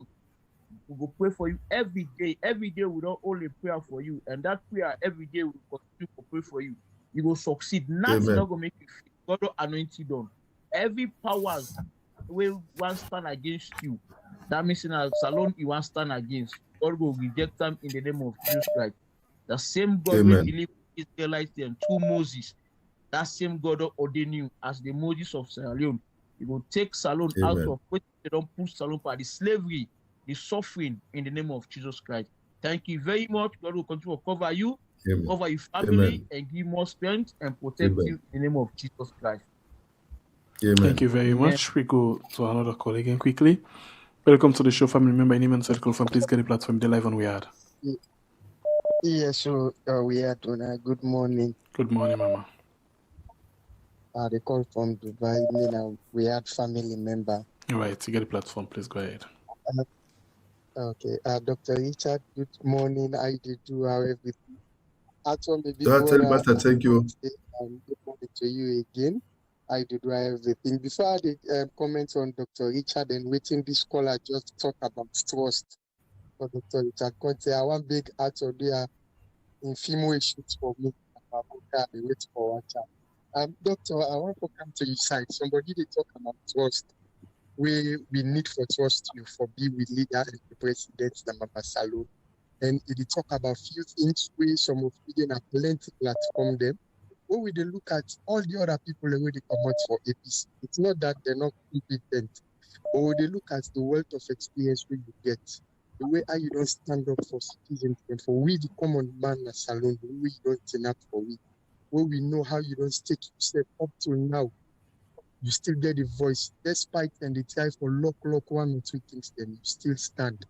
We will pray for you every day. Every day we don't only prayer for you, and that prayer every day we continue to pray for you. You will succeed. Nothing not gonna make you feel. God will anoint you down. Every powers will want stand against you. That means in a Salon you want stand against. God will reject them in the name of Jesus Christ. The same God will deliver Israelites them through Moses. That same God will ordain you as the Moses of Sierra Leone. He will take Salon out of what they don't put Salon by the slavery, the suffering in the name of Jesus Christ. Thank you very much. God will continue to cover you, cover your family, and give more strength and protect you in the name of Jesus Christ. Thank you very much. We go to another call again quickly. Welcome to the show, family member. Name and circle from please get the platform. The live on We Had. Yes, so we had on good morning. Good morning, Mama. They call from Dubai. We had family member. All right, you get the platform. Please go ahead. Okay, Dr. Richard. Good morning. I did do everything. Actually, thank you. Good morning to you again. I did everything. Before I did comment on Dr. Richard and waiting this caller just talk about trust for Dr. Richard Conte. I want big out of there in female issues for me. I wait for one time. Doctor, I want to come to your side. Somebody they talk about trust. We need for trust you for be with leader and the president, the Mama Salon. And it talk about few things where some of them have plenty platform them. When we look at all the other people who they come out for APC, it's not that they're not competent, but when they look at the wealth of experience we get, the way how you don't stand up for citizens and for we the common man in Salon, the way you don't turn up for we, where we know how you don't stick yourself up till now, you still get a voice, despite and they try for lock one or two things, then you still stand.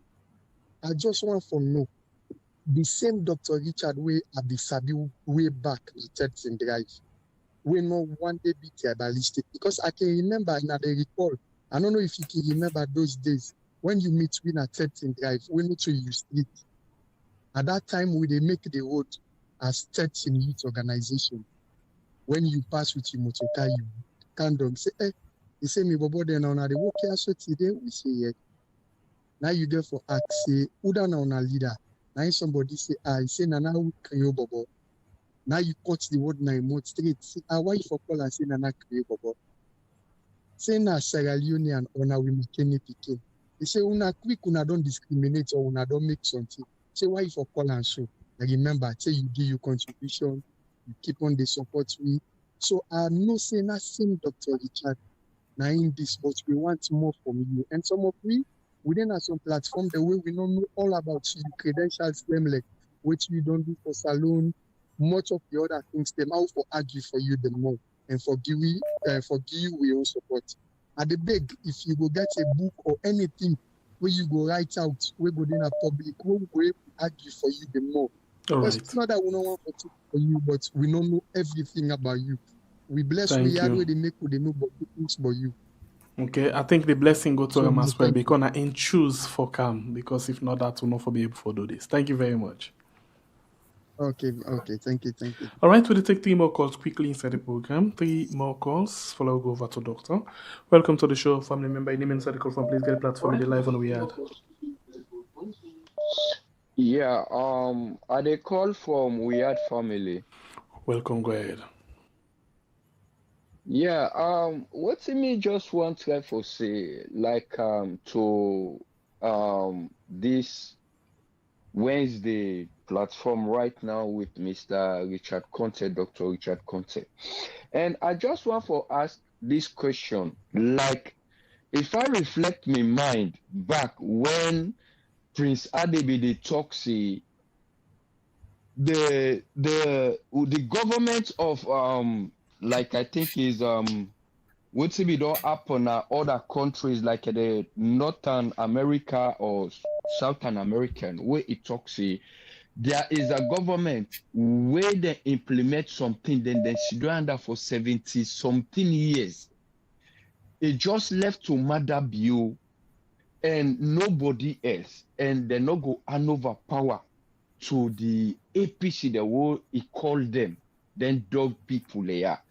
I just want to know. The same Dr. Richard way at the Sabi way back the church in drive. We no one day be tribalistic because I can remember and I recall. I don't know if you can remember those days when you meet with a church in drive. We need to use street. At that time, we they make the road as church in youth organization. When you pass with your motorcar, you can't say, hey, you say me bobo then on the work here so today we say yeah. Now you get for ask say who down on a leader. Now somebody say, I say, Nana, who create bobo. Now you cut the word now more straight. Say, why for call and say, Nana, create bobo. Say, na Sierra Leone and Ona we McKinney Pikin. They say, Una quick, Una don't discriminate or Una don't make something. Say, why for call and show? I remember, say, you give your contribution, you keep on the support me. So, I no say, na same Dr. Richard. Now in this, but we want more from you. And some of we, within some platform, the way we don't know all about you, credentials, them like which we don't do for Salon, much of the other things, them how for argue for you the more and forgive you we own support. At the beg, if you go get a book or anything where you go write out, we go in a public, we go argue for you the more. Because it's not that we don't want to talk for you, but we don't know everything about you. We bless we are where they make what they know but things about you. Okay, I think the blessing go to them as well because I ain't choose for Cam because if not that will not be able to do this. Thank you very much. Okay, thank you. All right, we'll take 3 more calls quickly inside the program. 3 more calls. Follow go over to Doctor. Welcome to the show, family member. Name inside the call from please get a platform in the live on We Had. Yeah, I they call from We Had family. Welcome, go ahead. Yeah, what me just want to say, like to this Wednesday platform right now with Mr. Richard Conte, Dr. Richard Conte. And I just want to ask this question, like if I reflect my mind back when Prince Adebide talks, the government of like I think is what's it don't happen in other countries like the Northern America or Southern American where it talks there is a government where they implement something then they should do under for 70 something years. It just left to Mother Bio and nobody else, and they not go hand over power to the APC the way he called them, then dog people they are.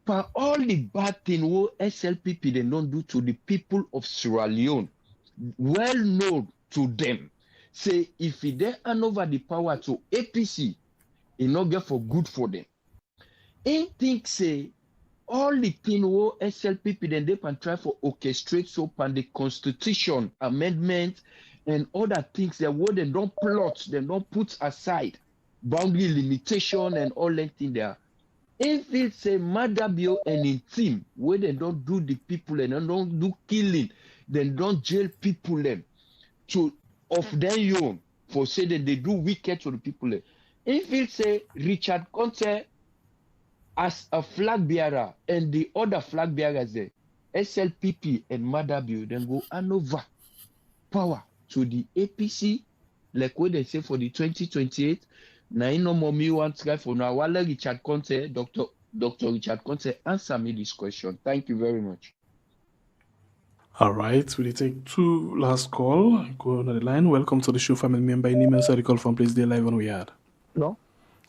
But all the bad thing what SLPP they don't do to the people of Sierra Leone, well known to them. Say if they hand over the power to APC, it not get for good for them. Ain't think say all the thing what SLPP then they can try for orchestrate so and the constitution amendment and other things that what they don't plot, they don't put aside. boundary limitation and all that thing there. If it's a Madabio and in team where they don't do the people and they don't do killing, then don't jail people them to of their own for say that they do wicked to the people. If it's a Richard Conte as a flag bearer and the other flag bearers there, SLPP and Madabio, then go hand over power to the APC, like what they say for the 2028. Now, no more me want to try for now. While Richard Conte, Dr. Richard Conte, answer me this question. Thank you very much. All right, we'll take two last call. Go on the line. Welcome to the show, family member. Any answer the call from place they live on we had. No?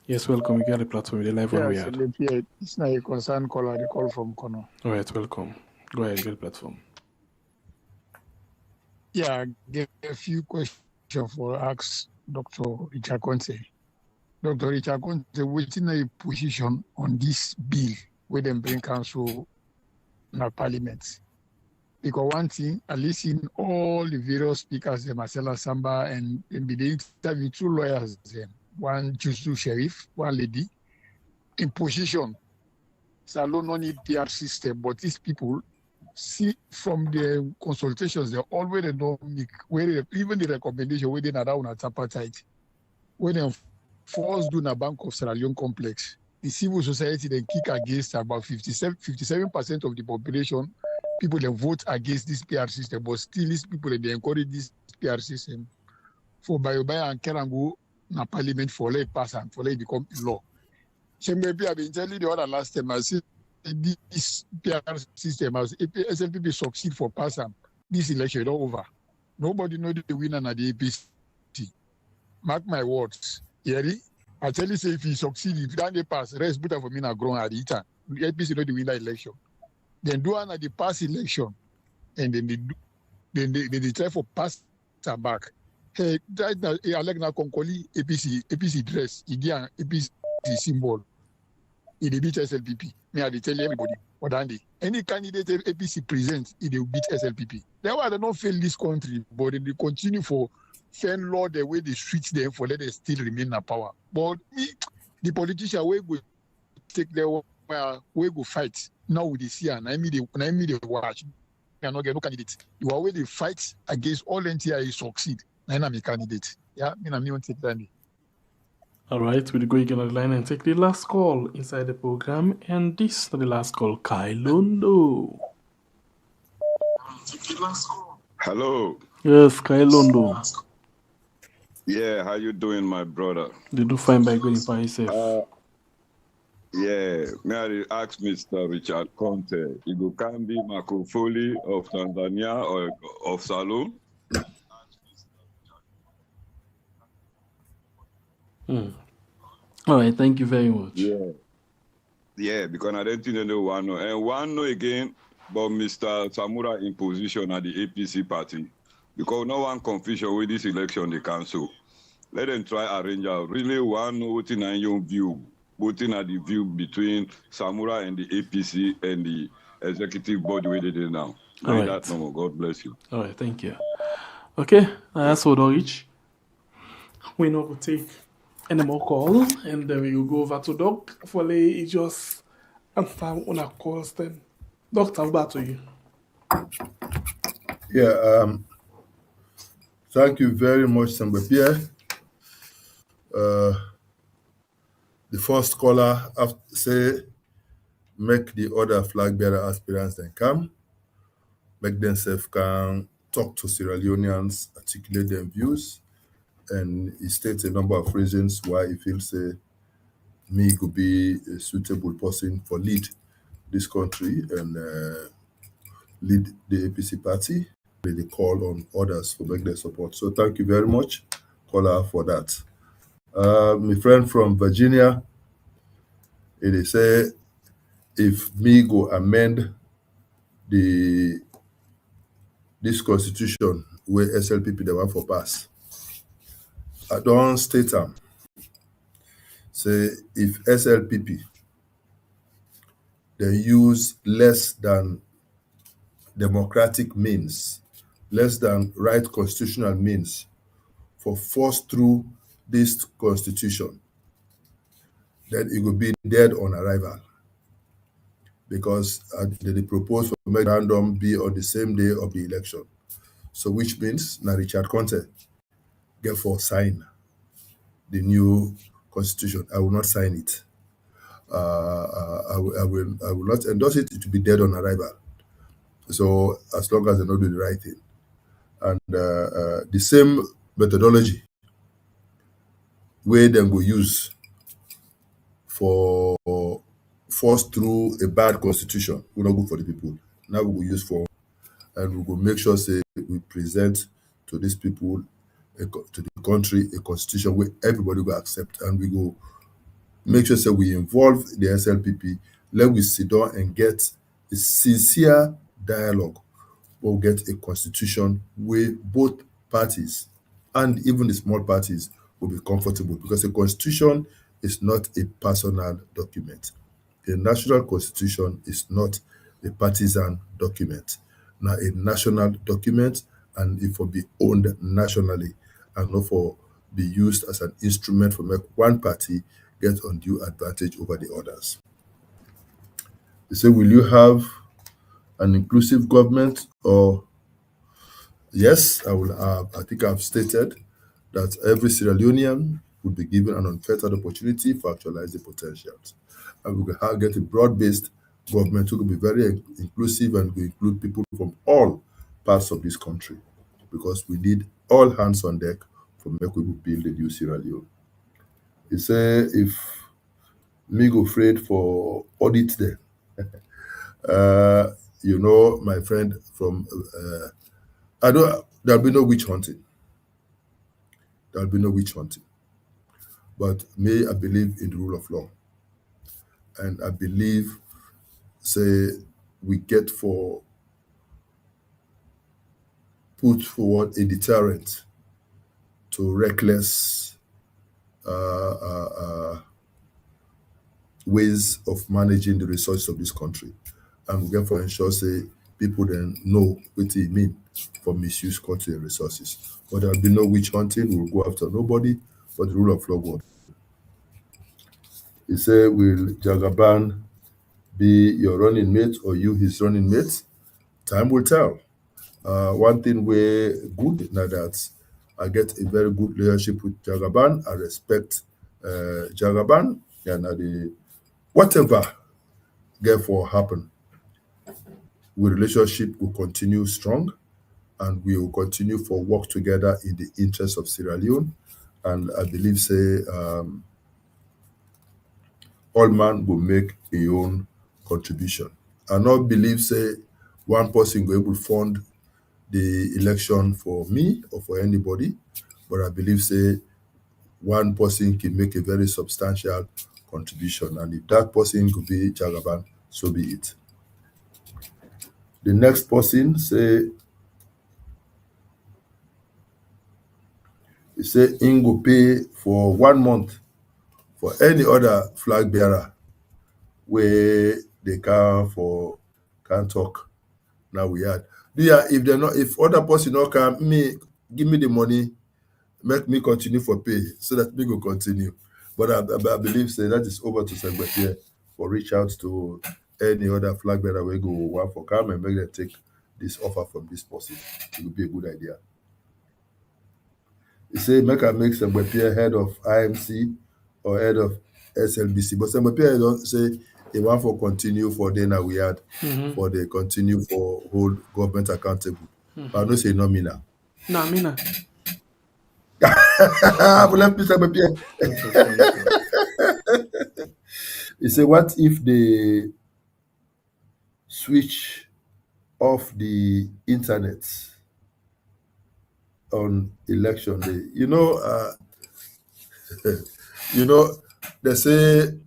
Yes, welcome. We got the platform. They live on we had. Yeah, it's not a concern caller. The call from Kono. All right, welcome. Go ahead, get the platform. Yeah, get a few questions for ask Dr. Richard Conte. Dr. Richard Conte, waiting a position on this bill where they bring council in parliament. Because one thing, I listen all the various speakers, the Marcella Samba, and the interview two lawyers, one Jusu Sheriff, one lady, in position. So I don't need PR system, but these people see from the consultations, they already don't make, even the recommendation, where they are down at appetite, when they force do a Bank of Sierra Leone complex, the civil society then kick against about 57% of the population. People then vote against this PR system, but still these people they encourage this PR system for Bayobaya and Kerango na parliament for let pass and for let become law. So maybe I've been telling the other last time, I said this PR system as SLPP succeed for pass and this election over. Nobody know the winner at the APC. Mark my words. Yeri, I tell you, say if he succeed, if they pass, rest better for me na grown at the time. The APC know the winner election. Then do an at the past election, and then they try for pass and back. Hey, that I like na Konkoli APC dress, Idian APC symbol. It beat SLPP. Me I tell everybody, what Andy. Any candidate APC presents, it will beat SLPP. That's why they don't fail this country, but they continue for fair law the way they switch them for let them still remain in power. But the politician we go take their we go fight. Now with the CR, and I mean the watch. You are not get no candidate. You are where they fight against all NTI succeed. I'm a candidate. Yeah, me want to take that. All right, we'll go again on the line and take the last call inside the program. And this is the last call, Kailondo. Hello. Yes, Kailondo. Yeah, how you doing, my brother? They do fine by going by yourself. Yeah, may I ask Mr. Richard Conte, you can be Makufuli of Tanzania or of Salone? All right, thank you very much. Yeah, because I don't think they know one. And one know again, but Mr. Samura in position at the APC party. Because no one confusion with this election, the council. Let them try arrange out. Really one know what in your view. Voting at the view between Samura and the APC and the executive board where they did now. All right. That no more. God bless you. All right, thank you. Okay, that's what I reach. We're not going to take any more call, and then we will go over to Doc for just answer on our calls then. Doctor, back to you. Yeah, thank you very much, Sangbe Pierre. The first caller say make the other flag bearer aspirants then come, make themselves can talk to Sierra Leoneans, articulate their views, and he states a number of reasons why he feels me could be a suitable person for lead this country and lead the APC party. They call on others to make their support. So thank you very much, caller, for that. My friend from Virginia, they say if me go amend this constitution where SLPP they want for pass, I don't state them. Say if SLPP they use less than democratic means, less than right constitutional means for force through this constitution, then it will be dead on arrival. Because they propose for referendum be on the same day of the election. So which means now Richard Conte get for sign the new constitution. I will not sign it. I will not endorse it. It will be dead on arrival. So as long as they don't do the right thing. And the same methodology where they will use for force through a bad constitution will not good for the people. Now we will use for, and we will make sure say we present to these people, to the country, a constitution where everybody will accept, and we go make sure say we involve the SLPP. Let we sit down and get a sincere dialogue. We'll get a constitution where both parties and even the small parties will be comfortable, because a constitution is not a personal document. A national constitution is not a partisan document. Now, a national document, and it will be owned nationally and not for be used as an instrument for make one party get undue advantage over the others. They say, will you have an inclusive government? Or yes, I will have. I think I've stated that every Sierra Leonean would be given an unfettered opportunity for actualizing potentials. And we will get a broad-based government who will be very inclusive and will include people from all parts of this country, because we need all hands on deck for make we build a new Sierra Leone. He say if me go afraid for audit there, you know, my friend from there'll be no witch hunting. There'll be no witch hunting. But me, I believe in the rule of law. And I believe, say, we get for put forward a deterrent to reckless ways of managing the resources of this country. And we get for ensure, say, people then know what it mean for misuse country and resources. But there'll be no witch hunting. We'll go after nobody, but the rule of law will. He said, will Jagaban be your running mate or you his running mate? Time will tell. One thing we're good now that I get a very good relationship with Jagaban. I respect Jagaban, and whatever therefore happen, our relationship will continue strong, and we will continue for work together in the interest of Sierra Leone. And I believe, say, all man will make a own contribution. I not believe, say, one person will able to fund the election for me or for anybody, but I believe, say, one person can make a very substantial contribution, and if that person could be Jagaban, so be it. The next person say, he say he go pay for 1 month for any other flag bearer where they can't talk. Now we had. If they're not, if other person not come, give me the money, make me continue for pay so that we go continue. But I believe, say, that is over to Secretary for reach out to any other flag bearer we go one for come and make them take this offer from this person. It would be a good idea. He say make Secretary head of IMC or head of SLBC. But Secretary don't say they want for continue for then we had for the continue for hold government accountable. But I don't say no me now. No, me now. He say, what if they switch off the internet on election day? You know, they say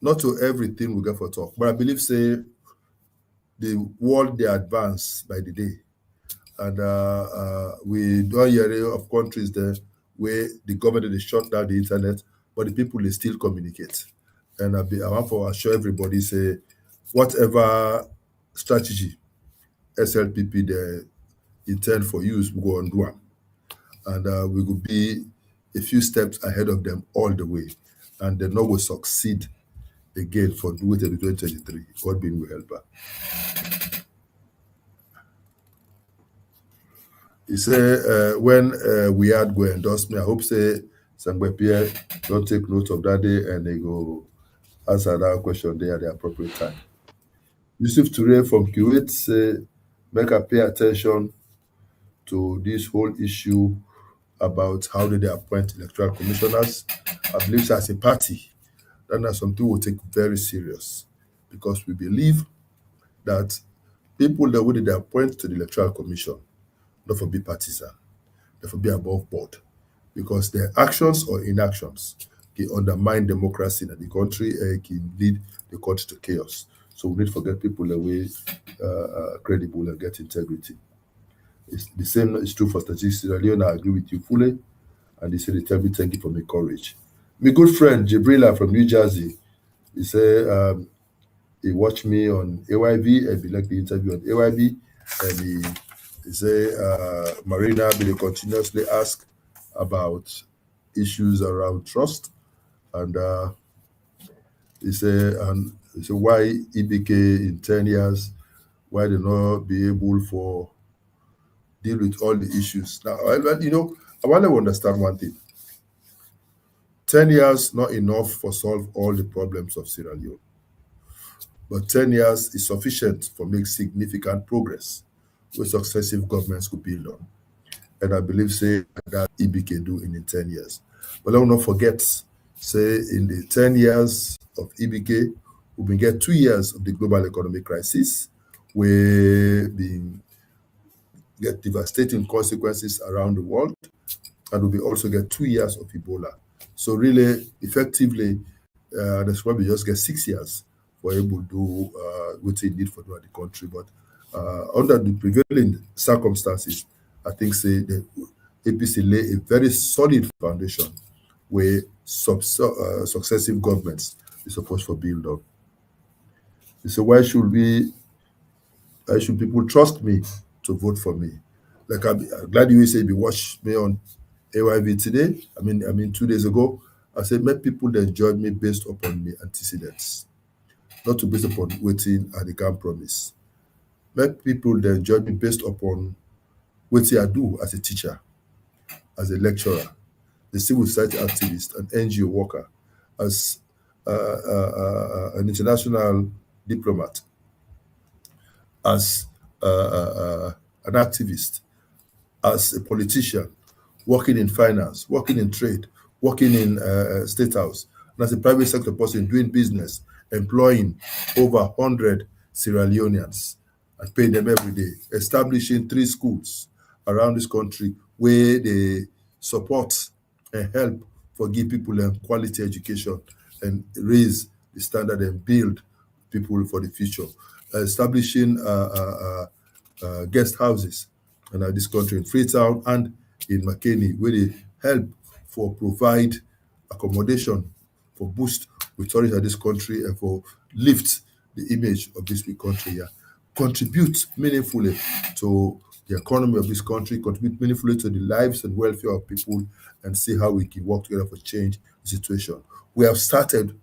not to everything we get for talk, but I believe, say, the world they advance by the day, and we don't hear of countries there where the government is shut down the internet, but the people they still communicate. And I want to assure everybody, say, whatever strategy SLPP they intend for use, we go and do them. And we will be a few steps ahead of them all the way. and they not will succeed again for do it in 2023. God being will help her. He say when we had go endorse me, I hope say Sangwe Pierre don't take note of that day and they go answer that question there at the appropriate time. Yusuf Toure from Kuwait say make her pay attention to this whole issue about how do they appoint electoral commissioners. I believe as a party, that is something we'll take very serious because we believe that people that would they appoint to the electoral commission, not for be partisan, they for be above board, because their actions or inactions can undermine democracy in the country and can lead the country to chaos. So we need to forget people that way credible and get integrity. It's the same is true for Statistics Sierra Leone. I agree with you fully. And they say they tell me thank you for my courage. My good friend Jibrila from New Jersey, he say he watched me on AYV and he liked the interview on AYV, and he say Marina will continuously ask about issues around trust, and he say why EBK in 10 years, why they not be able for deal with all the issues. Now, I want to understand one thing. 10 years not enough for solve all the problems of Sierra Leone. But 10 years is sufficient for make significant progress which successive governments could build on. And I believe, say, that EBK do in the 10 years. But I will not forget, say, in the 10 years of EBK, we will get 2 years of the global economic crisis, where been get devastating consequences around the world, and we also get 2 years of Ebola. So really, effectively, that's why we just get 6 years for able to do what they need for the country. But under the prevailing circumstances, I think say the APC lay a very solid foundation where successive governments is supposed to build on. So why should people trust me to vote for me? Like I'm glad you say you watched me on AYV today. I mean 2 days ago. I said let people then judge me based upon my antecedents, not to based upon waiting and the can promise. Let people then judge me based upon what I do as a teacher, as a lecturer, a civil society activist, an NGO worker, as an international diplomat, as an activist, as a politician, working in finance, working in trade, working in state house, and as a private sector person doing business, employing over 100 Sierra Leoneans and paying them every day, establishing 3 schools around this country where they support and help for give people quality education and raise the standard and build people for the future, establishing guest houses in this country in Freetown and in McKinney, where they help for provide accommodation for boost with tourism of this country and for lift the image of this big country here. Contribute meaningfully to the economy of this country, contribute meaningfully to the lives and welfare of people, and see how we can work together for change the situation. We have started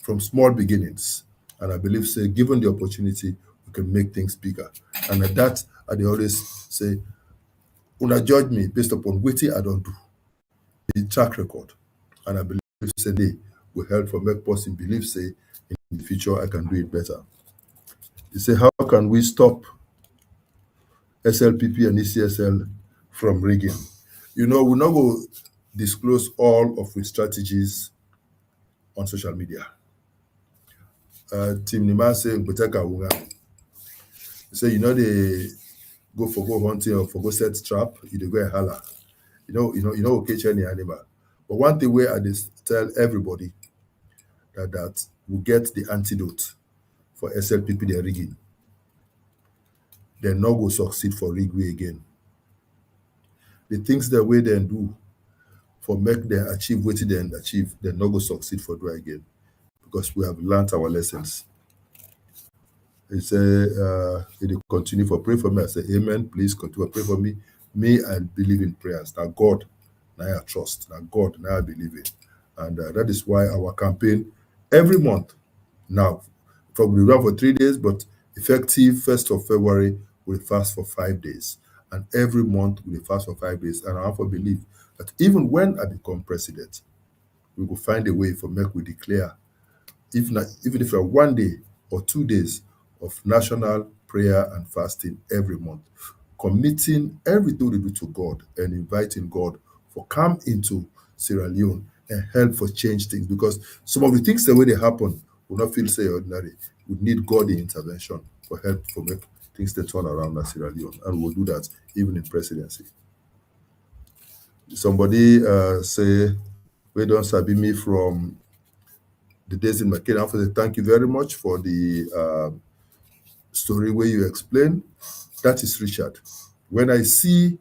from small beginnings, and I believe, say, given the opportunity, we can make things bigger. And at that, I always say, una judge me based upon what I don't do, the track record, and I believe, say, they will help for make person believe, say, in the future I can do it better. You say, how can we stop SLPP and ECSL from rigging? We're not going to disclose all of our strategies on social media. Team Nima say, say, they go hunting or go set trap, you go and holler. Okay, any animal. But one thing where I just tell everybody that we get the antidote for SLPP they're rigging. They're not going to succeed for rig way again. The things that way they do for make them achieve what they achieve, they're not going to succeed for do again. Because we have learned our lessons. They say, they continue for pray for me. I say, amen, please continue to pray for me. Me, I believe in prayers. Now God, now I trust. Now God, now I believe in. And that is why our campaign every month now, probably run for 3 days, but effective 1st of February, we'll fast for 5 days. And every month we'll fast for 5 days. And I have to believe that even when I become president, we will find a way for make we declare, even if 1 day or 2 days of national prayer and fasting every month, committing everything we do to God and inviting God for come into Sierra Leone and help for change things, because some of the things the way they happen will not feel say ordinary. We need God in intervention for help for make things that turn around in Sierra Leone, and we'll do that even in presidency. Somebody say, we don't sabi me from the days in McKinney. I say thank you very much for the story where you explain. That is Richard. When I see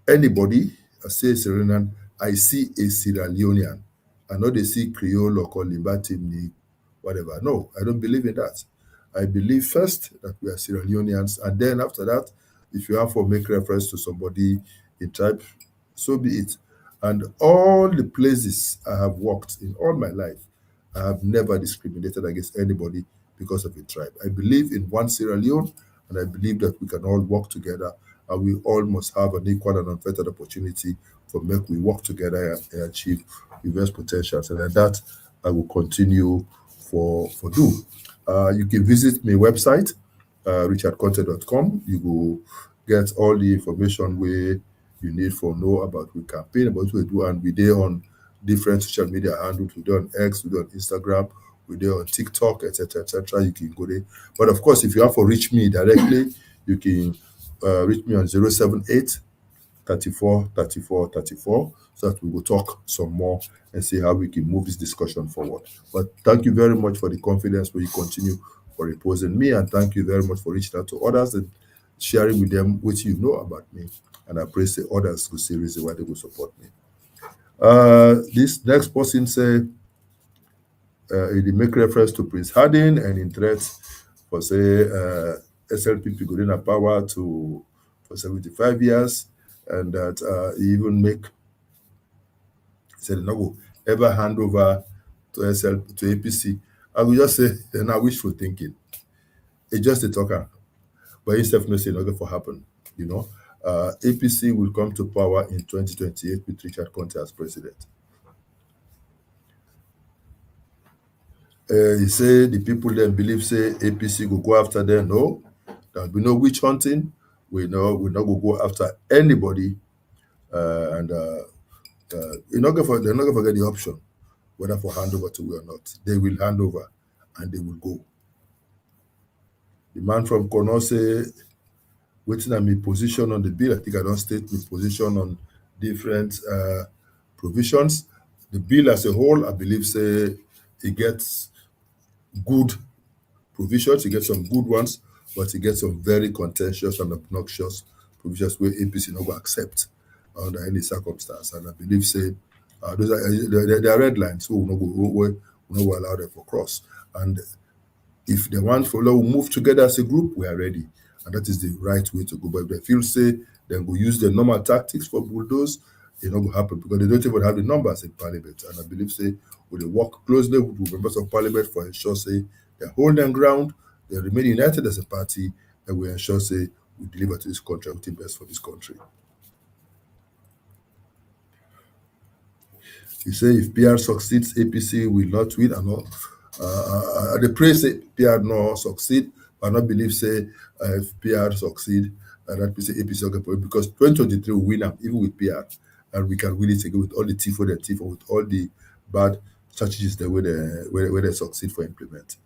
anybody, I say Sierra Leonean, I see a Sierra Leonean. I know they see Creole or Limbati, whatever. No, I don't believe in that. I believe first that we are Sierra Leoneans, and then after that, if you have to make reference to somebody in tribe, so be it. And all the places I have worked in all my life, I have never discriminated against anybody because of a tribe. I believe in one Sierra Leone, and I believe that we can all work together, and we all must have an equal and unfettered opportunity for make we work together and achieve the best potentials. And that I will continue for do. You can visit my website, richardconte.com. You will get all the information where you need for know about the campaign, about what we do, and we there on different social media handles. We do on X, we do on Instagram, we do on TikTok, etc., etc. You can go there. But of course, if you have to reach me directly, you can reach me on 078 34 34 34, so that we will talk some more and see how we can move this discussion forward. But thank you very much for the confidence where you continue for reposing me, and thank you very much for reaching out to others and sharing with them what you know about me. And I pray say others will see reason why they will support me. This next person say he make reference to Prince Harding and in threats for say SLPP go in a power for 75 years, and that he even make said no go ever hand over to APC. I will just say then I wishful thinking. It's just a talker, but instead no say not going to happen. You know, APC will come to power in 2028 with Richard Conte as president. He say the people then believe say APC will go after them. No, there'll be no witch hunting. We know we're not going to go after anybody, and they're not going to forget the option whether for handover to we or not. They will hand over, and they will go. The man from Kono say, waiting at my position on the bill. I think I don't state my position on different provisions. The bill as a whole, I believe, say it gets good provisions, it gets some good ones, but it gets some very contentious and obnoxious provisions where APC not going to accept under any circumstance. And I believe, say, those are they are red lines, so we not go allow them for cross. And if they want for law, we move together as a group, we are ready. And that is the right way to go. But if they feel say then go use the normal tactics for bulldoze, it's not going to happen because they don't even have the numbers in parliament. And I believe say we will work closely with members of parliament for ensure say they hold their ground, they remain united as a party, and we ensure say we deliver to this country what is best for this country. You say if PR succeeds, APC will not win. And all. The praise say PR no succeed, but I not believe say if PR succeed, that say APC will get because 2023 will win them even with PR, and we can win it again with all the tifo with all the bad strategies the way they succeed for implement.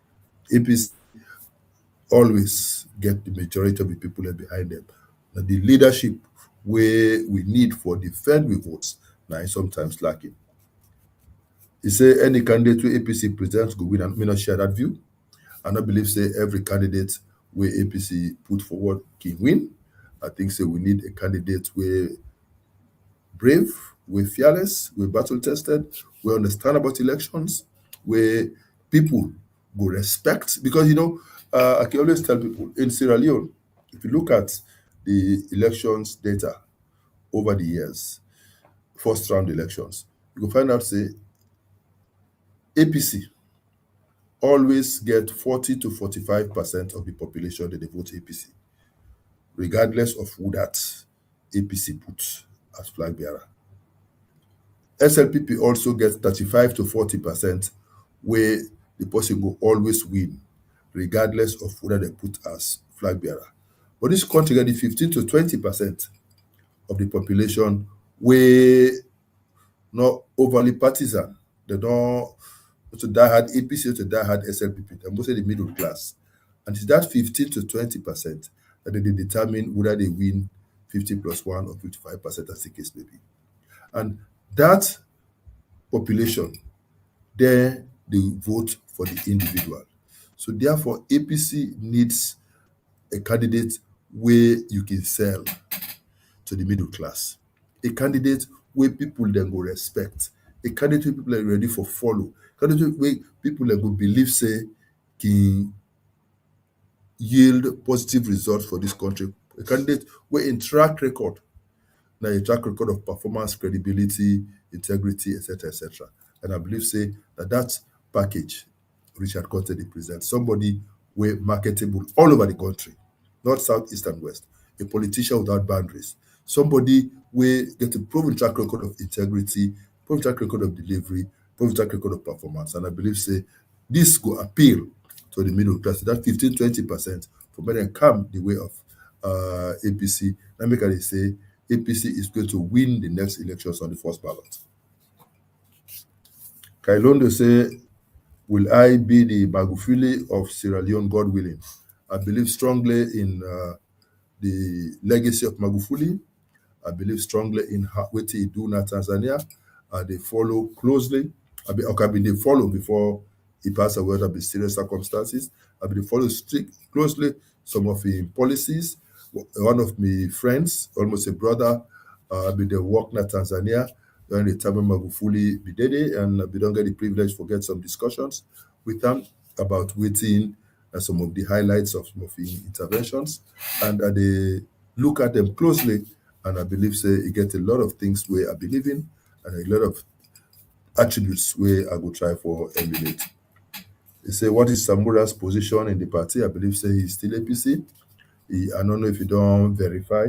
APC always get the majority of the people behind them. Now, the leadership where we need for defend with votes now is sometimes lacking. He say any candidate where APC presents go win, and may not share that view. I don't believe say every candidate where APC put forward can win. I think say we need a candidate where brave, we're fearless, we're battle tested, we understand about elections, where people go respect. Because I can always tell people in Sierra Leone, if you look at the elections data over the years, first round elections, you go find out say APC always get 40 to 45% of the population that they vote APC, regardless of who that APC puts as flag bearer. SLPP also gets 35 to 40% where the person will always win, regardless of whether they put as flag bearer. But this country get the 15 to 20% of the population where not overly partisan. They don't to die hard APC to die hard SLPP. They're mostly the middle class. And it's that 15 to 20% that they determine whether they win 50 plus 1 or 55%, as the case may be. And that population, there they vote for the individual. So therefore, APC needs a candidate where you can sell to the middle class, a candidate where people then go respect, a candidate where people are ready for follow, a candidate where people that go believe say can yield positive results for this country, a candidate where in track record, now a track record of performance, credibility, integrity, etc., etc. And I believe say that package Richard Conte presents somebody where marketable all over the country, not south, east, and west, a politician without boundaries, somebody where get a proven track record of integrity, proven track record of delivery, proven track record of performance. And I believe say this will appeal to the middle class, that 15-20% for better come the way of APC. Let me can say APC is going to win the next elections on the first ballot. Kailondo say, will I be the Magufuli of Sierra Leone, God willing? I believe strongly in the legacy of Magufuli. I believe strongly in what he do in Tanzania. They follow closely. They follow before he passed away under serious circumstances. They follow closely some of his policies. One of my friends, almost a brother, they work in Tanzania during the time of Magufuli Bidede, and we don't get the privilege to get some discussions with them about waiting and some of the highlights of some of the interventions. And they look at them closely, and I believe say you get a lot of things where I believe in and a lot of attributes where I go try for emulate. They say, what is Samura's position in the party? I believe say he's still APC. I don't know if you don't verify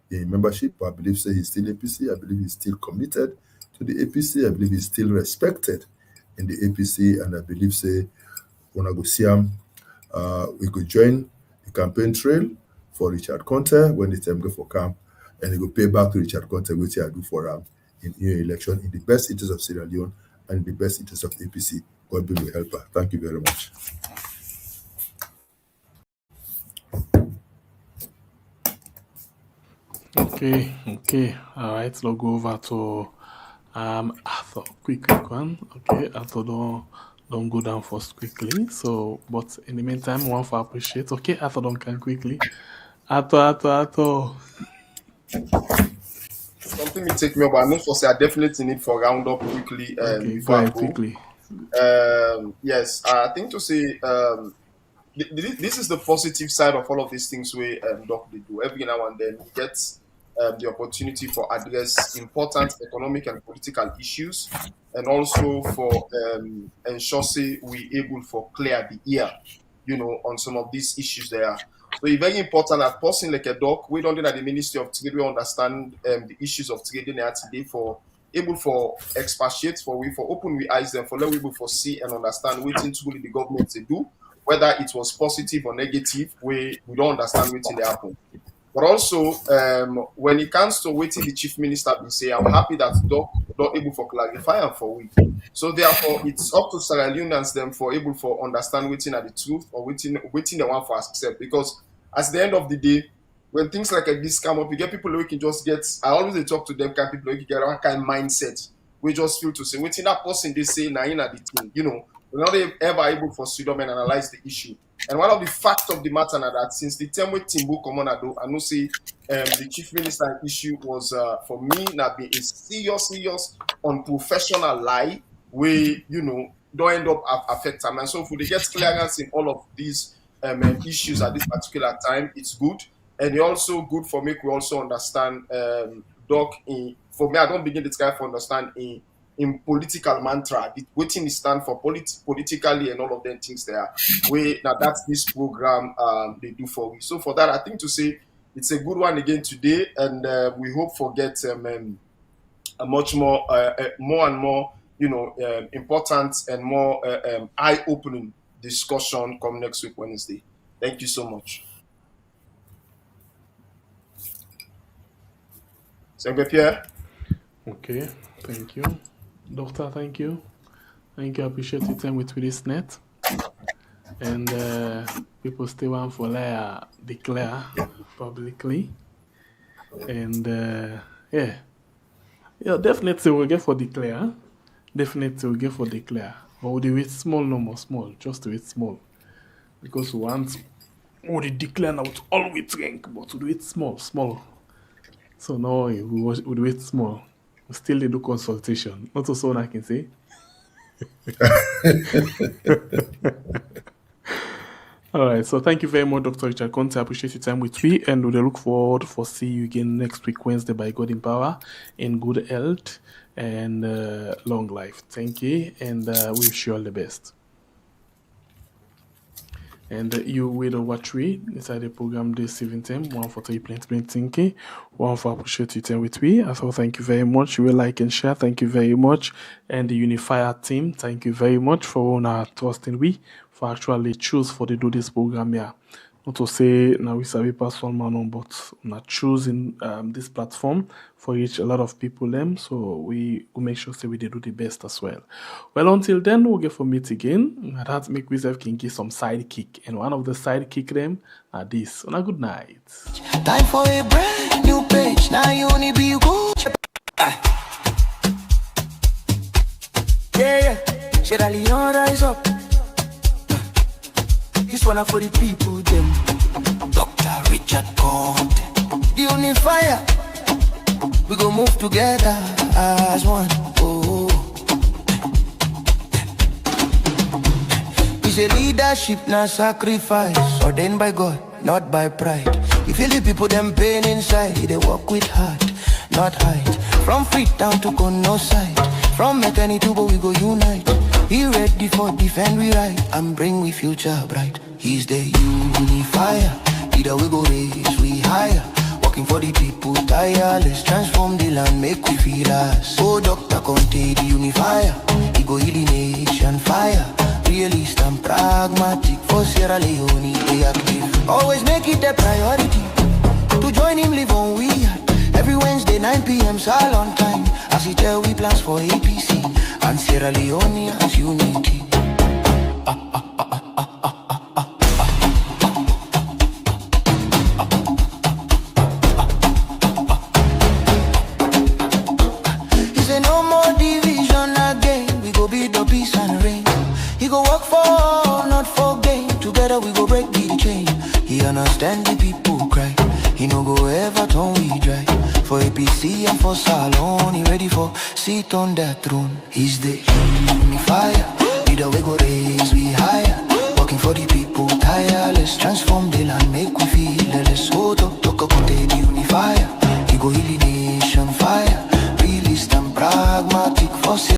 the membership, but I believe say he's still APC. I believe he's still committed to the APC. I believe he's still respected in the APC, and I believe say when I go see him, we could join the campaign trail for Richard Conte when the time go for camp, and he go pay back to Richard Conte what I do for him in your election in the best interest of Sierra Leone and in the best interest of APC. God be my helper. Thank you very much. Okay. All right, let's go over to Arthur. Quick one. Okay, Arthur, don't go down first quickly. So, but in the meantime, one for appreciate. Okay, Arthur, don't come quickly. Arthur. Something may take me up, but I know for say I definitely need for round up quickly before I go. Quickly. Yes, I think to say this is the positive side of all of these things where Doc they do. Every now and then he gets the opportunity for address important economic and political issues, and also for ensure say we able for clear the air, on some of these issues there. So it's very important that person like a Doc, we don't think that the Ministry of Trade we understand the issues of trade in there today for able for expatiate for open we eyes them for let able for see and understand waiting to the government to do, whether it was positive or negative, we don't understand waiting they happen. But also, when it comes to waiting the chief minister be say, I'm happy that Doc able for clarify and for we. So therefore, it's up to Sierra Leoneans them for able for understand waiting at the truth or waiting the one for accept. Because at the end of the day, when things like this come up, you get people who can just get. I always talk to them kind of people who can get one kind of mindset. We just feel to say, waiting that person they say na in the thing, we're not ever able for freedom and analyze the issue. And one of the facts of the matter now that since the time with Timbo come on, I know say the chief minister issue was for me now be a serious unprofessional lie where don't end up affect them. And so for the get clearance in all of these issues at this particular time, it's good. And it's also good for me to also understand Doc for me, I don't begin this guy for understand in in political mantra, waiting to stand for politically and all of them things there. Now that's this program they do for we. So for that, I think to say it's a good one again today, and we hope for get a much more more and more important and more eye-opening discussion come next week Wednesday. Thank you so much. Pierre. Okay, thank you. Doctor, thank you. Thank you. I appreciate your time with this net. And people still want for declare publicly. And yeah, definitely we'll get for declare. Definitely we'll get for declare. But we'll do it small, no more small. Just do it small. Because we want we declare now with all we drink, but we do it small. So now we do it small. We still do consultation. Not so I can say. All right. So thank you very much, Dr. Richard Conte. I appreciate your time with me, and we look forward for see you again next week, Wednesday, by God in power, in good health and long life. Thank you, and we wish you all the best. And you will watch me inside the program this evening, one for 3 thinking, one for appreciate your time with me. So thank you very much. You will like and share. Thank you very much. And the Unifier team, thank you very much for our trust in we for actually choose for to do this program here. Not to say now we savvy pass one man, but not choosing this platform for each a lot of people them. So we make sure say we do the best as well. Well, until then we'll get for meet again. That make we can give some sidekick, and one of the sidekick them are this. On a good night. Time for a brand new page. Now you only be good. Yeah. Sierra Leone rise up. This one for the people, them. Dr. Richard Conte, the unifier. We go move together as one. Oh, it's a leadership, not sacrifice. Ordained by God, not by pride. You feel the people, them pain inside. They walk with heart, not height. From Freetown to Kono side. From Mekani to Bo, we go unite. Be ready for defend we right and bring we future bright. He's the unifier. Either we go raise we higher. Working for the people tireless. Transform the land, make we feel us. Oh, Dr. Conte, the unifier. He go heal the nation fire. Realist and pragmatic. For Sierra Leone, they active. Always make it a priority to join him, live on we are. Every Wednesday 9 p.m. salon time. As he tell we plans for APC and Sierra Leone as unity. He say no more division again. We go beat the peace and rain. He go work for, not for gain. Together we go break the chain. He understand the people cry. He no go ever turn we dry. For APC and for Salon, he ready for sit on that throne. He's the unifier. Either we go raise we higher. Working for the people tireless. Transform the land, make we feel less. Oh, Dr. Conte, the unifier. He go heal the